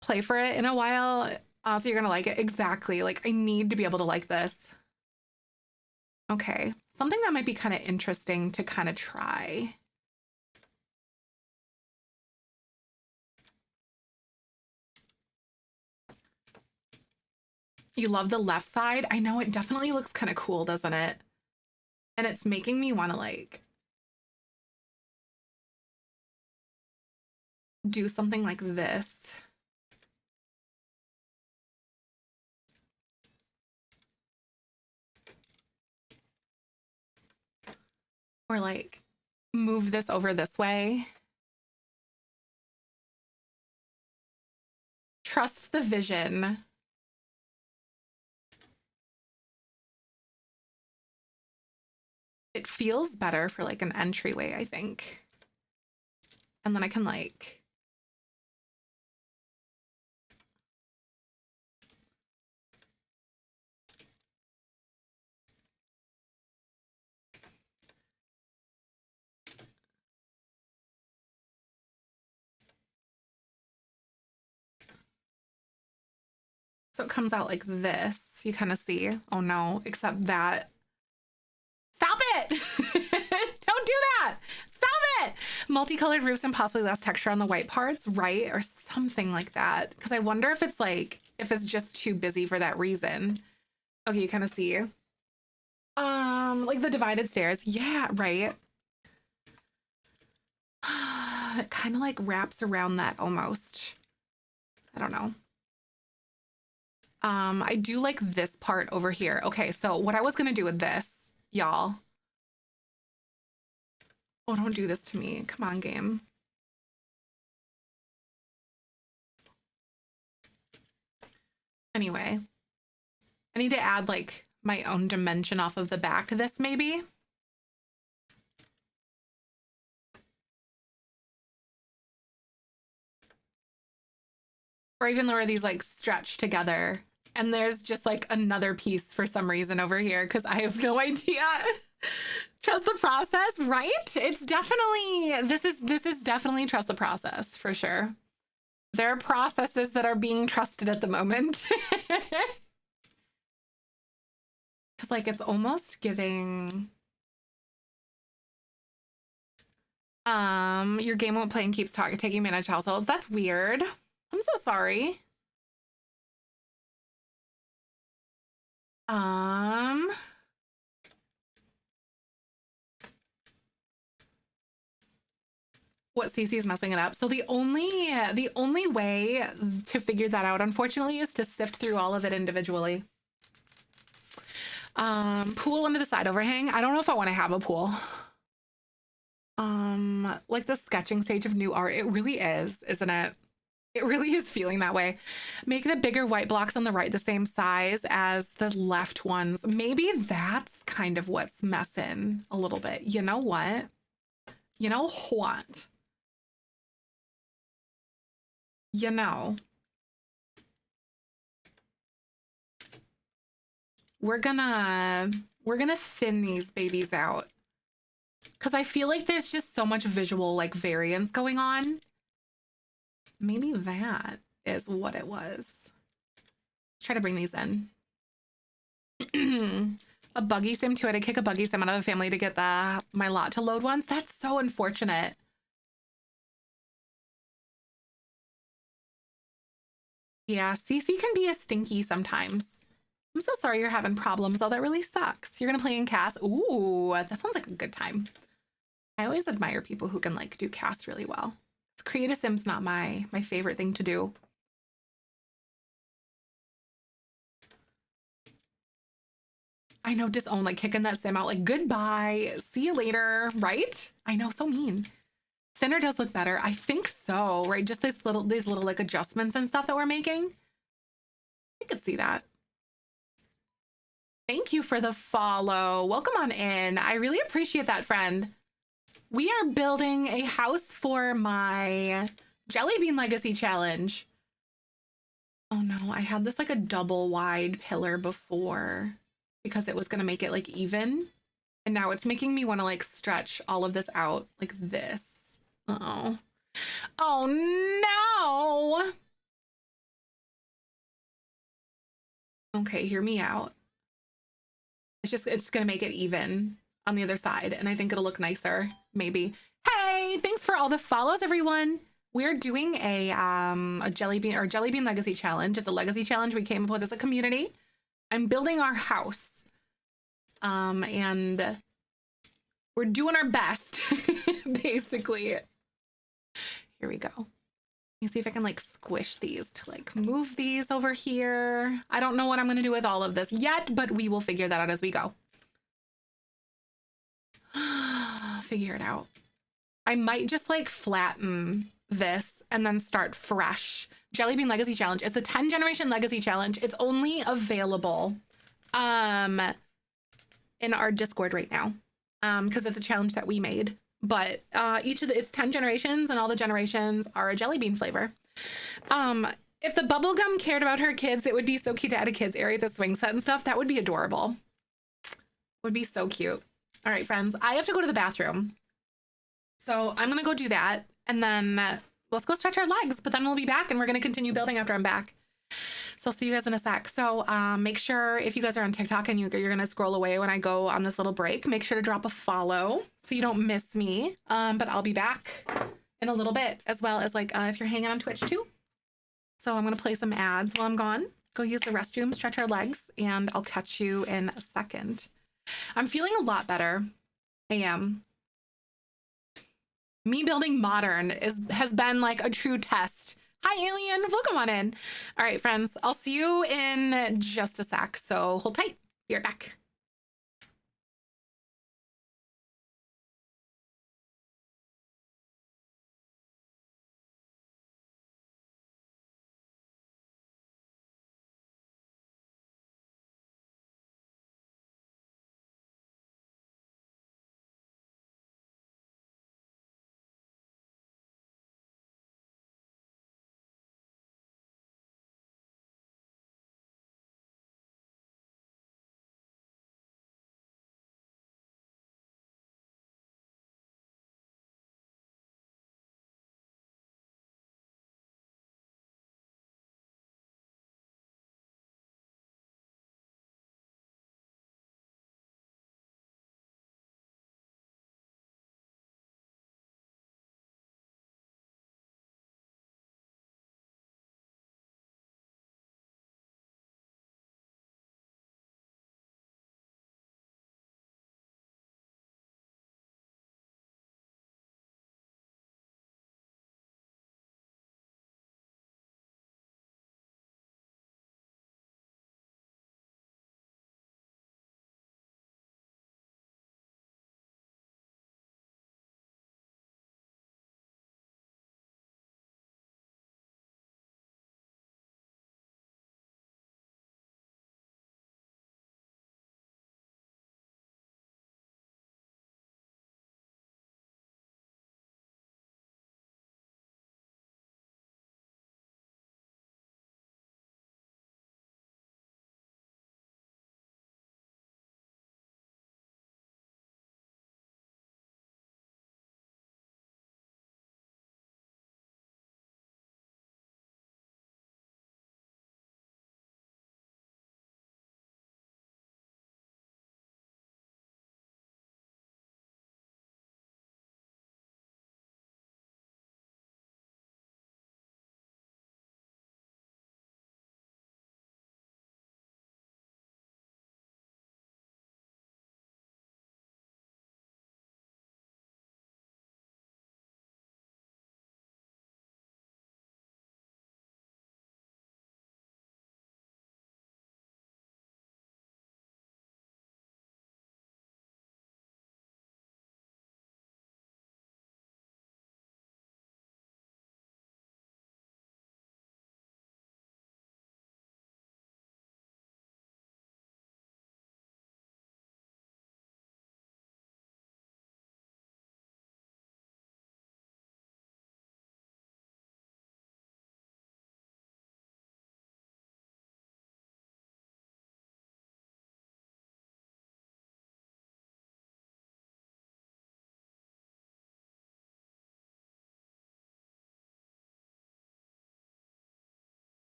A: Play for it in a while, so you're gonna like it. Exactly. Like I need to be able to like this. Okay, something that might be kind of interesting to kind of try. You love the left side? I know, it definitely looks kind of cool, doesn't it? And it's making me want to like... do something like this. Or like move this over this way. Trust the vision. It feels better for like an entryway, I think. And then I can like so it comes out like this. You kind of see. Oh no, except that. Stop it! Don't do that! Stop it! Multicolored roofs and possibly less texture on the white parts, right? Or something like that. Because I wonder if it's like, if it's just too busy for that reason. Okay, you kind of see. Like the divided stairs. Yeah, right. It kind of like wraps around that almost. I don't know. I do like this part over here. Okay, so what I was gonna do with this, y'all. Oh, don't do this to me. Come on, game. Anyway, I need to add like my own dimension off of the back of this, maybe. Or even lower these like stretch together. And there's just like another piece for some reason over here because I have no idea. Trust the process, right? It's definitely, this is definitely trust the process for sure. There are processes that are being trusted at the moment. Because like it's almost giving your game won't play and keeps taking managed households. That's weird. I'm so sorry. What CC's messing it up. So the only way to figure that out, unfortunately, is to sift through all of it individually. Pool under the side overhang. I don't know if I want to have a pool. Like the sketching stage of new art. It really is, isn't it? It really is feeling that way. Make the bigger white blocks on the right the same size as the left ones. Maybe that's kind of what's messing a little bit. You know what? You know what? You know. We're gonna thin these babies out. Because I feel like there's just so much visual like variance going on. Maybe that is what it was. Let's try to bring these in. A buggy sim too. I had to kick a buggy sim out of the family to get my lot to load once. That's so unfortunate. Yeah, CC can be a stinky sometimes. I'm so sorry you're having problems, though. That really sucks. You're gonna play in cast. Ooh, that sounds like a good time. I always admire people who can like do cast really well. Create a sim's not my favorite thing to do. I know, disown, like kicking that sim out, like goodbye, see you later, right? I know, so mean. Thinner does look better. I think so, right? Just these little like adjustments and stuff that we're making. I could see that. Thank you for the follow. Welcome on in. I really appreciate that, friend. We are building a house for my Jellybean Legacy Challenge. Oh no, I had this like a double wide pillar before because it was gonna make it like even. And now it's making me want to like stretch all of this out like this. Uh-oh. Oh no. Okay, hear me out. It's gonna make it even on the other side, and I think it'll look nicer, maybe. Hey, thanks for all the follows, everyone. We're doing a Jellybean Legacy Challenge. It's a legacy challenge we came up with as a community. I'm building our house. And we're doing our best, basically. Here we go. Let me see if I can like squish these to like move these over here. I don't know what I'm gonna do with all of this yet, but we will figure that out as we go. Figure it out. I might just like flatten this and then start fresh. Jellybean Legacy Challenge. It's a 10 generation legacy challenge. It's only available in our Discord right now because it's a challenge that we made. But it's 10 generations and all the generations are a Jellybean flavor. If the Bubblegum cared about her kids, it would be so cute to add a kids area with a swing set and stuff. That would be adorable. Would be so cute. All right, friends, I have to go to the bathroom. So I'm gonna go do that and then let's go stretch our legs, but then we'll be back and we're gonna continue building after I'm back. So I'll see you guys in a sec. So make sure if you guys are on TikTok and you're gonna scroll away when I go on this little break, make sure to drop a follow so you don't miss me. But I'll be back in a little bit, as well as like if you're hanging on Twitch too. So I'm gonna play some ads while I'm gone, go use the restroom, stretch our legs, and I'll catch you in a second. I'm feeling a lot better. I am. Me building modern has been like a true test. Hi, Alien. Welcome on in. All right, friends. I'll see you in just a sec. So hold tight. Be right back.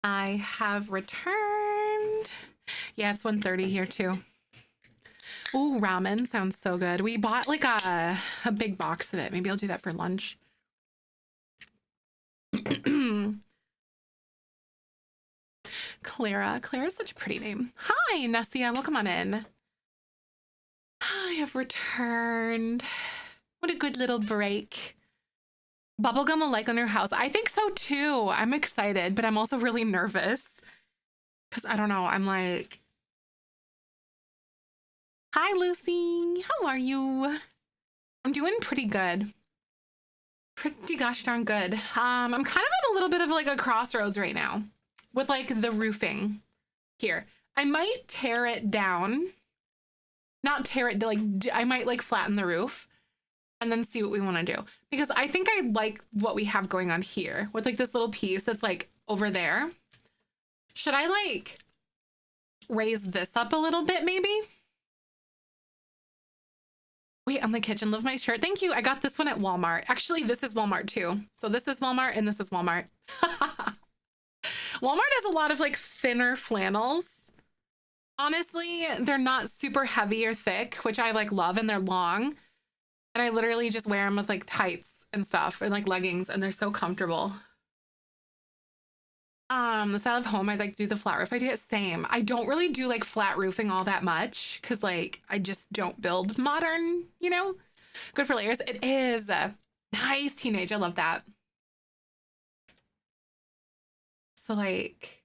A: I have returned. Yeah, it's 1:30 here too. Ooh, ramen sounds so good. We bought like a big box of it. Maybe I'll do that for lunch. Clara's such a pretty name. Hi, Nessia, welcome on in. I have returned. What a good little break. Bubblegum will like on your house. I think so too. I'm excited, but I'm also really nervous. Because I don't know, I'm like... Hi, Lucy. How are you? I'm doing pretty good. Pretty gosh darn good. I'm kind of at a little bit of like a crossroads right now with like the roofing here. I might tear it down. Not tear it, like I might like flatten the roof and then see what we want to do. Because I think I like what we have going on here with like this little piece that's like over there. Should I like raise this up a little bit maybe? Wait, on the kitchen, love my shirt. Thank you. I got this one at Walmart. Actually, this is Walmart too. So this is Walmart and this is Walmart. Walmart has a lot of like thinner flannels. Honestly, they're not super heavy or thick, which I like love, and they're long. And I literally just wear them with like tights and stuff and like leggings, and they're so comfortable. The style of home, I like do the flat roof idea. Same. I don't really do like flat roofing all that much because like I just don't build modern, you know? Good for layers. It is. Nice, teenage. I love that. So like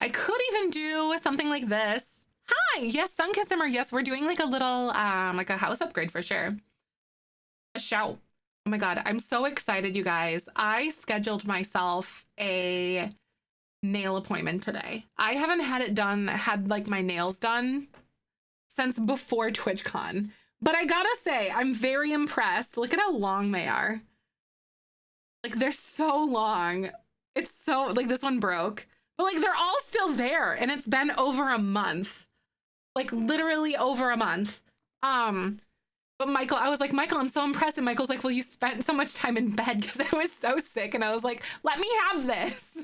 A: I could even do something like this. Hi, yes, Sunkiss Simmer. Yes, we're doing like a little like a house upgrade for sure. A shout. Oh my God, I'm so excited, you guys. I scheduled myself a nail appointment today. I haven't had like my nails done since before TwitchCon. But I gotta say, I'm very impressed. Look at how long they are. Like they're so long. It's so, like this one broke. But like they're all still there and it's been over a month. Like literally over a month. But Michael, I was like, Michael, I'm so impressed. And Michael's like, well, you spent so much time in bed because I was so sick. And I was like, let me have this.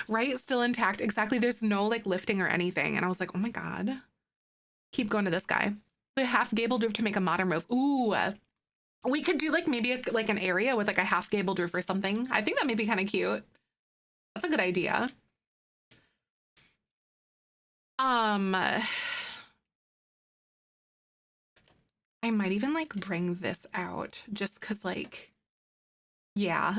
A: Right? Still intact. Exactly. There's no like lifting or anything. And I was like, oh my God. Keep going to this guy. The half gabled roof to make a modern roof. Ooh. We could do like maybe like an area with like a half gabled roof or something. I think that may be kind of cute. That's a good idea. I might even like bring this out just cause like, yeah.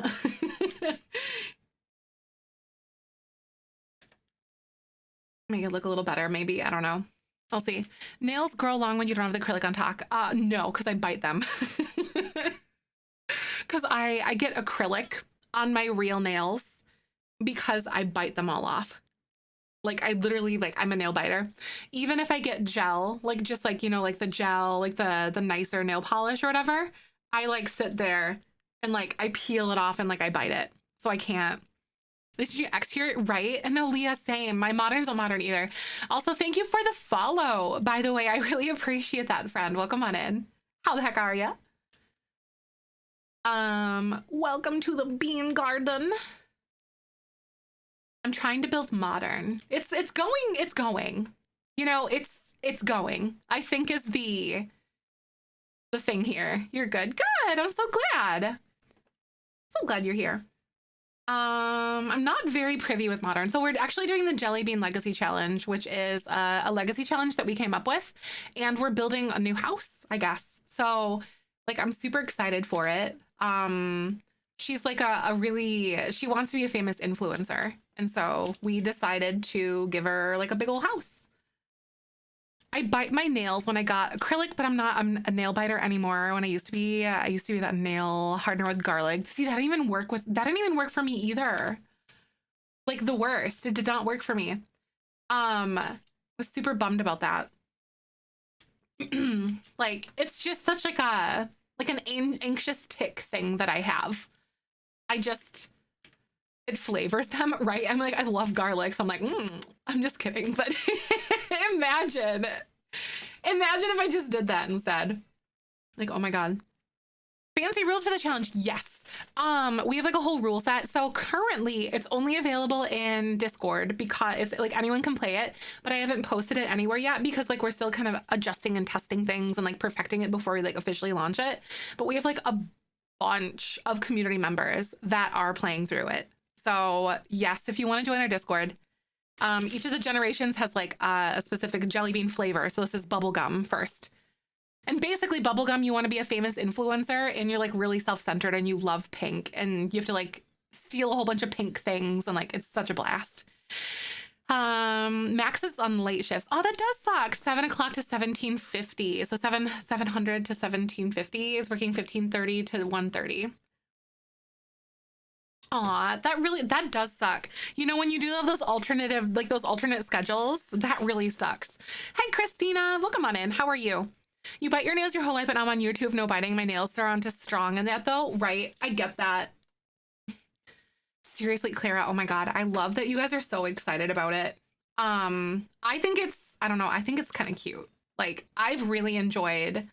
A: Make it look a little better, maybe. I don't know. I'll see. Nails grow long when you don't have the acrylic on top. No, because I bite them. Because I get acrylic on my real nails because I bite them all off. Like I literally, like I'm a nail biter. Even if I get gel, like just like, you know, like the gel, like the nicer nail polish or whatever, I like sit there and like I peel it off and like I bite it. So I can't. At least you exterior, right? And no, Leah, same. My moderns don't modern either. Also, thank you for the follow. By the way, I really appreciate that, friend. Welcome on in. How the heck are ya? Welcome to the bean garden. I'm trying to build modern. It's going. You know, it's going. I think is the thing here. You're good. Good. I'm so glad. So glad you're here. I'm not very privy with modern. So we're actually doing the Jellybean Legacy Challenge, which is a legacy challenge that we came up with. And we're building a new house, I guess. So like, I'm super excited for it. She's like she wants to be a famous influencer. And so we decided to give her like a big old house. I bite my nails when I got acrylic, but I'm a nail biter anymore. When I used to be that nail hardener with garlic. See, that didn't even work for me either. Like the worst. It did not work for me. Was super bummed about that. Like it's just such like an anxious tick thing that I have. It flavors them, right? I'm like, I love garlic, so I'm like, I'm just kidding. But imagine if I just did that instead. Like, oh my God. Fancy rules for the challenge. Yes. We have like a whole rule set. So currently it's only available in Discord because it's like anyone can play it, but I haven't posted it anywhere yet because like we're still kind of adjusting and testing things and like perfecting it before we like officially launch it. But we have like a bunch of community members that are playing through it. So yes, if you want to join our Discord, each of the generations has like a specific Jellybean flavor. So this is Bubblegum first. And basically Bubblegum, you want to be a famous influencer and you're like really self-centered and you love pink and you have to like steal a whole bunch of pink things and like it's such a blast. Max is on late shifts. Oh, that does suck. 7 o'clock to 17:50. So 700 to 17:50 is working 15:30 to 1:30. Aw, that does suck. You know, when you do have those alternative, like those alternate schedules, that really sucks. Hey, Christina, welcome on in. How are you? You bite your nails your whole life, but I'm on YouTube. No biting. My nails are on to strong in that though. Right. I get that. Seriously, Clara. Oh my God. I love that you guys are so excited about it. I think I don't know. I think it's kind of cute. Like I've really enjoyed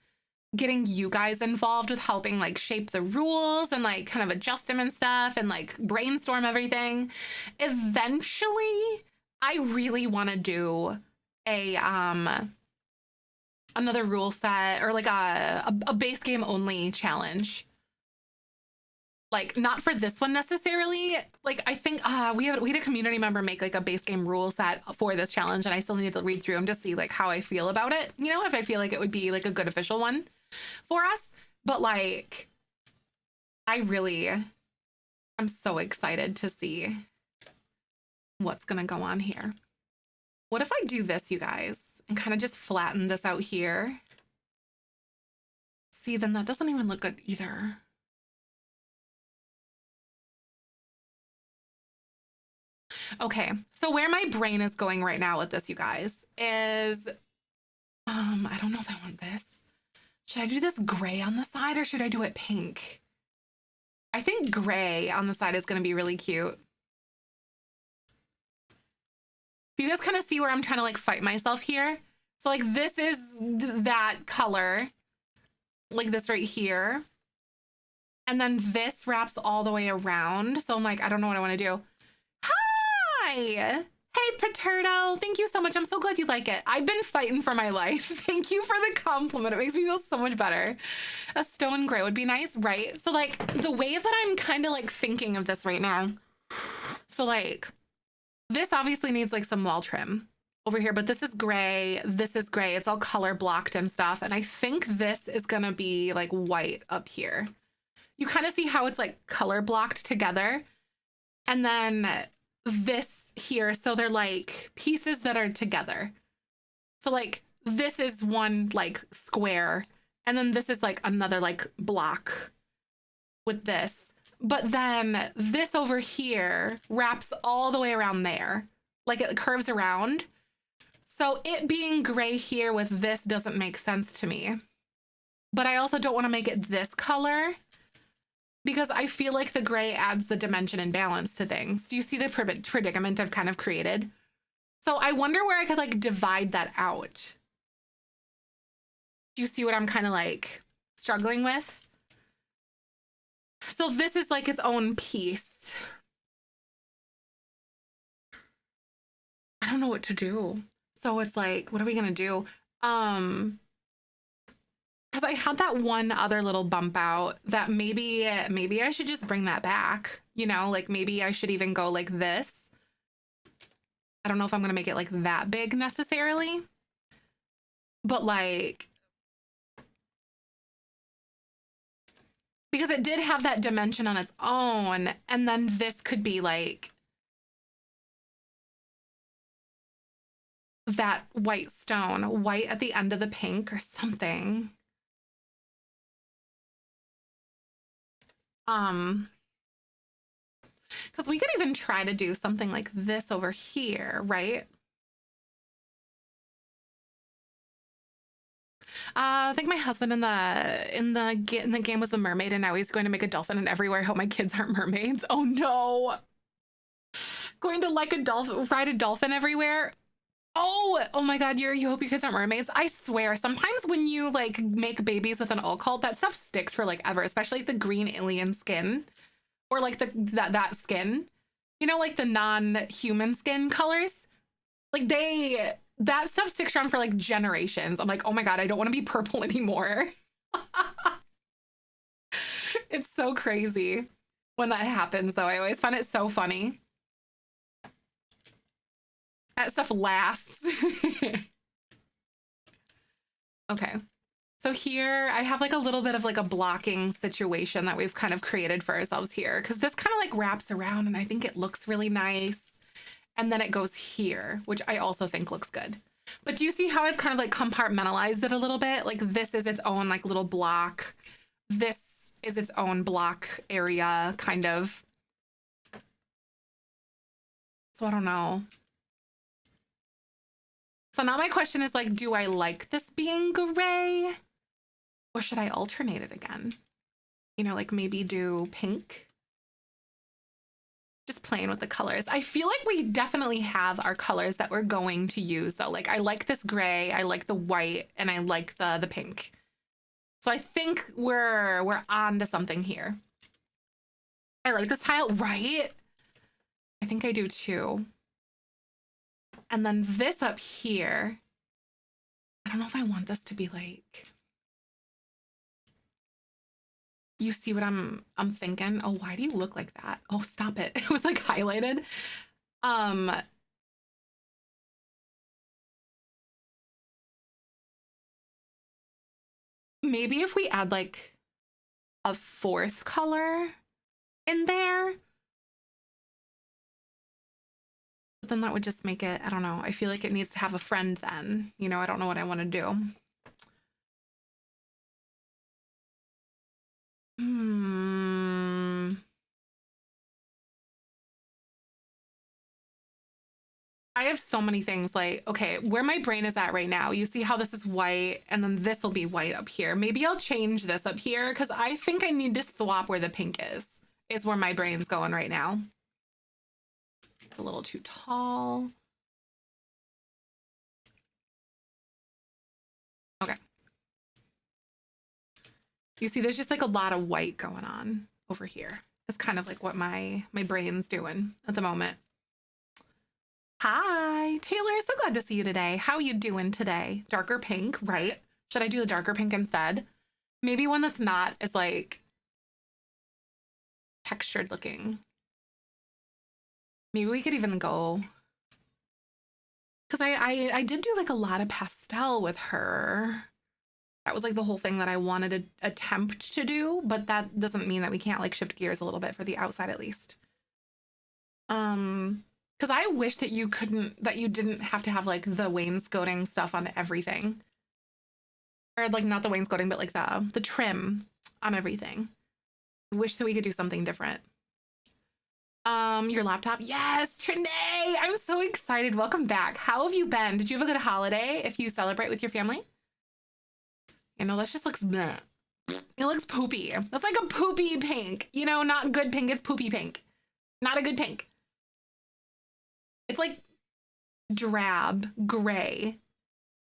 A: getting you guys involved with helping like shape the rules and like kind of adjust them and stuff and like brainstorm everything. Eventually, I really want to do a another rule set or like a base game only challenge. Like not for this one necessarily. Like I think we had a community member make like a base game rule set for this challenge and I still need to read through them to see like how I feel about it. You know, if I feel like it would be like a good official one for us. But like I'm so excited to see what's gonna go on here. What if I do this, you guys, and kind of just flatten this out here? See, then that doesn't even look good either. Okay, so where my brain is going right now with this, you guys, is I don't know if I want this. Should I do this gray on the side or should I do it pink? I think gray on the side is going to be really cute. You guys kind of see where I'm trying to like fight myself here. So like this is that color, like this right here. And then this wraps all the way around. So I'm like, I don't know what I want to do. Hi. Hey, Paterno. Thank you so much. I'm so glad you like it. I've been fighting for my life. Thank you for the compliment. It makes me feel so much better. A stone gray would be nice, right? So like the way that I'm kind of like thinking of this right now. So like this obviously needs like some wall trim over here, but this is gray. This is gray. It's all color blocked and stuff. And I think this is going to be like white up here. You kind of see how it's like color blocked together. And then this here, so they're like pieces that are together. So like this is one like square and then this is like another like block with this, but then this over here wraps all the way around there, like it curves around. So it being gray here with this doesn't make sense to me, but I also don't want to make it this color because I feel like the gray adds the dimension and balance to things. Do you see the predicament I've kind of created? So I wonder where I could like divide that out. Do you see what I'm kind of like struggling with? So this is like its own piece. I don't know what to do. So it's like, what are we gonna do? Because I had that one other little bump out that maybe I should just bring that back. You know, like maybe I should even go like this. I don't know if I'm gonna make it like that big necessarily, but like, because it did have that dimension on its own, and then this could be like that white stone, white at the end of the pink or something. Because we could even try to do something like this over here, right? I think my husband in the game was the mermaid, and now he's going to make a dolphin. And everywhere, I hope my kids aren't mermaids. Oh no! Going to like a dolphin, ride a dolphin everywhere. Oh my God, you hope your kids aren't mermaids. I swear, sometimes when you like make babies with an occult, that stuff sticks for like ever, especially like the green alien skin or like that skin. You know, like the non-human skin colors. Like that stuff sticks around for like generations. I'm like, oh my God, I don't want to be purple anymore. It's so crazy when that happens though. I always find it so funny. That stuff lasts. Okay. So here I have like a little bit of like a blocking situation that we've kind of created for ourselves here because this kind of like wraps around and I think it looks really nice. And then it goes here, which I also think looks good. But do you see how I've kind of like compartmentalized it a little bit? Like this is its own like little block. This is its own block area kind of. So I don't know. So now my question is like, do I like this being gray? Or should I alternate it again? You know, like maybe do pink? Just playing with the colors. I feel like we definitely have our colors that we're going to use though. Like I like this gray, I like the white, and I like the pink. So I think we're on to something here. I like this tile, right? I think I do too. And then this up here, I don't know if I want this to be like, you see what I'm thinking? Oh, why do you look like that? Oh, stop it. It was like highlighted. Maybe if we add like a fourth color in there, but then that would just make it, I don't know. I feel like it needs to have a friend then. You know, I don't know what I want to do. I have so many things like, okay, where my brain is at right now, you see how this is white and then this will be white up here. Maybe I'll change this up here because I think I need to swap where the pink is where my brain's going right now. It's a little too tall. Okay. You see, there's just like a lot of white going on over here. It's kind of like what my brain's doing at the moment. Hi, Taylor. So glad to see you today. How are you doing today? Darker pink, right? Should I do the darker pink instead? Maybe one that's not as like textured looking. Maybe we could even go, because I did do like a lot of pastel with her. That was like the whole thing that I wanted to attempt to do, but that doesn't mean that we can't like shift gears a little bit for the outside at least. Because I wish that you didn't have to have like the wainscoting stuff on everything. Or like not the wainscoting, but like the trim on everything. I wish that we could do something different. Your laptop. Yes, Trinae. I'm so excited. Welcome back. How have you been? Did you have a good holiday if you celebrate with your family? You know, that just looks bleh. It looks poopy. That's like a poopy pink. You know, not good pink, it's poopy pink. Not a good pink. It's like drab gray.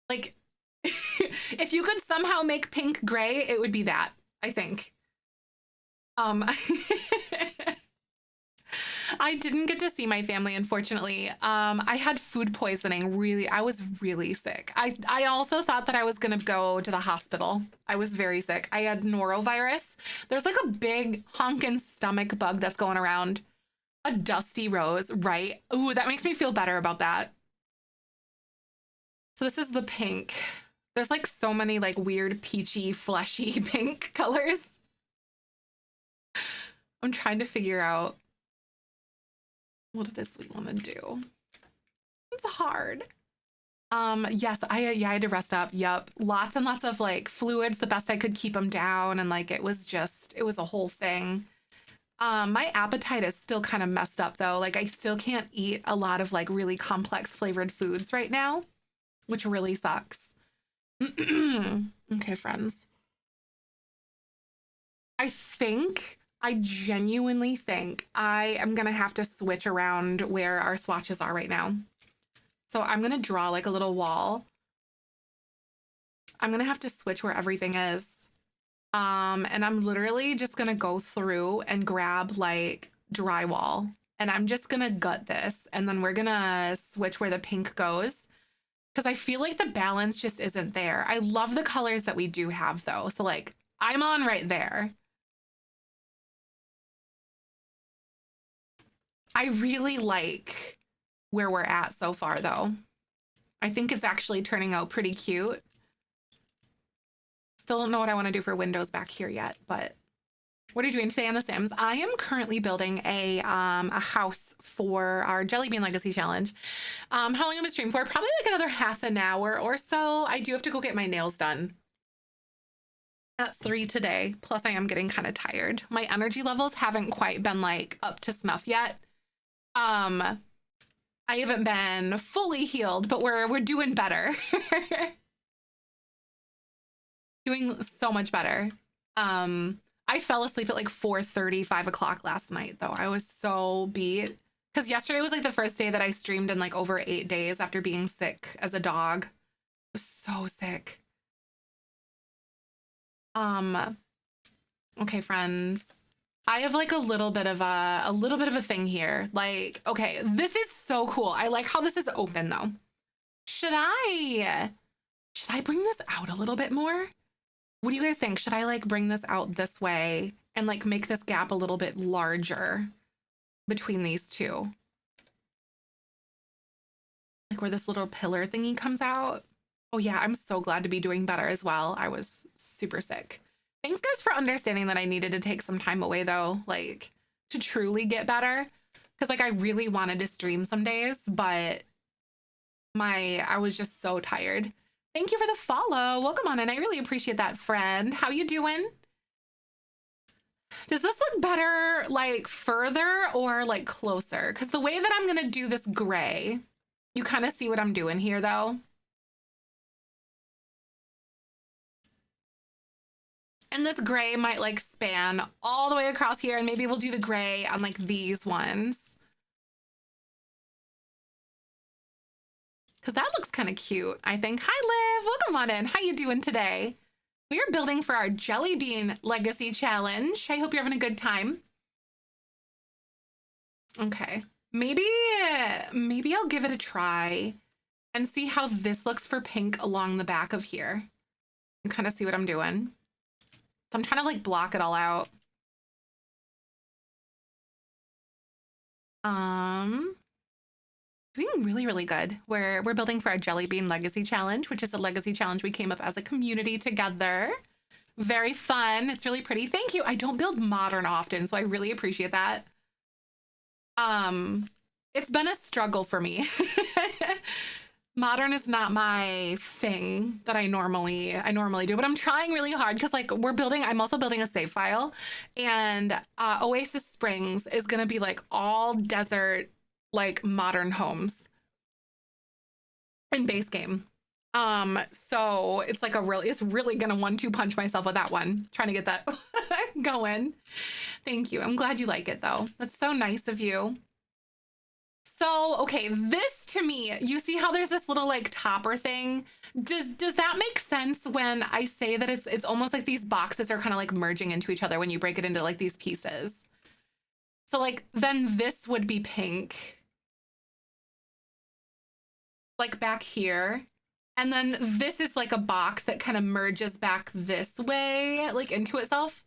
A: Like if you could somehow make pink gray, it would be that, I think. I didn't get to see my family, unfortunately. I had food poisoning. I was really sick. I also thought that I was gonna go to the hospital. I was very sick. I had norovirus. There's like a big honkin' stomach bug that's going around. A dusty rose, right? Ooh, that makes me feel better about that. So this is the pink. There's like so many like weird peachy, fleshy pink colors. I'm trying to figure out what it is we want to do. It's hard. Yes, I had to rest up. Yup. Lots and lots of like fluids, the best I could keep them down. And like, it was a whole thing. My appetite is still kind of messed up though. Like I still can't eat a lot of like really complex flavored foods right now, which really sucks. Okay, friends. I genuinely think I am gonna have to switch around where our swatches are right now. So I'm gonna draw like a little wall. I'm gonna have to switch where everything is. And I'm literally just gonna go through and grab like drywall, and I'm just gonna gut this, and then we're gonna switch where the pink goes, because I feel like the balance just isn't there. I love the colors that we do have though. So like I'm on right there. I really like where we're at so far though. I think it's actually turning out pretty cute. Still don't know what I want to do for windows back here yet, but what are you doing today on The Sims? I am currently building a house for our Jellybean Legacy Challenge. How long am I gonna stream for? Probably like another half an hour or so. I do have to go get my nails done at 3 today. Plus I am getting kind of tired. My energy levels haven't quite been like up to snuff yet. I haven't been fully healed, but we're doing better. Doing so much better. I fell asleep at like 4:30, 5 o'clock last night though. I was so beat because yesterday was like the first day that I streamed in like over 8 days after being sick as a dog. I was so sick. Okay, friends. I have like a little bit of a thing here. Like, okay, this is so cool. I like how this is open though. Should I bring this out a little bit more? What do you guys think? Should I like bring this out this way and like make this gap a little bit larger between these two? Like where this little pillar thingy comes out. Oh yeah, I'm so glad to be doing better as well. I was super sick. Thanks guys for understanding that I needed to take some time away though, like to truly get better. Cause like I really wanted to stream some days, but I was just so tired. Thank you for the follow. Welcome on in. I really appreciate that, friend. How you doing? Does this look better like further or like closer? Because the way that I'm gonna do this gray, you kind of see what I'm doing here though. And this gray might like span all the way across here, and maybe we'll do the gray on like these ones. Because that looks kind of cute, I think. Hi, Liv. Welcome on in. How you doing today? We are building for our Jellybean Legacy Challenge. I hope you're having a good time. Okay. Maybe I'll give it a try and see how this looks for pink along the back of here. You kind of see what I'm doing. So I'm trying to like block it all out. Doing really, really good. We're building for our Jellybean Legacy Challenge, which is a legacy challenge we came up as a community together. Very fun. It's really pretty. Thank you. I don't build modern often, so I really appreciate that. It's been a struggle for me. Modern is not my thing that I normally do, but I'm trying really hard because like I'm also building a save file, and Oasis Springs is gonna be like all desert, like modern homes in base game. So it's like it's really gonna 1-2 punch myself with that one, trying to get that going. Thank you. I'm glad you like it though. That's so nice of you. So, okay, this to me, you see how there's this little like topper thing? Does that make sense when I say that it's almost like these boxes are kind of like merging into each other when you break it into like these pieces? So like then this would be pink. Like back here. And then this is like a box that kind of merges back this way, like into itself.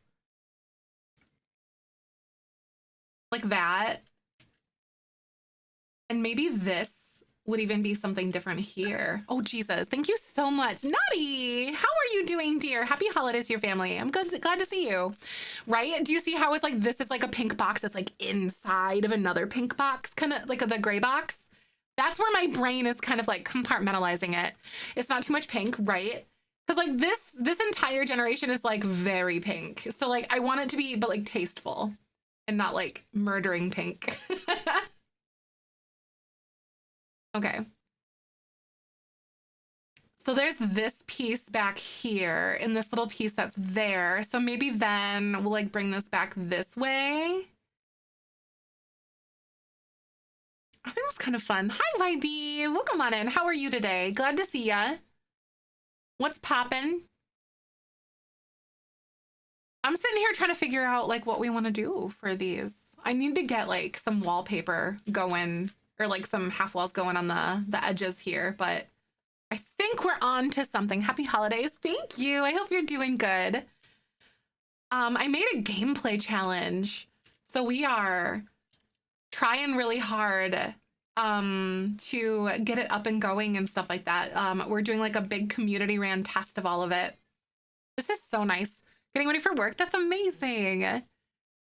A: Like that. And maybe this would even be something different here. Oh, Jesus. Thank you so much. Naughty. How are you doing, dear? Happy holidays to your family. I'm glad to see you. Right? Do you see how it's like this is like a pink box that's like inside of another pink box, kind of like the gray box? That's where my brain is kind of like compartmentalizing it. It's not too much pink, right? Because like this entire generation is like very pink. So like I want it to be, but like tasteful and not like murdering pink. Okay. So there's this piece back here and this little piece that's there. So maybe then we'll like bring this back this way. I think that's kind of fun. Hi, YB. Welcome on in. How are you today? Glad to see ya. What's poppin'? I'm sitting here trying to figure out like what we want to do for these. I need to get like some wallpaper going or like some half walls going on the edges here, but I think we're on to something. Happy holidays. Thank you. I hope you're doing good. I made a gameplay challenge. So we are trying really hard to get it up and going and stuff like that. We're doing like a big community ran test of all of it. This is so nice. Getting ready for work. That's amazing.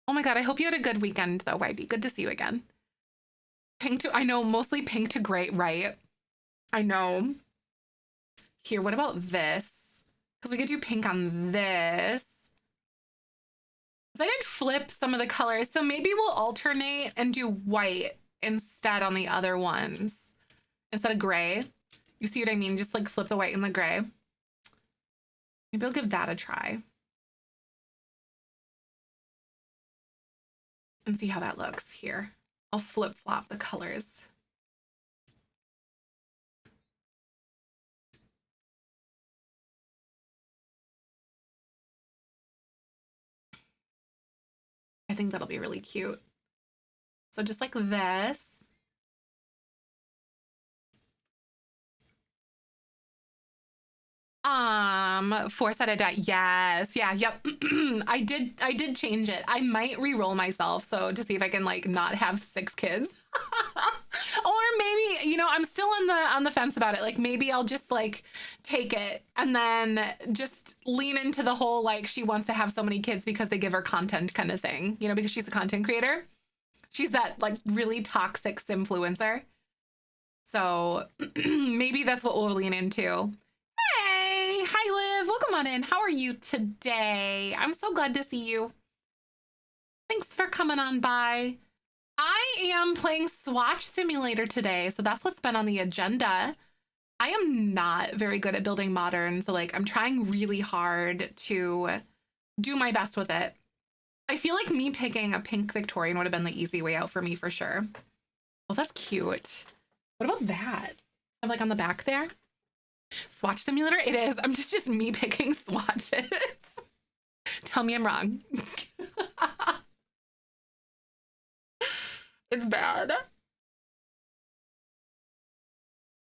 A: Oh my God. I hope you had a good weekend though, YB. Good to see you again. Pink to, I know, mostly pink to gray, right? I know. Here, what about this? Because we could do pink on this. I did flip some of the colors, so maybe we'll alternate and do white instead on the other ones. Instead of gray. You see what I mean? Just like flip the white and the gray. Maybe I'll give that a try. And see how that looks here. I'll flip-flop the colors. I think that'll be really cute. So just like this. Four-sided die. Yes. Yeah. Yep. I did change it. I might re-roll myself so to see if I can like not have 6 kids. Or maybe, you know, I'm still on the fence about it. Like maybe I'll just like take it and then just lean into the whole like she wants to have so many kids because they give her content kind of thing, you know, because she's a content creator. She's that like really toxic influencer. So maybe that's what we'll lean into. Hey, hi Liv, welcome on in. How are you today? I'm so glad to see you. Thanks for coming on by. I am playing Swatch Simulator today, so that's what's been on the agenda. I am not very good at building modern, so like I'm trying really hard to do my best with it. I feel like me picking a pink Victorian would have been the easy way out for me for sure. Oh, that's cute. What about that? Like on the back there? Swatch Simulator? It is. I'm just me picking swatches. Tell me I'm wrong. It's bad.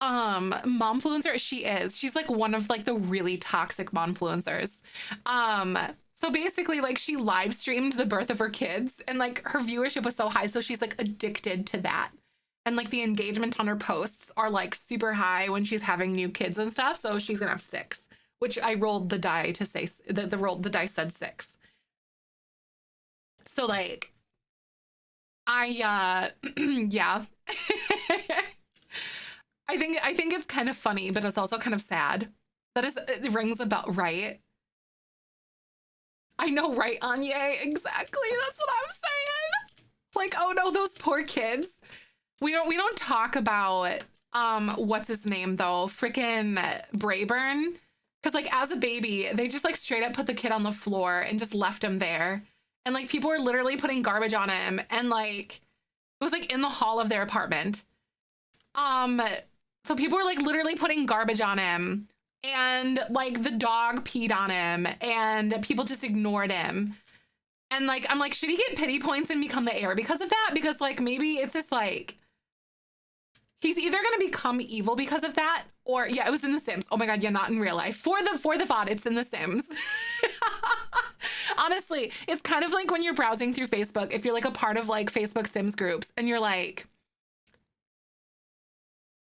A: Momfluencer, she is. She's like one of like the really toxic momfluencers. So basically like she live streamed the birth of her kids and like her viewership was so high, so she's like addicted to that. And like the engagement on her posts are like super high when she's having new kids and stuff. So she's gonna have 6, which I rolled the die to say the die said 6. So like yeah. I think it's kind of funny, but it's also kind of sad. It rings about right. I know, right, Anya? Exactly. That's what I'm saying. Like, oh no, those poor kids. We don't talk about what's his name though? Frickin' Brayburn. Cause like as a baby, they just like straight up put the kid on the floor and just left him there. And like people were literally putting garbage on him and like it was like in the hall of their apartment. So people were like literally putting garbage on him and like the dog peed on him and people just ignored him. And like I'm like, should he get pity points and become the heir because of that? Because like maybe it's just like he's either gonna become evil because of that, or yeah, it was in The Sims. Oh my God, yeah, not in real life. For the VOD, it's in The Sims. Honestly, it's kind of like when you're browsing through Facebook, if you're like a part of like Facebook Sims groups and you're like,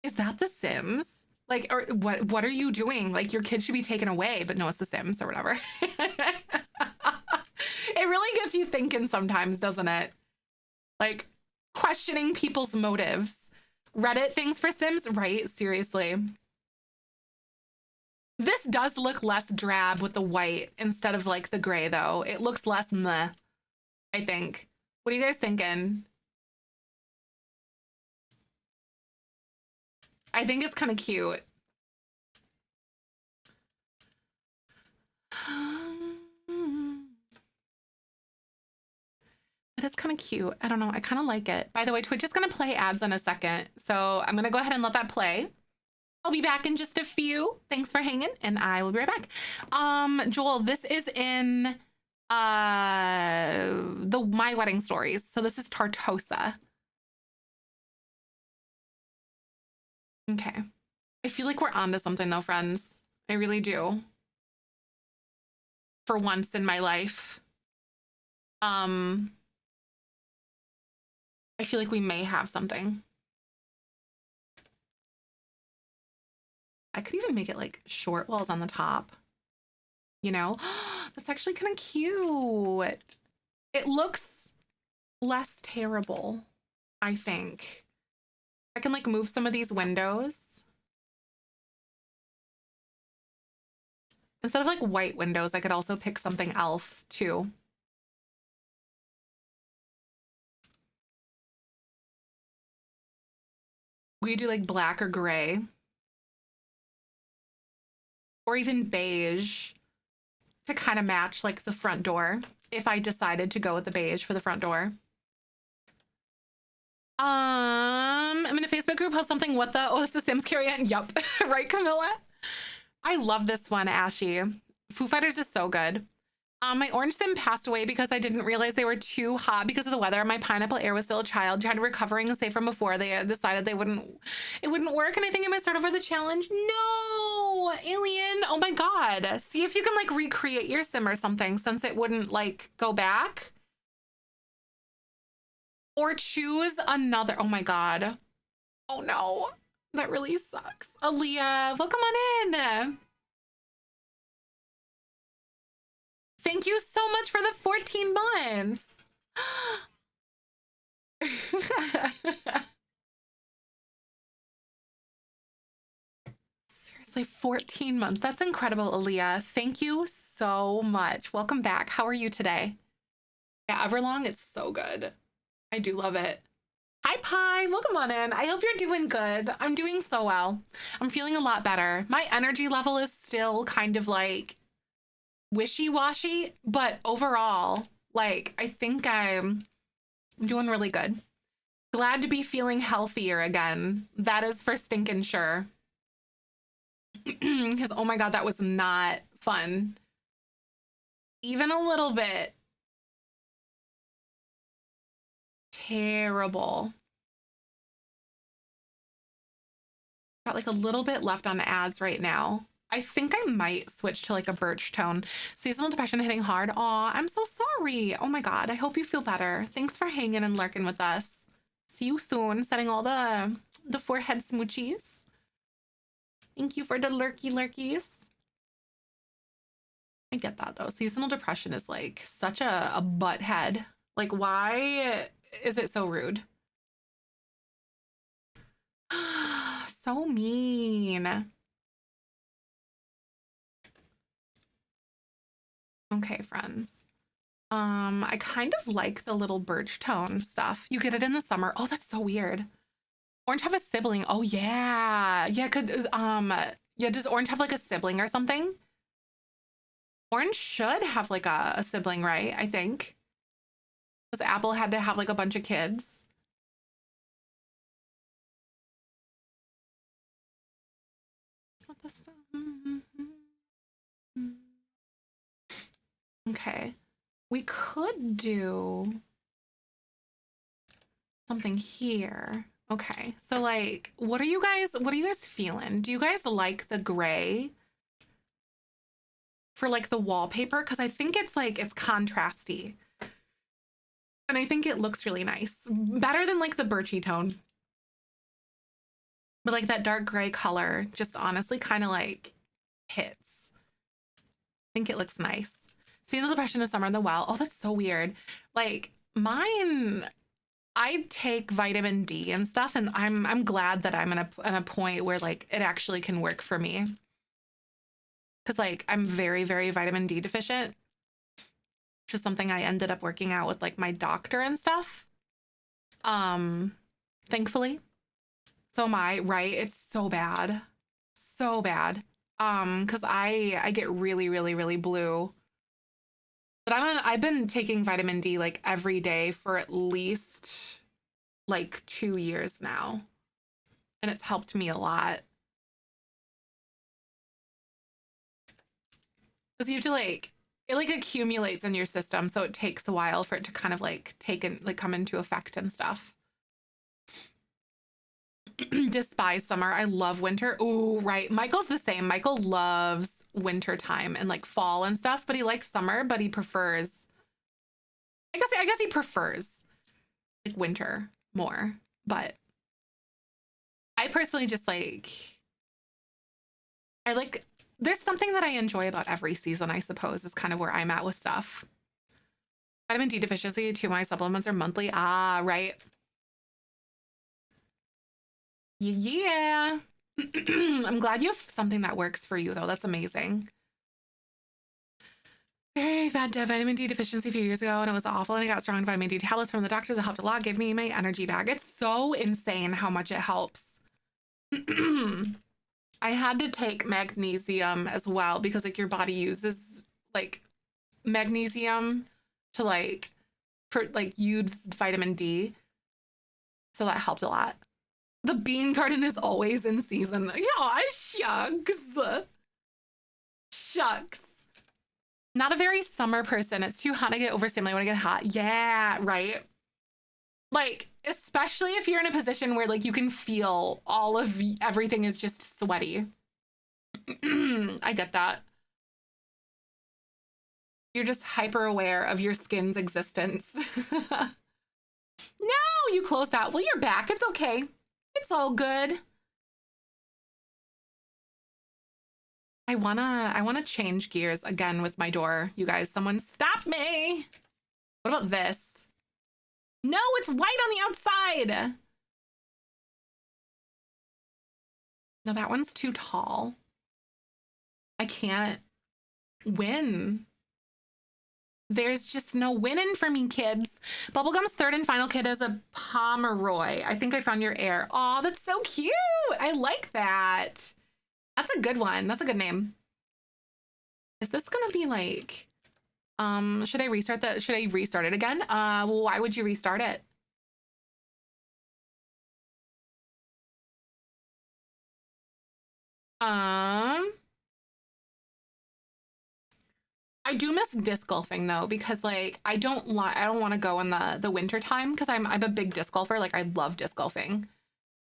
A: is that The Sims? Like, or what are you doing? Like your kid should be taken away, but no, it's The Sims or whatever. It really gets you thinking sometimes, doesn't it? Like questioning people's motives. Reddit things for Sims, right? Seriously. This does look less drab with the white instead of like the gray though. It looks less meh, I think. What are you guys thinking? I think it's kind of cute. is kind of cute. I don't know. I kind of like it. By the way, Twitch is going to play ads in a second. So I'm going to go ahead and let that play. I'll be back in just a few. Thanks for hanging, and I will be right back. Joel, this is in the My Wedding Stories. So this is Tartosa. Okay. I feel like we're onto something though, friends. I really do. For once in my life. I feel like we may have something. I could even make it like short walls on the top. You know, that's actually kind of cute. It looks less terrible, I think. I can like move some of these windows. Instead of like white windows, I could also pick something else too. We could do like black or gray. Or even beige to kind of match like the front door if I decided to go with the beige for the front door. I'm in a Facebook group, post something, what the, oh, it's the Sims Carrie-Ann. Yup. Right, Camilla? I love this one, Ashy. Foo Fighters is so good. My orange sim passed away because I didn't realize they were too hot because of the weather. My pineapple air was still a child, tried recovering and safe from before. They decided it wouldn't work, and I think I might start over the challenge. No, Alien. Oh my God. See if you can like recreate your sim or something, since it wouldn't like go back. Or choose another. Oh my God. Oh no. That really sucks. Aaliyah, welcome on in. Thank you so much for the 14 months. Seriously, 14 months. That's incredible, Aaliyah. Thank you so much. Welcome back. How are you today? Yeah, Everlong, it's so good. I do love it. Hi, Pi. Welcome on in. I hope you're doing good. I'm doing so well. I'm feeling a lot better. My energy level is still kind of like wishy-washy, but overall, like, I think I'm doing really good. Glad to be feeling healthier again. That is for stinking sure. Because, oh my God, that was not fun. Even a little bit. Terrible. Got like a little bit left on ads right now. I think I might switch to like a birch tone. Seasonal depression hitting hard. Aw, I'm so sorry. Oh my God, I hope you feel better. Thanks for hanging and lurking with us. See you soon. Sending all the forehead smoochies. Thank you for the lurkies. I get that though. Seasonal depression is like such a butthead. Like, why is it so rude? So mean. Okay, friends. I kind of like the little birch tone stuff. You get it in the summer. Oh, that's so weird. Orange have a sibling. Oh yeah. Yeah, yeah, does Orange have like a sibling or something? Orange should have like a sibling, right? I think. Because Apple had to have like a bunch of kids. Not this stuff. Okay. We could do something here. Okay. So like, what are you guys feeling? Do you guys like the gray for like the wallpaper? Because I think it's like, it's contrasty. And I think it looks really nice. Better than like the birchy tone. But like that dark gray color just honestly kind of like hits. I think it looks nice. Seasonal depression is summer in the well. Oh, that's so weird. Like mine, I take vitamin D and stuff, and I'm glad that I'm in a point where like it actually can work for me. Cause like I'm very, very vitamin D deficient. Which is something I ended up working out with like my doctor and stuff. Thankfully. So am I, right? It's so bad. So bad. Because I get really, really, really blue But I've been taking vitamin D like every day for at least like 2 years now. And it's helped me a lot. Because you have to like, it like accumulates in your system. So it takes a while for it to kind of like come into effect and stuff. Despise summer. I love winter. Ooh, right. Michael's the same. Michael loves winter time and like fall and stuff, but he likes summer, but he prefers, I guess he prefers like winter more. But I personally just like, there's something that I enjoy about every season, I suppose, is kind of where I'm at with stuff. Vitamin D deficiency, 2 of my supplements are monthly. Ah, right. Yeah. I'm glad you have something that works for you, though. That's amazing. I've had vitamin D deficiency a few years ago, and it was awful, and I got strong vitamin D tablets from the doctors that helped a lot, gave me my energy back. It's so insane how much it helps. I had to take magnesium as well because like your body uses like magnesium to like use vitamin D. So that helped a lot. The bean garden is always in season. Yeah, shucks. Shucks. Not a very summer person. It's too hot to get overstimulated when I get hot. Yeah, right. Like, especially if you're in a position where like you can feel all of everything is just sweaty. I get that. You're just hyper aware of your skin's existence. No, you closed out. Well, you're back. It's okay. It's all good. I wanna change gears again with my door. You guys, someone stop me. What about this? No, it's white on the outside. No, that one's too tall. I can't win. There's just no winning for me, kids. Bubblegum's third and final kid is a Pomeroy. I think I found your heir. Oh, that's so cute. I like that. That's a good one. That's a good name. Is this gonna be like, should I restart it again? Why would you restart it? I do miss disc golfing though, because like I don't want to go in the winter time because I'm a big disc golfer. Like I love disc golfing.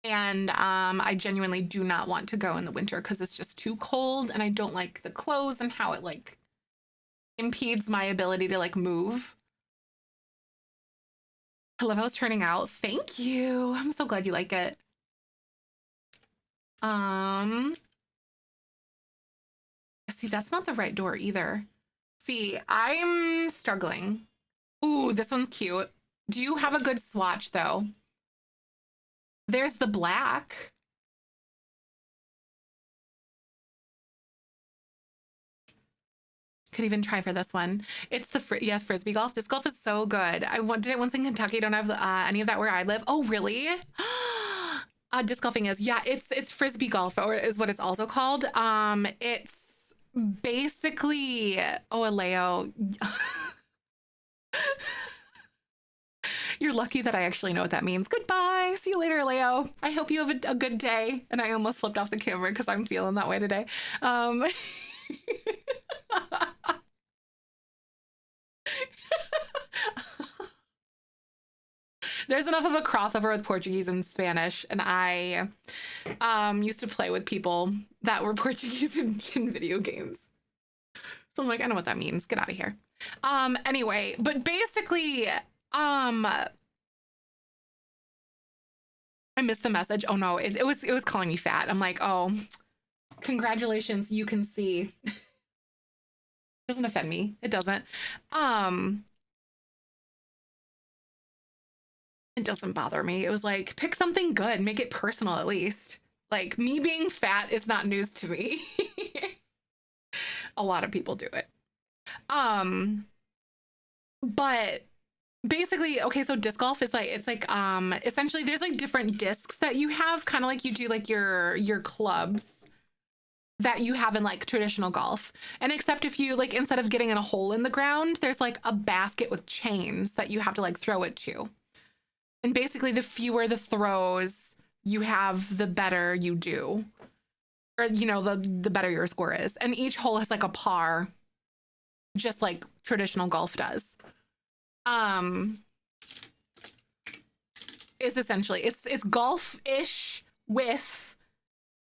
A: And I genuinely do not want to go in the winter because it's just too cold and I don't like the clothes and how it like impedes my ability to like move. I love how it's turning out. Thank you. I'm so glad you like it. See, that's not the right door either. See, I'm struggling. Ooh, this one's cute. Do you have a good swatch though? There's the black. Could even try for this one. It's the yes, frisbee golf. Disc golf is so good. I did it once in Kentucky. Don't have any of that where I live. Oh, really? Disc golfing is, yeah, it's frisbee golf, or is what it's also called. It's basically, oh, Aleo. You're lucky that I actually know what that means. Goodbye. See you later, Leo. I hope you have a good day. And I almost flipped off the camera because I'm feeling that way today. There's enough of a crossover with Portuguese and Spanish, and I used to play with people that were Portuguese in video games. So I'm like, I know what that means. Get out of here. Anyway, but basically, I missed the message. Oh no, it was calling me fat. I'm like, oh, congratulations, you can see. Doesn't offend me. It doesn't. It doesn't bother me. It was like, pick something good, make it personal at least. Like, me being fat is not news to me. A lot of people do it. But basically, okay, so disc golf is like, it's like essentially there's like different discs that you have, kind of like you do like your clubs. that you have in like traditional golf. And except if you like, instead of getting in a hole in the ground, there's like a basket with chains that you have to like throw it to. And basically the fewer the throws you have, the better you do. Or, you know, the better your score is. And each hole has like a par, just like traditional golf does. Is essentially, it's golf-ish with,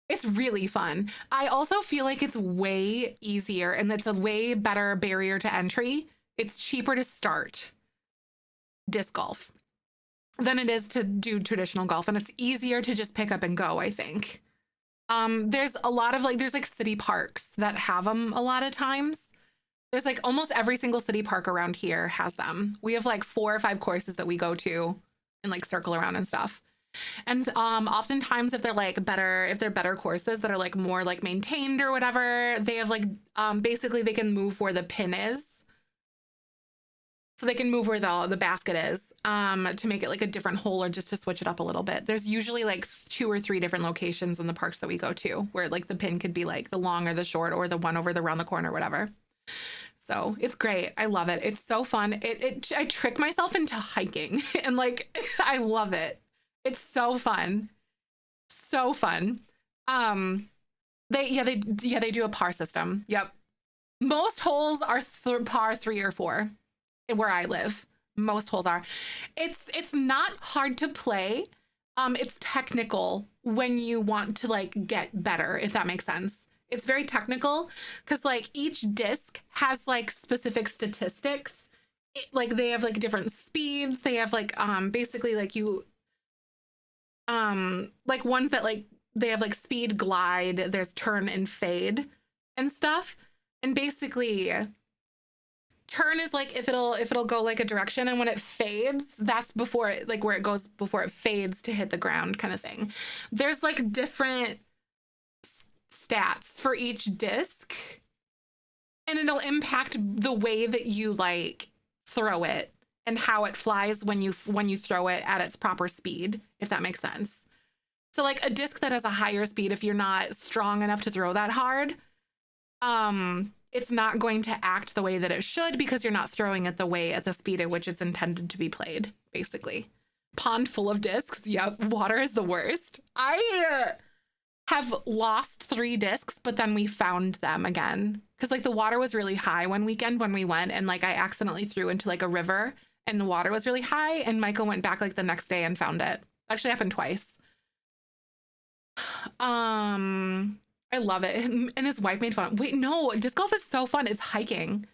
A: it's really fun. I also feel like it's way easier and it's a way better barrier to entry. It's cheaper to start disc golf than it is to do traditional golf, and it's easier to just pick up and go, I think. There's a lot of like, there's like city parks that have them a lot of times. There's like almost every single city park around here has them. We have like 4 or 5 courses that we go to and like circle around and stuff. And oftentimes if they're better courses that are like more like maintained or whatever, they have like basically they can move where the pin is. So they can move where the basket is to make it like a different hole or just to switch it up a little bit. There's usually like 2 or 3 different locations in the parks that we go to where like the pin could be like the long or the short or the one over the around the corner, whatever. So it's great. I love it. It's so fun. I trick myself into hiking and like, I love it. It's so fun. So fun. They do a par system. Yep. Most holes are par 3 or 4 where I live. Most holes are. It's not hard to play. It's technical when you want to like get better, if that makes sense. It's very technical because like each disc has like specific statistics. Like they have like different speeds. They have like basically like you like ones that like they have like speed, glide, there's turn and fade and stuff. And basically turn is like if it'll go like a direction, and when it fades, that's before it, like where it goes before it fades to hit the ground kind of thing. There's like different stats for each disc, and it'll impact the way that you like throw it and how it flies when you throw it at its proper speed, if that makes sense. So like a disc that has a higher speed, if you're not strong enough to throw that hard, it's not going to act the way that it should because you're not throwing it at the speed at which it's intended to be played, basically. Pond full of discs. Yep, water is the worst. I have lost 3 discs, but then we found them again because like the water was really high one weekend when we went, and like I accidentally threw into like a river and the water was really high, and Michael went back like the next day and found it. Actually happened twice. I love it. And his wife made fun. Wait, no, disc golf is so fun. It's hiking.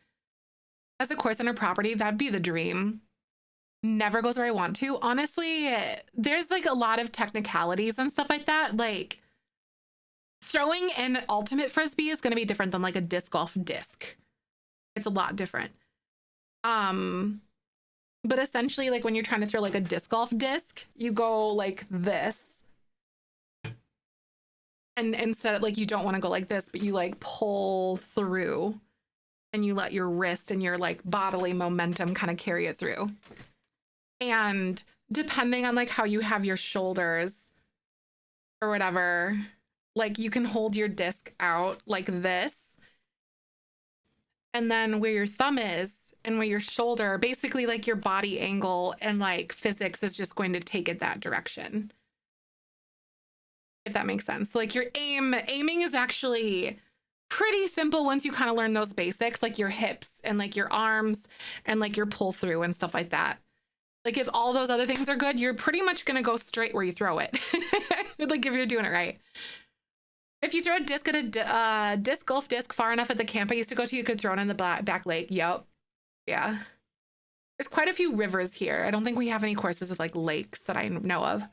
A: As a course on our property, that'd be the dream. Never goes where I want to. Honestly, there's like a lot of technicalities and stuff like that. Like throwing an ultimate frisbee is going to be different than like a disc golf disc. It's a lot different. But essentially like when you're trying to throw like a disc golf disc, you go like this. And instead of like, you don't want to go like this, but you like pull through and you let your wrist and your like bodily momentum kind of carry it through. And depending on like how you have your shoulders or whatever, like you can hold your disc out like this. And then where your thumb is and where your shoulder, basically like your body angle and like physics is just going to take it that direction. If that makes sense. So like your aiming is actually pretty simple once you kind of learn those basics, like your hips and like your arms and like your pull through and stuff like that. Like if all those other things are good, you're pretty much going to go straight where you throw it. Like if you're doing it right. If you throw a disc at a disc golf disc far enough at the camp I used to go to, you could throw it in the back lake. Yep. Yeah. There's quite a few rivers here. I don't think we have any courses with like lakes that I know of.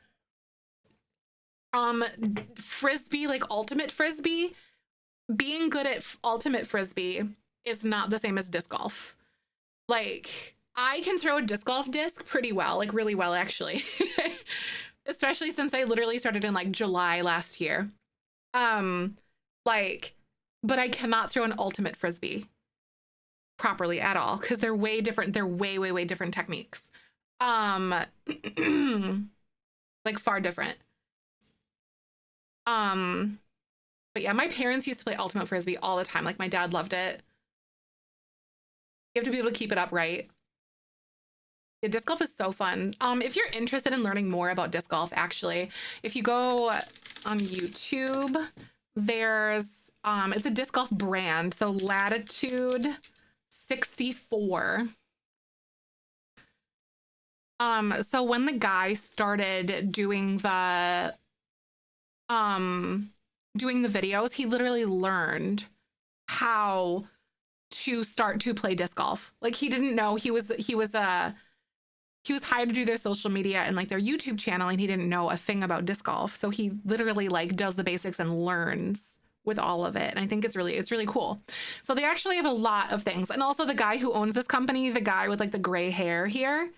A: Frisbee, like ultimate frisbee, being good at ultimate frisbee is not the same as disc golf. Like I can throw a disc golf disc pretty well, like really well actually. Especially since I literally started in like July last year. Like, but I cannot throw an ultimate frisbee properly at all because they're way different. They're way different techniques. Like far different. But But yeah, my parents used to play ultimate frisbee all the time. Like my dad loved it. You have to be able to keep it up, right? Yeah, disc golf is so fun. If you're interested in learning more about disc golf, actually, if you go on YouTube, there's it's a disc golf brand. So Latitude 64. So when the guy started doing the videos, he literally learned how to start to play disc golf. Like he didn't know. He was hired to do their social media and like their YouTube channel, and he didn't know a thing about disc golf. So he literally like does the basics and learns with all of it. And I think it's really cool. So they actually have a lot of things. And also the guy who owns this company, the guy with like the gray hair here,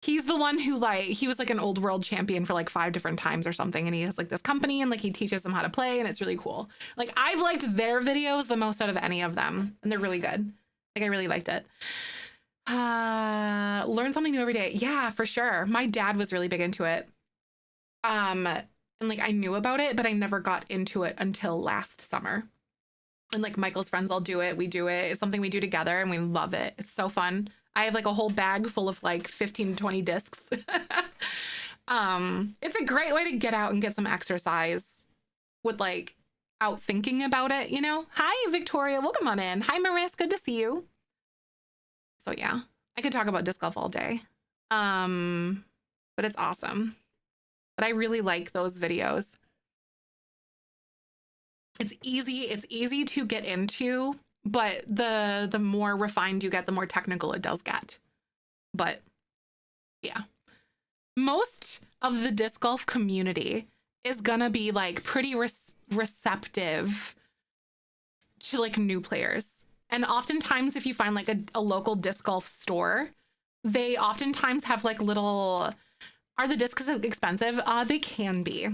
A: he's the one who like, he was like an old world champion for like 5 different times or something. And he has like this company and like he teaches them how to play, and it's really cool. Like I've liked their videos the most out of any of them, and they're really good. Like I really liked it. Learn something new every day. Yeah, for sure. My dad was really big into it. And like I knew about it, but I never got into it until last summer. And like Michael's friends all do it. We do it. It's something we do together and we love it. It's so fun. I have like a whole bag full of like 15 to 20 discs. It's a great way to get out and get some exercise with like out thinking about it, you know? Hi, Victoria. Welcome on in. Hi, Maris. Good to see you. So yeah, I could talk about disc golf all day. But it's awesome. But I really like those videos. It's easy to get into, but the more refined you get, the more technical it does get. But yeah, most of the disc golf community is gonna be like pretty receptive to like new players. And oftentimes if you find like a local disc golf store, they oftentimes have like little, are the discs expensive? They can be.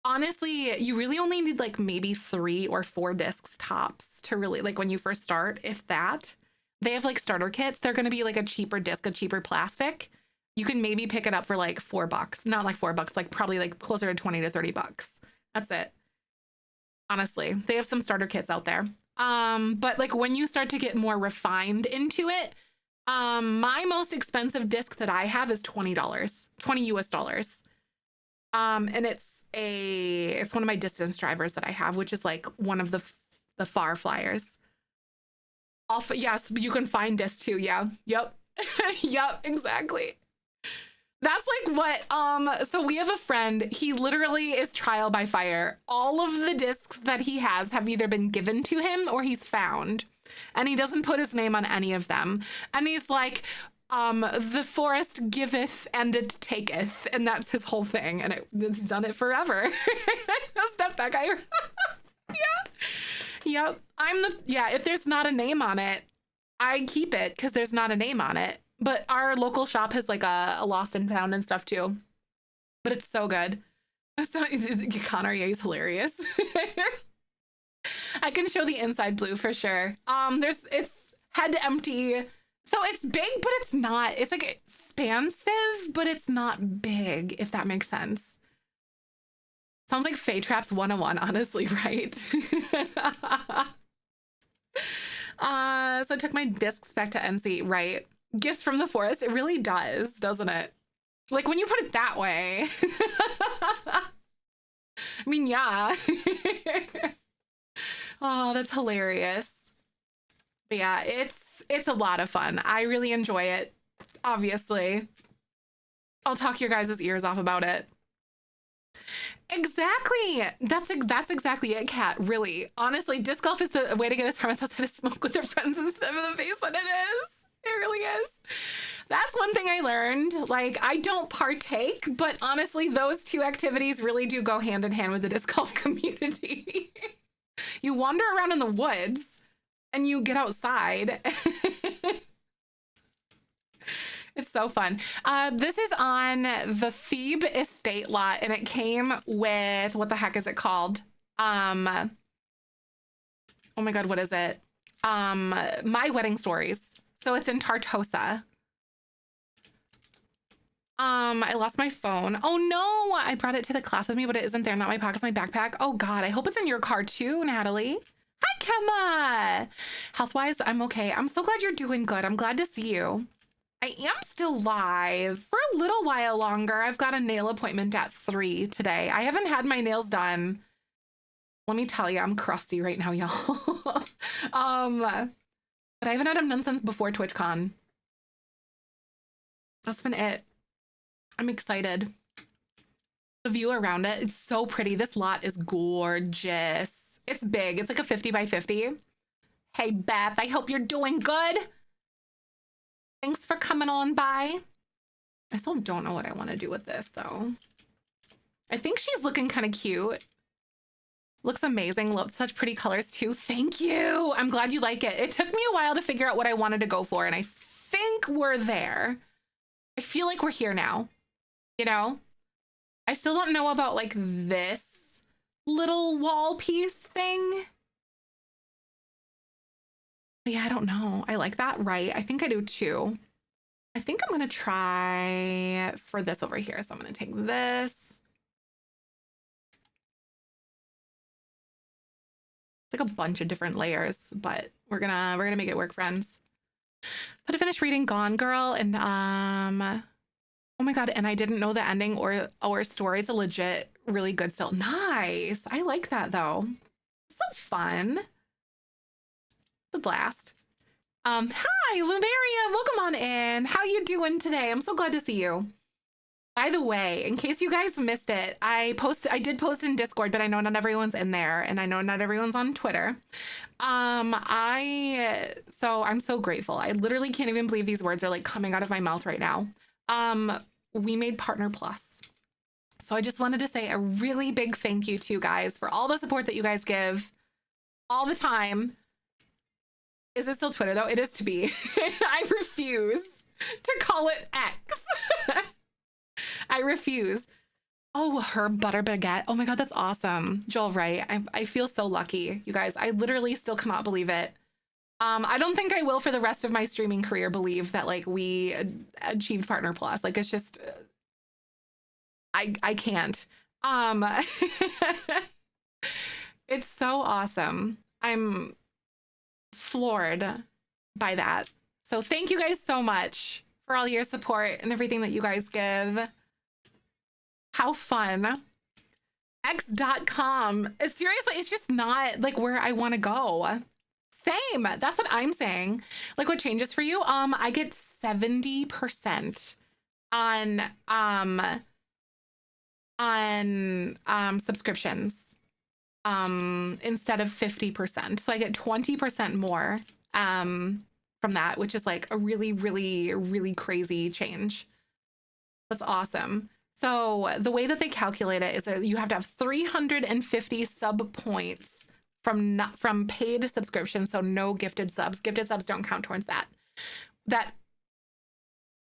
A: Honestly, you really only need like maybe 3 or 4 discs tops to really, like when you first start, if that. They have like starter kits. They're going to be like a cheaper disc, a cheaper plastic. You can maybe pick it up for like $4. Not like $4, like probably like closer to 20 to 30 bucks. That's it. Honestly, they have some starter kits out there. But like when you start to get more refined into it, my most expensive disc that I have is $20, 20 US dollars. And it's one of my distance drivers that I have, which is like one of the far flyers. Yes, you can find discs too. Yeah. Yep. Yep, exactly. That's like what, so we have a friend, he literally is trial by fire. All of the discs that he has have either been given to him or he's found. And he doesn't put his name on any of them. And he's like, the forest giveth and it taketh. And that's his whole thing. And he's done it forever. That's that guy. Yeah. Yep. If there's not a name on it, I keep it because there's not a name on it. But our local shop has like a lost and found and stuff too. But it's so good. So, Connor, yeah, he's hilarious. I can show the inside blue for sure. It's head empty. So it's big, but it's not. It's like expansive, but it's not big, if that makes sense. Sounds like Fae Traps 101, honestly, right? So I took my discs back to NC, right? Gifts from the forest. It really does, doesn't it? Like when you put it that way. I mean, yeah. Oh, that's hilarious. But yeah, it's a lot of fun. I really enjoy it. Obviously. I'll talk your guys' ears off about it. Exactly. That's exactly it, Kat. Really. Honestly, disc golf is the way to get us from us outside to smoke with their friends instead of the basement. It is. It really is. That's one thing I learned. Like, I don't partake, but honestly, those two activities really do go hand in hand with the disc golf community. You wander around in the woods and you get outside. It's so fun. This is on the Thebe estate lot, and it came with, what the heck is it called? Oh my God, what is it? My Wedding Stories. So it's in Tartosa. I lost my phone. Oh no, I brought it to the class with me, but it isn't there. Not my pockets, my backpack. Oh God, I hope it's in your car too, Natalie. Hi, Kemma. Health-wise, I'm okay. I'm so glad you're doing good. I'm glad to see you. I am still live for a little while longer. I've got a nail appointment at 3 today. I haven't had my nails done. Let me tell you, I'm crusty right now, y'all. But I haven't had them done since before TwitchCon. That's been it. I'm excited. The view around it, it's so pretty. This lot is gorgeous. It's big. It's like a 50 by 50. Hey, Beth, I hope you're doing good. Thanks for coming on by. I still don't know what I want to do with this, though. I think she's looking kind of cute. Looks amazing. Love such pretty colors, too. Thank you. I'm glad you like it. It took me a while to figure out what I wanted to go for, and I think we're there. I feel like we're here now. You know? I still don't know about, like, this little wall piece thing. But yeah, I don't know. I like that, right? I think I do, too. I think I'm going to try for this over here. So I'm going to take this. It's like a bunch of different layers, but we're gonna make it work, friends. But I finished reading Gone Girl, and oh my God, and I didn't know the ending or story's a legit really good still. Nice. I like that though. So fun. It's a blast. Hi, Lumeria, welcome on in. How you doing today? I'm so glad to see you. By the way, in case you guys missed it, I did post in Discord, but I know not everyone's in there, and I know not everyone's on Twitter. So I'm so grateful. I literally can't even believe these words are like coming out of my mouth right now. We made Partner Plus. So I just wanted to say a really big thank you to you guys for all the support that you guys give all the time. Is it still Twitter though? It is to be. I refuse to call it X. I refuse. Oh, her butter baguette. Oh my God, that's awesome. Joel, right? I feel so lucky, you guys. I literally still cannot believe it. I don't think I will for the rest of my streaming career believe that like we achieved Partner Plus. Like it's just, I can't. It's so awesome. I'm floored by that. So thank you guys so much for all your support and everything that you guys give. How fun. X.com. Seriously, it's just not like where I want to go. Same. That's what I'm saying. Like what changes for you? I get 70% on subscriptions instead of 50%. So I get 20% more from that, which is like a really, really, really crazy change. That's awesome. So the way that they calculate it is that you have to have 350 sub points from paid subscriptions, so no gifted subs. Gifted subs don't count towards that. That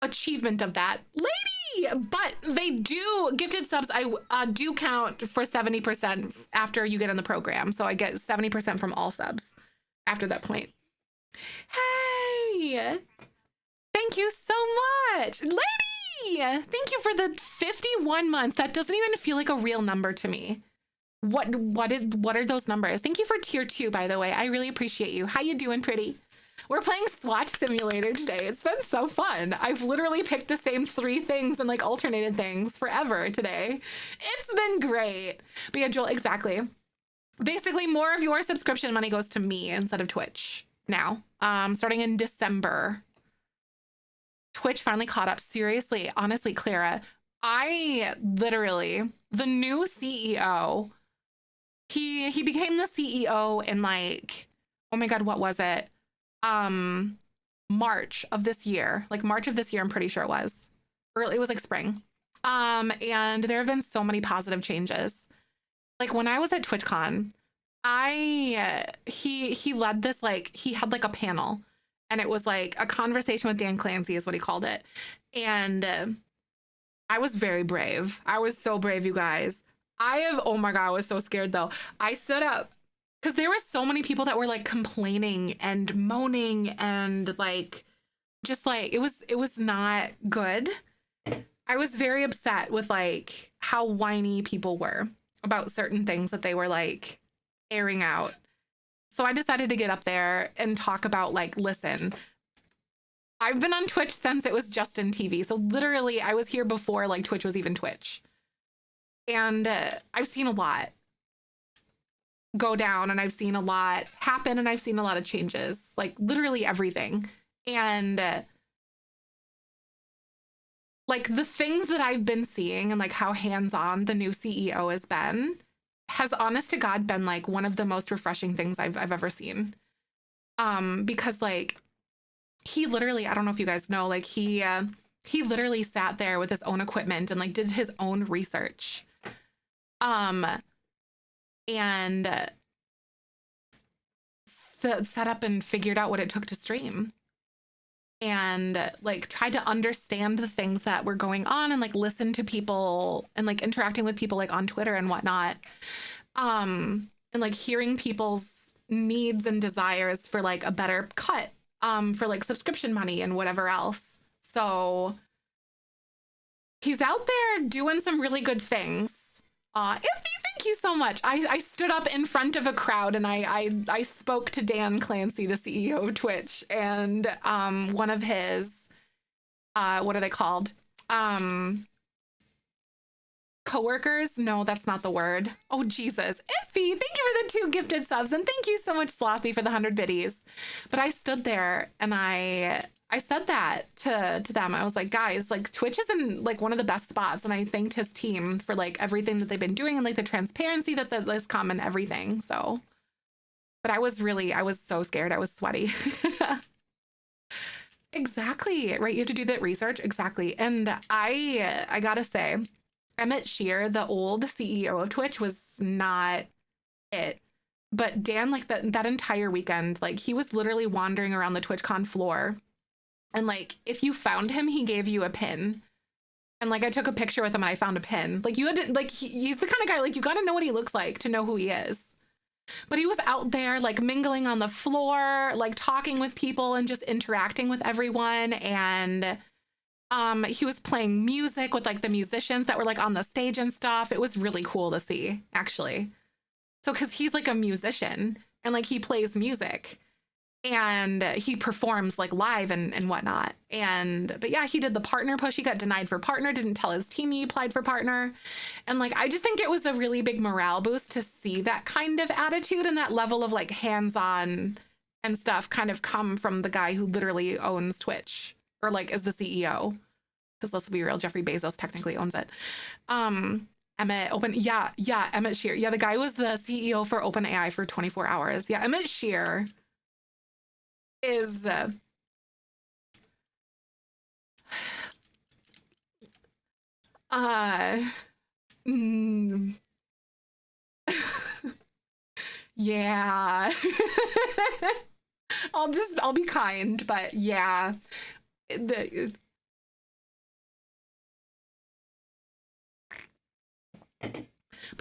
A: achievement of that, lady. But they do gifted subs. I do count for 70% after you get in the program. So I get 70% from all subs after that point. Hey, thank you so much, lady. Thank you for the 51 months. That doesn't even feel like a real number to me. What are those numbers? Thank you for tier 2, by the way. I really appreciate you. How you doing, pretty? We're playing Swatch Simulator today. It's been so fun. I've literally picked the same 3 things and like alternated things forever today. It's been great. But yeah, Joel, exactly. Basically, more of your subscription money goes to me instead of Twitch now. Starting in December. Twitch finally caught up. Seriously, honestly, Clara, I literally, the new CEO, he became the CEO in like, oh my God, what was it? March of this year. Like March of this year, I'm pretty sure it was. Early, it was like spring. And there have been so many positive changes. Like when I was at TwitchCon, he led this, like, he had like a panel. And it was like a conversation with Dan Clancy is what he called it. And I was very brave. I was so brave, you guys. Oh my God, I was so scared though. I stood up because there were so many people that were like complaining and moaning and like, just like, it was not good. I was very upset with like how whiny people were about certain things that they were like airing out. So I decided to get up there and talk about like, listen, I've been on Twitch since it was Justin TV. So literally I was here before like Twitch was even Twitch. And I've seen a lot go down, and I've seen a lot happen, and I've seen a lot of changes, like literally everything. And like the things that I've been seeing and like how hands-on the new CEO has honest to God been like one of the most refreshing things I've ever seen. Because like he literally, I don't know if you guys know, like he literally sat there with his own equipment and like did his own research. And set up and figured out what it took to stream, and like tried to understand the things that were going on, and like listen to people, and like interacting with people like on Twitter and whatnot, and like hearing people's needs and desires for like a better cut, for like subscription money and whatever else. So he's out there doing some really good things. Iffy, thank you so much. I stood up in front of a crowd and I spoke to Dan Clancy, the CEO of Twitch, and one of his what are they called? Coworkers? No, that's not the word. Oh Jesus. Iffy, thank you for the 2 gifted subs, and thank you so much, Sloppy, for the 100 biddies. But I stood there and I said that to them. I was like, guys, like Twitch is in like one of the best spots, and I thanked his team for like everything that they've been doing and like the transparency that has come and everything. So, but I was so scared. I was sweaty. Exactly, right? You have to do that research. Exactly. And I gotta say, Emmett Shear, the old CEO of Twitch, was not it. But Dan, like that entire weekend, like he was literally wandering around the TwitchCon floor. And like, if you found him, he gave you a pin. And like, I took a picture with him and I found a pin. Like you had to, like, he's the kind of guy, like you got to know what he looks like to know who he is. But he was out there like mingling on the floor, like talking with people and just interacting with everyone. And he was playing music with like the musicians that were like on the stage and stuff. It was really cool to see, actually. So, cause he's like a musician and like he plays music. And he performs like live and whatnot. But yeah, he did the partner push. He got denied for partner, didn't tell his team he applied for partner. And like, I just think it was a really big morale boost to see that kind of attitude and that level of like hands-on and stuff kind of come from the guy who literally owns Twitch, or like is the CEO. Because let's be real, Jeffrey Bezos technically owns it. Emmett Shear. Yeah, the guy was the CEO for OpenAI for 24 hours. Yeah, Emmett Shear is yeah. I'll be kind, but yeah. But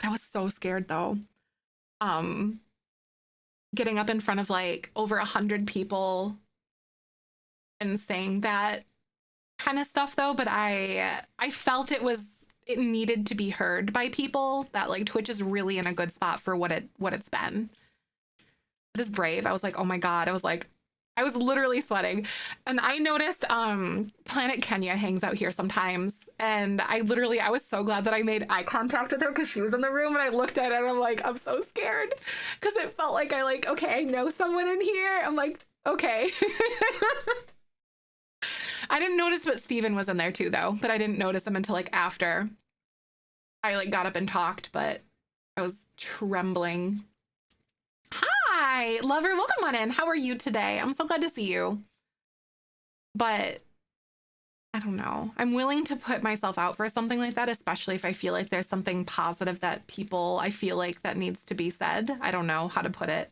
A: I was so scared though. Getting up in front of like over 100 people and saying that kind of stuff though, but I felt it needed to be heard by people, that like Twitch is really in a good spot for what it's been. It is brave. I was like, oh my God. I was literally sweating. And I noticed Planet Kenya hangs out here sometimes. And I was so glad that I made eye contact with her because she was in the room, and I looked at her and I'm like, I'm so scared. Because it felt like okay, I know someone in here. I'm like, okay. I didn't notice but Steven was in there too though, but I didn't notice him until like after I like got up and talked, but I was trembling. Hi, lover, welcome on in. How are you today? I'm so glad to see you. But I don't know. I'm willing to put myself out for something like that, especially if I feel like there's something positive that I feel like that needs to be said. I don't know how to put it.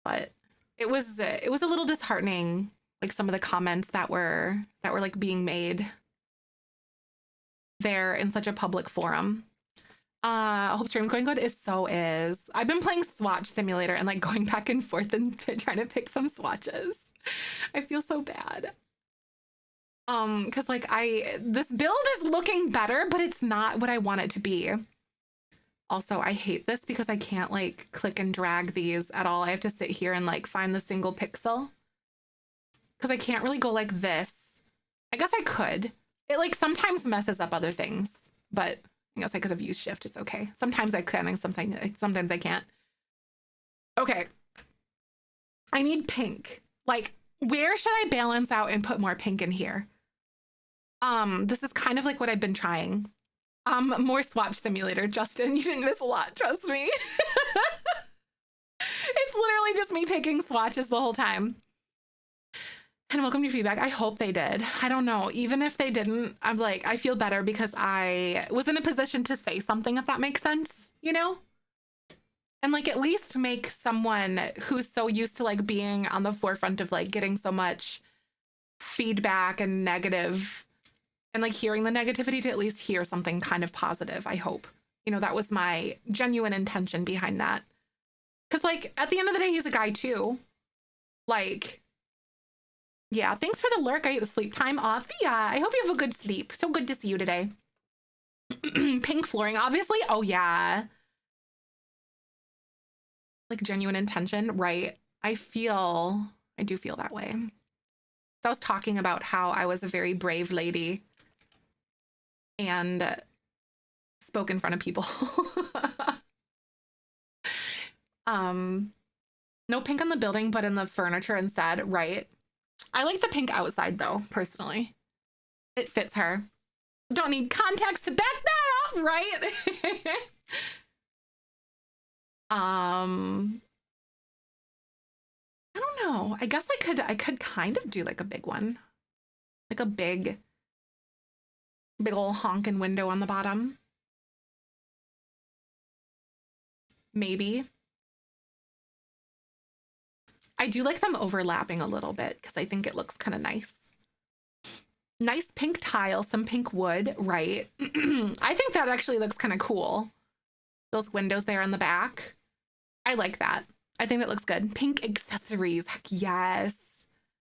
A: But it was a little disheartening, like some of the comments that were like being made there in such a public forum. I hope stream's going good. It so is. I've been playing Swatch Simulator and like going back and forth and trying to pick some swatches. I feel so bad. Because like this build is looking better, but it's not what I want it to be. Also, I hate this because I can't like click and drag these at all. I have to sit here and like find the single pixel. Because I can't really go like this. I guess I could. It like sometimes messes up other things, but I guess I could have used shift. It's okay. Sometimes I can and sometimes I can't. Okay. I need pink. Like, where should I balance out and put more pink in here? This is kind of like what I've been trying. More swatch simulator, Justin. You didn't miss a lot, trust me. It's literally just me picking swatches the whole time. And welcome to your feedback. I hope they did. I don't know. Even if they didn't, I'm like, I feel better because I was in a position to say something, if that makes sense, you know? And like at least make someone who's so used to like being on the forefront of like getting so much feedback and negative and like hearing the negativity to at least hear something kind of positive, I hope. You know, that was my genuine intention behind that. Because like at the end of the day, he's a guy too. Like, yeah, thanks for the lurk. I ate sleep time off. Yeah, I hope you have a good sleep. So good to see you today. Pink flooring, obviously. Oh, yeah. Like genuine intention, right? I do feel that way. So I was talking about how I was a very brave lady and spoke in front of people. No pink on the building, but in the furniture instead, right? I like the pink outside though, personally. It fits her. Don't need context to back that up, right? I don't know. I guess I could kind of do like a big one. Like a big old honking window on the bottom. Maybe. I do like them overlapping a little bit because I think it looks kind of nice. Nice pink tile, some pink wood, right? I think that actually looks kind of cool. Those windows there on the back. I like that. I think that looks good. Pink accessories, heck yes.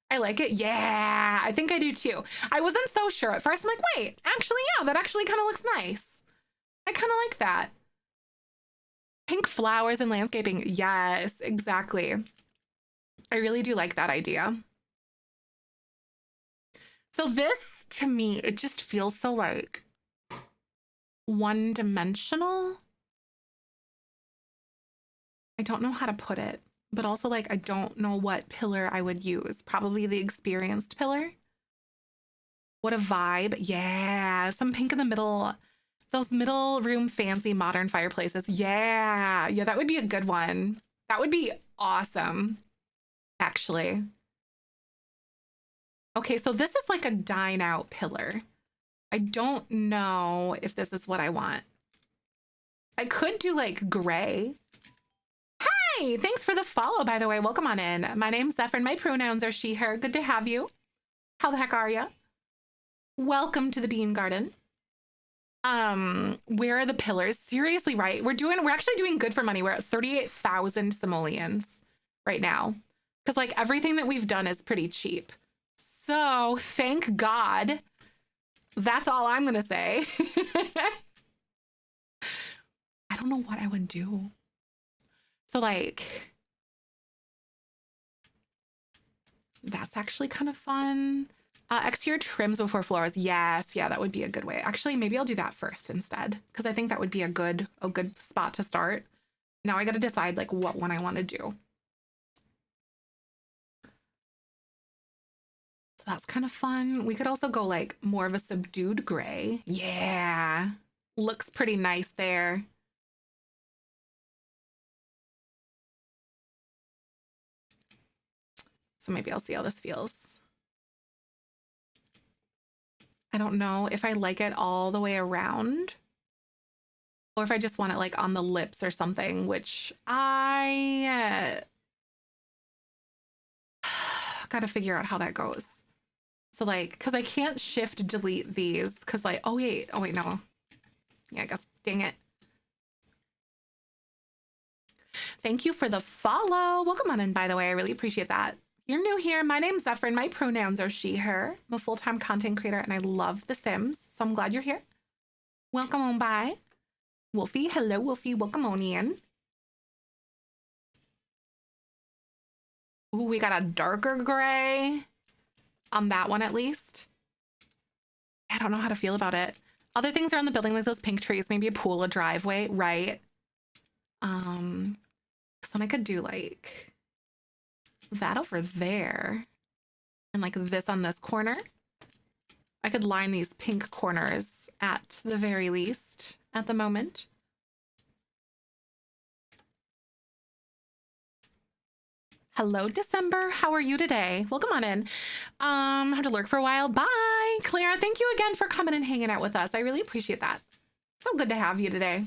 A: I like it, yeah. I think I do too. I wasn't so sure at first. I'm like, wait, actually, yeah, that actually kind of looks nice. I kind of like that. Pink flowers and landscaping, yes, exactly. I really do like that idea. So this, to me, it just feels so like one-dimensional. I don't know how to put it, but also like, I don't know what pillar I would use. Probably the experienced pillar. What a vibe. Yeah, some pink in the middle. Those middle room fancy modern fireplaces. Yeah, that would be a good one. That would be awesome, actually. Okay, so this is like a dine out pillar. I don't know if this is what I want. I could do like gray. Hi, thanks for the follow, by the way. Welcome on in. My name's Zephyr and my pronouns are she, her. Good to have you. How the heck are you? Welcome to the Bean Garden. Where are the pillars? Seriously, right? We're actually doing good for money. We're at 38,000 simoleons right now. Because like everything that we've done is pretty cheap. So thank God. That's all I'm gonna say. I don't know what I would do. So like, that's actually kind of fun. Exterior trims before floors. Yes, yeah, that would be a good way. Actually, maybe I'll do that first instead, because I think that would be a good spot to start. Now I got to decide like what one I want to do. So that's kind of fun. We could also go like more of a subdued gray. Yeah, looks pretty nice there. So maybe I'll see how this feels. I don't know if I like it all the way around or if I just want it like on the lips or something, which I gotta figure out how that goes. So like, cause I can't shift delete these cause like, oh wait, no. Yeah, I guess, dang it. Thank you for the follow. Welcome on in, by the way. I really appreciate that. you're new here, my name's Zephyr. My pronouns are she, her. I'm a full-time content creator and I love The Sims, so I'm glad you're here. Welcome on by. Wolfie, hello, Wolfie. Welcome on in. Ooh, we got a darker gray on that one at least. I don't know how to feel about it. Other things around the building, like those pink trees, maybe a pool, a driveway, right? So then I could do like that over there and like this on this corner. I could line these pink corners at the very least at the moment. Hello, December. How are you today? Welcome on in. Had to lurk for a while. Bye, Clara. Thank you again for coming and hanging out with us. I really appreciate that. So good to have you today.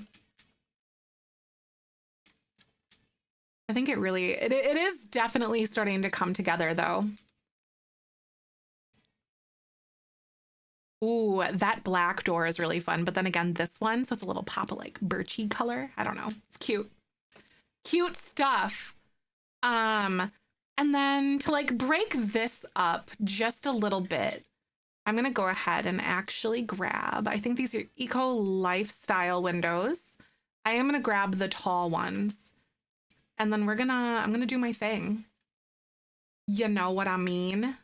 A: I think it really, it is definitely starting to come together though. Ooh, that black door is really fun. But then again, this one, so it's a little pop of like birchy color. I don't know. It's cute. Cute stuff. And then to like break this up just a little bit, I'm gonna go ahead and actually grab, I think these are eco lifestyle windows. I am gonna grab the tall ones. And then I'm gonna do my thing. You know what I mean?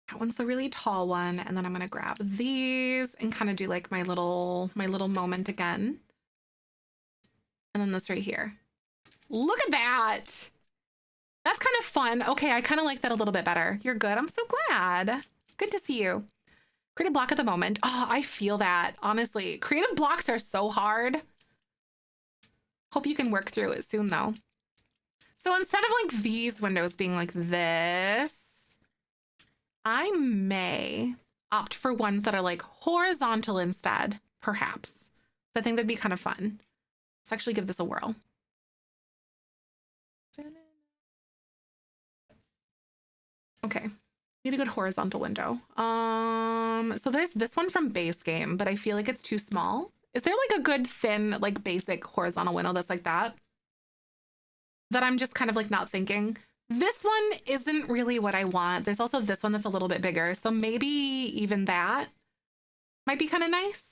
A: That one's the really tall one. And then I'm gonna grab these and kind of do like my little moment again. And then this right here. Look at that. That's kind of fun. Okay, I kind of like that a little bit better. You're good. I'm so glad. Good to see you. Creative block at the moment. Oh, I feel that. Honestly, creative blocks are so hard. Hope you can work through it soon though. So instead of like these windows being like this, I may opt for ones that are like horizontal instead, perhaps. I think that'd be kind of fun. Let's actually give this a whirl. Okay. Need a good horizontal window. So there's this one from base game, but I feel like it's too small. Is there like a good thin, like basic horizontal window that's like that? That I'm just kind of like not thinking. This one isn't really what I want. There's also this one that's a little bit bigger. So maybe even that might be kind of nice.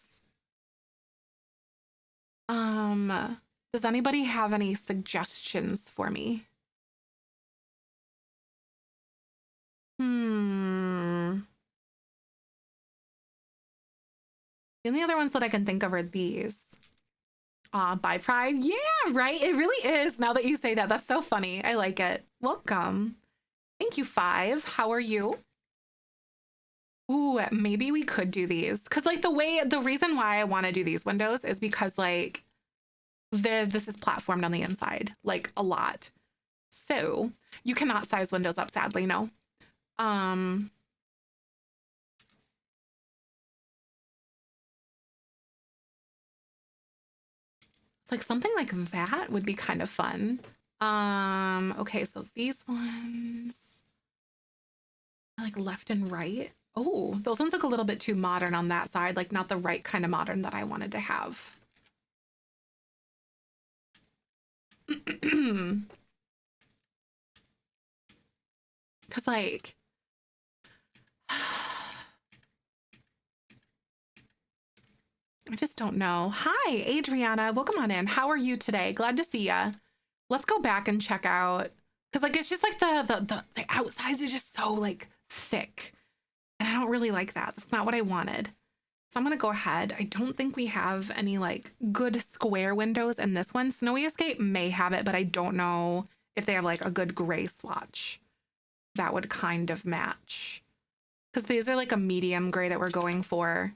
A: Does anybody have any suggestions for me? The only other ones that I can think of are these. Bye, Pride. Yeah, right. It really is. Now that you say that, that's so funny. I like it. Welcome. Thank you, Five. How are you? Ooh, maybe we could do these. Because like the reason why I want to do these windows is because like this is platformed on the inside, like a lot. So you cannot size windows up, sadly, no. It's like something like that would be kind of fun. Okay, so these ones like left and right. Oh, those ones look a little bit too modern on that side, like not the right kind of modern that I wanted to have. Because like, I just don't know. Hi, Adriana. Welcome on in. How are you today? Glad to see ya. Let's go back and check out. Because like, it's just like the outsides are just so like thick. And I don't really like that. That's not what I wanted. So I'm going to go ahead. I don't think we have any like good square windows in this one. Snowy Escape may have it, but I don't know if they have like a good gray swatch that would kind of match. Because these are like a medium gray that we're going for.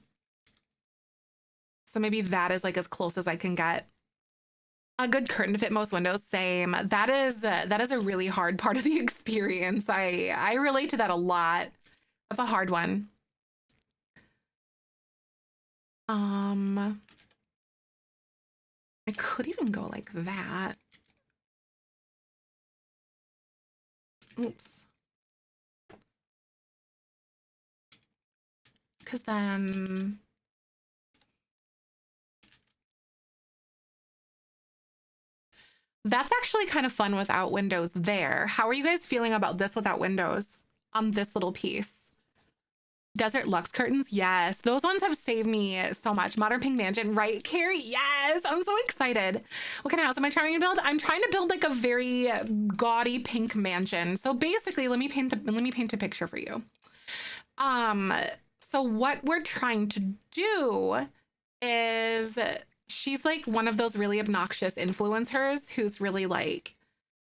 A: So maybe that is like as close as I can get. A good curtain to fit most windows, same. That is a really hard part of the experience. I relate to that a lot. That's a hard one. I could even go like that. Oops. Because then That's actually kind of fun without windows there. How are you guys feeling about this without windows on this little piece? Desert Lux curtains? Yes. Those ones have saved me so much. Modern Pink Mansion, right, Carrie? Yes. I'm so excited. What kind of house am I trying to build? I'm trying to build like a very gaudy pink mansion. So basically, let me paint a picture for you. So what we're trying to do is she's like one of those really obnoxious influencers who's really like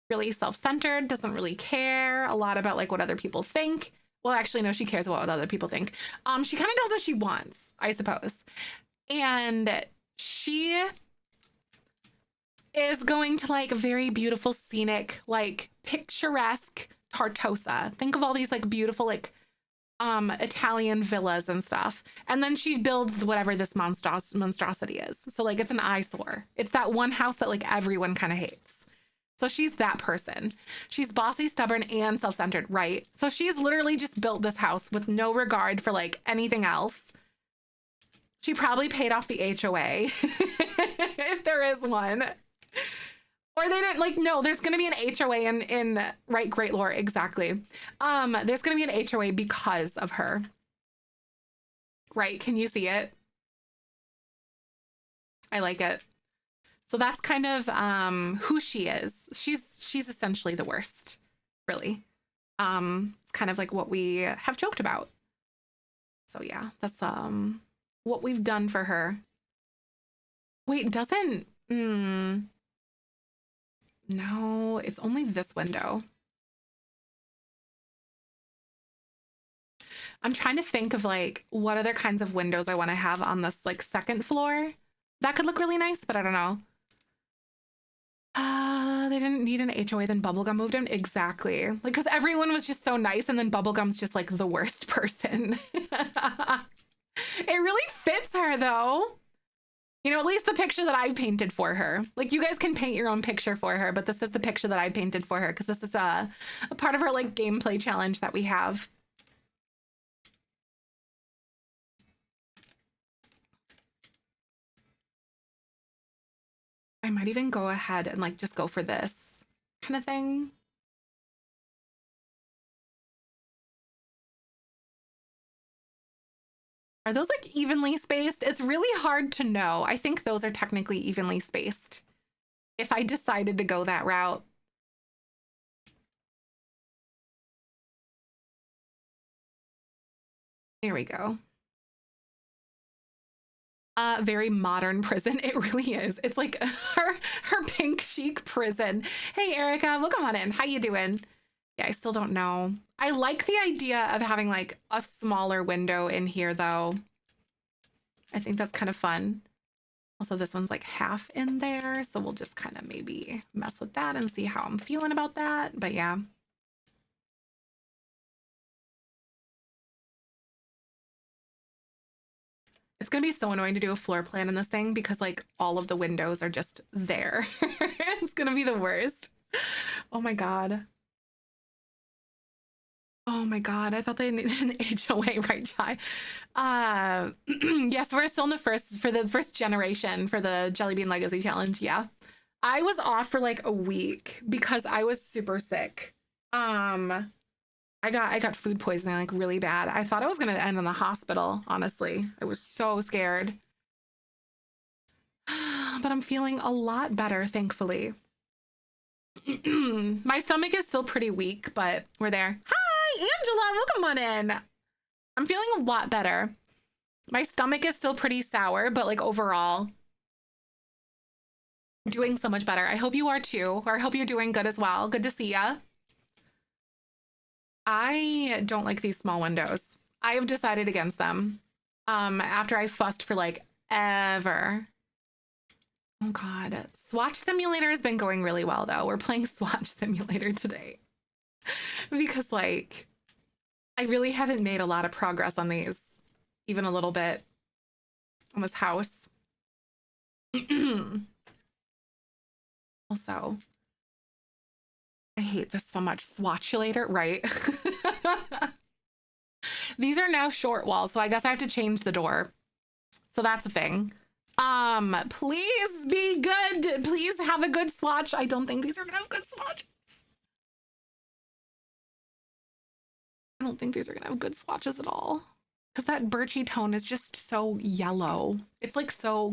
A: really self-centered, doesn't really care a lot about like what other people think. Well, actually, no, she cares about what other people think. She kind of does what she wants, I suppose. And she is going to like very beautiful, scenic, like picturesque Tartosa. Think of all these like beautiful, like Italian villas and stuff. And then she builds whatever this monstrosity is. So like it's an eyesore. It's that one house that like everyone kind of hates. So she's that person. She's bossy, stubborn, and self-centered, right? So she's literally just built this house with no regard for like anything else. She probably paid off the HOA if there is one. Or they didn't like, no, there's going to be an HOA in right, Great Lore. Exactly. There's going to be an HOA because of her. Right. Can you see it? I like it. So that's kind of who she is. She's essentially the worst, really. It's kind of like what we have joked about. So yeah, that's what we've done for her. Wait, doesn't no, it's only this window. I'm trying to think of like what other kinds of windows I want to have on this like second floor. That could look really nice, but I don't know. They didn't need an HOA, then Bubblegum moved in. Exactly. Like, because everyone was just so nice, and then Bubblegum's just like the worst person. It really fits her, though. You know, at least the picture that I painted for her. Like, you guys can paint your own picture for her, but this is the picture that I painted for her, because this is a part of her, like, gameplay challenge that we have. I might even go ahead and like just go for this kind of thing. Are those like evenly spaced? It's really hard to know. I think those are technically evenly spaced if I decided to go that route. There we go. Very modern prison. It really is. It's like her pink chic prison. Hey, Erica, welcome on in. How you doing? Yeah, I still don't know. I like the idea of having like a smaller window in here, though. I think that's kind of fun. Also, this one's like half in there, so we'll just kind of maybe mess with that and see how I'm feeling about that. But yeah. It's gonna be so annoying to do a floor plan in this thing because like all of the windows are just there. It's gonna be the worst. Oh my God. Oh my God, I thought they needed an HOA, right, Chai? Yes, we're still in the first generation for the Jellybean Legacy Challenge, yeah. I was off for like a week because I was super sick. I got food poisoning like really bad. I thought I was gonna end in the hospital, honestly. I was so scared. But I'm feeling a lot better, thankfully. My stomach is still pretty weak, but we're there. Hi, Angela, welcome on in. I'm feeling a lot better. My stomach is still pretty sour, but like overall, doing so much better. I hope you are too, or I hope you're doing good as well. Good to see ya. I don't like these small windows. I have decided against them. After I fussed for like ever. Oh God. Swatch Simulator has been going really well though. We're playing Swatch Simulator today. Because like, I really haven't made a lot of progress on these. Even a little bit. On this house. Also, I hate this so much. Swatchulator, right? These are now short walls, so I guess I have to change the door. So that's a thing. Please be good. Please have a good swatch. I don't think these are gonna have good swatches. I don't think these are gonna have good swatches at all. Because that birchy tone is just so yellow. It's like so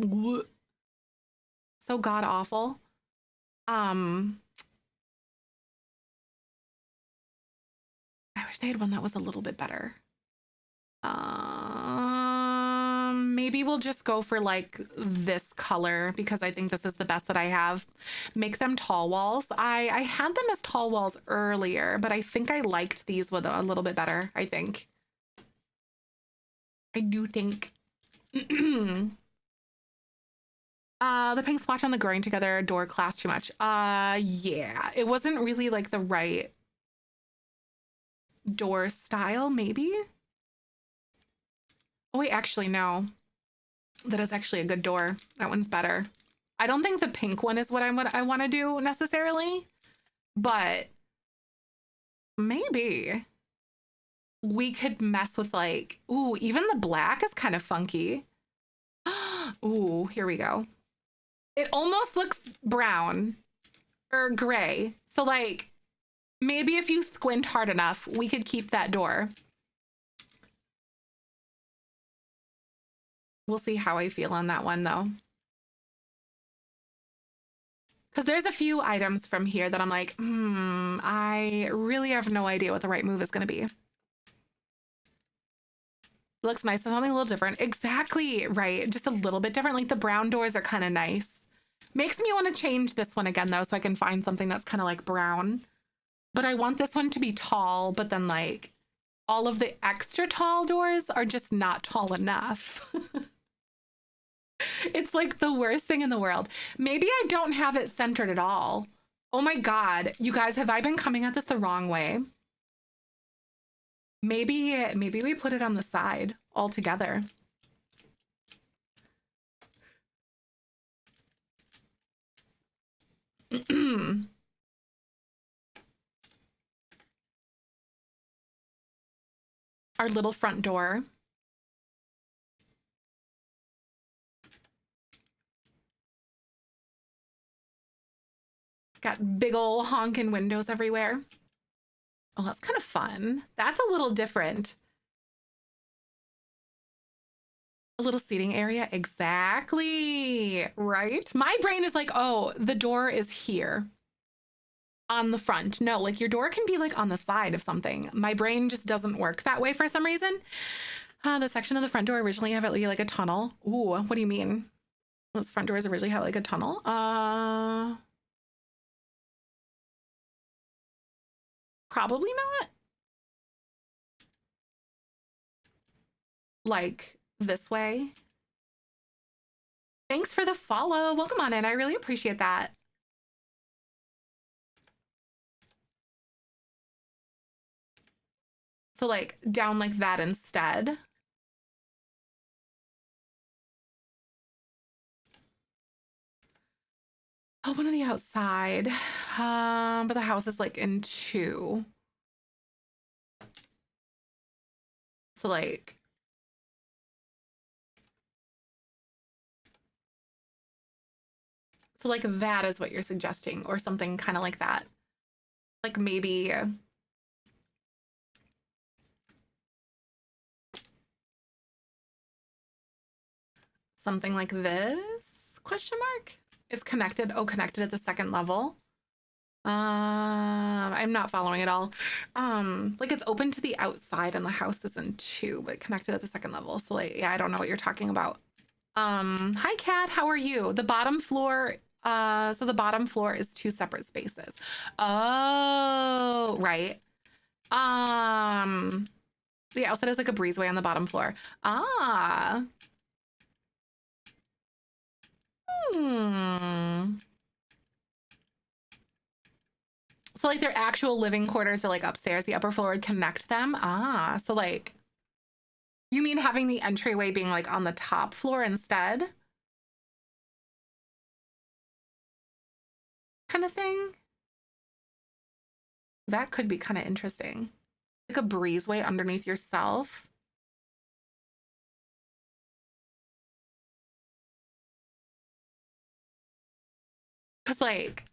A: god awful. I wish they had one that was a little bit better. Maybe we'll just go for like this color because I think this is the best that I have. Make them tall walls. I had them as tall walls earlier, but I think I liked these with a little bit better, I think. I do think. The pink swatch on the growing together door class too much. Yeah, it wasn't really like the right door style, maybe. Oh wait, actually no. That is actually a good door. That one's better. I don't think the pink one is what I want to do necessarily, but maybe we could mess with like, ooh, even the black is kind of funky. Ooh, here we go. It almost looks brown or gray. So like maybe if you squint hard enough, we could keep that door. We'll see how I feel on that one though. Because there's a few items from here that I'm like, I really have no idea what the right move is going to be. It looks nice. Something a little different. Exactly right. Just a little bit different. Like the brown doors are kind of nice. Makes me want to change this one again though, so I can find something that's kind of like brown. But I want this one to be tall, but then like all of the extra tall doors are just not tall enough. It's like the worst thing in the world. Maybe I don't have it centered at all. Oh my God. You guys, have I been coming at this the wrong way? Maybe we put it on the side altogether. Our little front door. Got big ol' honking windows everywhere. Oh, that's kind of fun. That's a little different. A little seating area. Exactly. Right? My brain is like, oh, the door is here on the front. No, like your door can be like on the side of something. My brain just doesn't work that way for some reason. The section of the front door originally have it like a tunnel. Ooh, what do you mean? Those front doors originally have like a tunnel? Probably not. Like this way. Thanks for the follow. Welcome on in. I really appreciate that. So like down like that instead. Oh, one on the outside. But the house is like in two. So like that is what you're suggesting, or something kind of like that. Like maybe something like this, question mark? It's connected. Oh, connected at the second level. I'm not following at all. Like it's open to the outside and the house is in two, but connected at the second level. So like, yeah, I don't know what you're talking about. Hi Kat, how are you? The bottom floor, so the bottom floor is two separate spaces. Oh, right. The outside is like a breezeway on the bottom floor. Ah. So like their actual living quarters are like upstairs. The upper floor would connect them. Ah, so like, you mean having the entryway being like on the top floor instead? Kind of thing? That could be kind of interesting. Like a breezeway underneath yourself. Cause like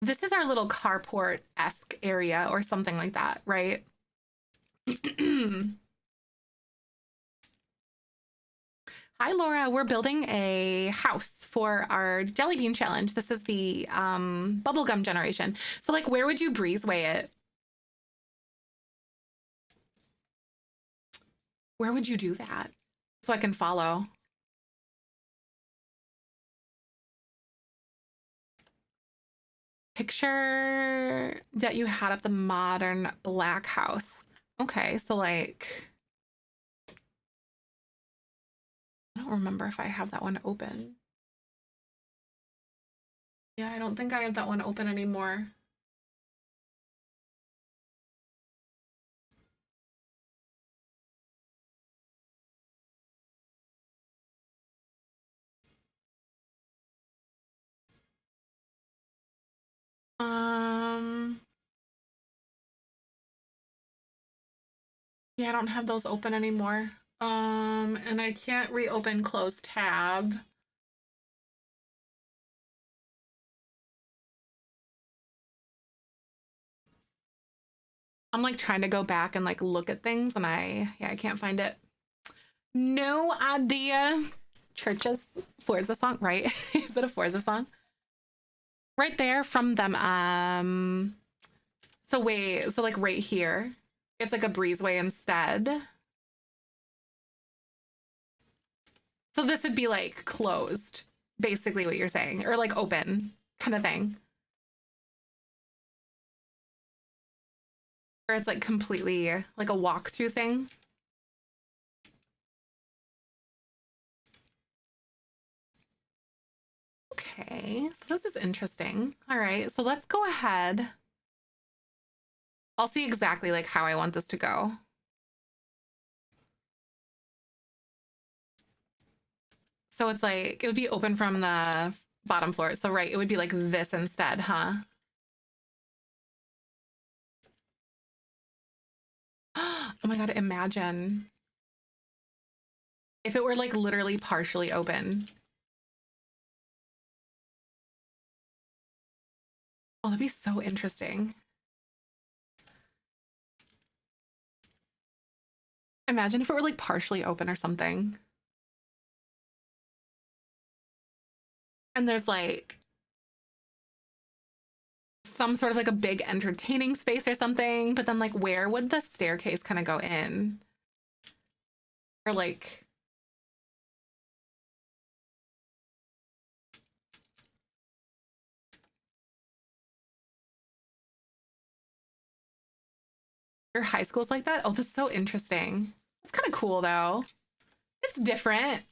A: this is our little carport-esque area or something like that, right? Hi, Laura. We're building a house for our Jellybean challenge. This is the Bubblegum generation. So, like, where would you breezeway it? Where would you do that? So I can follow. Picture that you had up the modern black house. Okay, so like, I don't remember if I have that one open. Yeah, I don't think I have that one open anymore. Yeah, I don't have those open anymore. And I can't reopen close tab. I'm like trying to go back and like look at things and I can't find it. No idea. Church's Forza song, right? Is it a Forza song? Right there from them. So wait, so like right here, it's like a breezeway instead. So this would be like closed, basically what you're saying, or like open kind of thing. Or it's like completely like a walkthrough thing. Okay, so this is interesting. All right, so let's go ahead. I'll see exactly like how I want this to go. So it's like, it would be open from the bottom floor. So right, it would be like this instead, huh? Oh my God, imagine if it were like literally partially open. Oh, that'd be so interesting. Imagine if it were like partially open or something. And there's like some sort of like a big entertaining space or something, but then like where would the staircase kind of go in? Or like your high school's like that? Oh, that's so interesting. It's kind of cool though. It's different.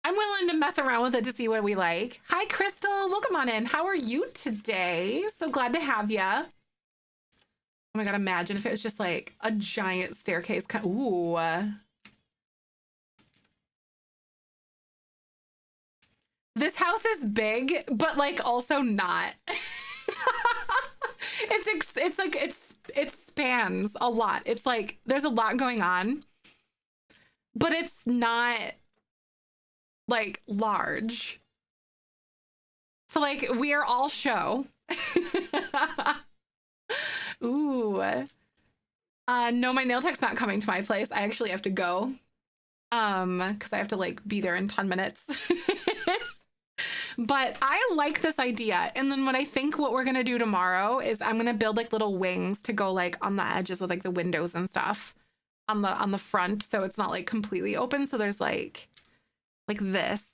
A: I'm willing to mess around with it to see what we like. Hi, Crystal. Welcome on in. How are you today? So glad to have you. Oh my God, imagine if it was just like a giant staircase. Ooh. This house is big, but like also not. It's like it spans a lot. It's like there's a lot going on, but it's not like large. So like we are all show. Ooh. No, my nail tech's not coming to my place. I actually have to go. Because I have to like be there in 10 minutes. But I like this idea. And then what I think what we're gonna do tomorrow is I'm gonna build like little wings to go like on the edges with like the windows and stuff on the front, so it's not like completely open. So there's like this.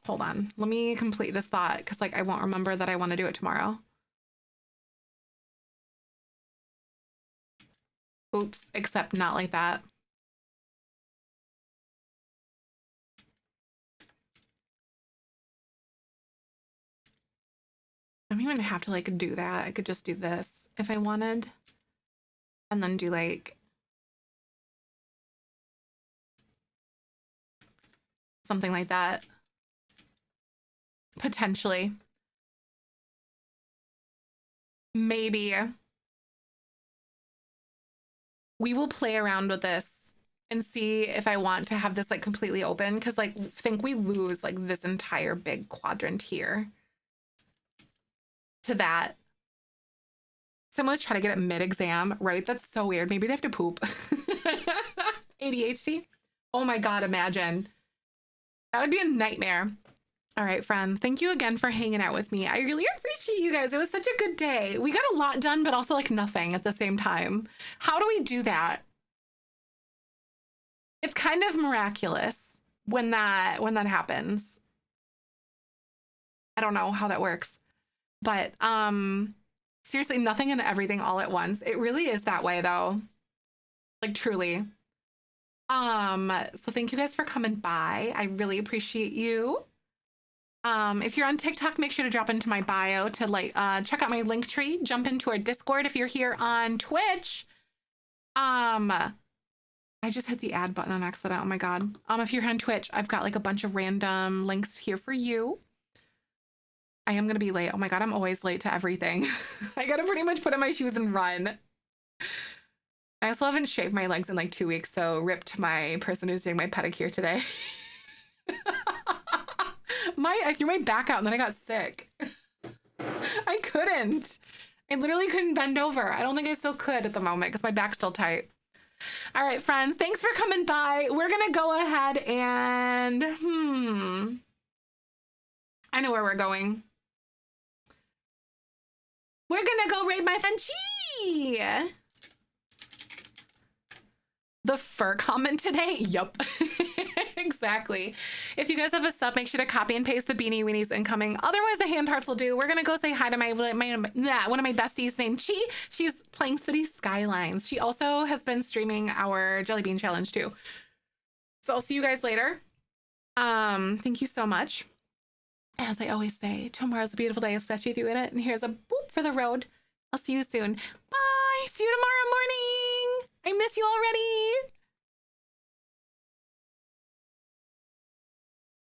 A: Hold on, let me complete this thought because like I won't remember that I want to do it tomorrow. Oops, except not like that. I don't even have to like do that. I could just do this if I wanted. And then do like something like that. Potentially. Maybe. We will play around with this and see if I want to have this like completely open because like think we lose like this entire big quadrant here. to that. Someone's trying to get it mid-exam, right? That's so weird. Maybe they have to poop. ADHD? Oh my God, imagine. That would be a nightmare. All right, friends, thank you again for hanging out with me. I really appreciate you guys. It was such a good day. We got a lot done, but also like nothing at the same time. How do we do that? It's kind of miraculous when that happens. I don't know how that works, but seriously, nothing and everything all at once. It really is that way though. Like truly. So thank you guys for coming by. I really appreciate you. If you're on TikTok, make sure to drop into my bio to like check out my link tree, jump into our Discord. If you're here on Twitch, I just hit the add button on accident. Oh my God. If you're on Twitch, I've got like a bunch of random links here for you. I am gonna be late. Oh my God, I'm always late to everything. I gotta pretty much put on my shoes and run. I also haven't shaved my legs in like 2 weeks, so ripped my person who's doing my pedicure today. I threw my back out and then I got sick. I couldn't. I literally couldn't bend over. I don't think I still could at the moment because my back's still tight. All right, friends, thanks for coming by. We're gonna go ahead and I know where we're going. We're gonna go raid my friend Chi. The fur comment today? Yup. Exactly. If you guys have a sub, make sure to copy and paste the beanie weenies incoming. Otherwise, the hand hearts will do. We're gonna go say hi to one of my besties named Chi. She's playing City Skylines. She also has been streaming our Jellybean challenge too. So I'll see you guys later. Thank you so much. As I always say, tomorrow's a beautiful day, especially with you in it. And here's a boop for the road. I'll see you soon. Bye. See you tomorrow morning. I miss you already.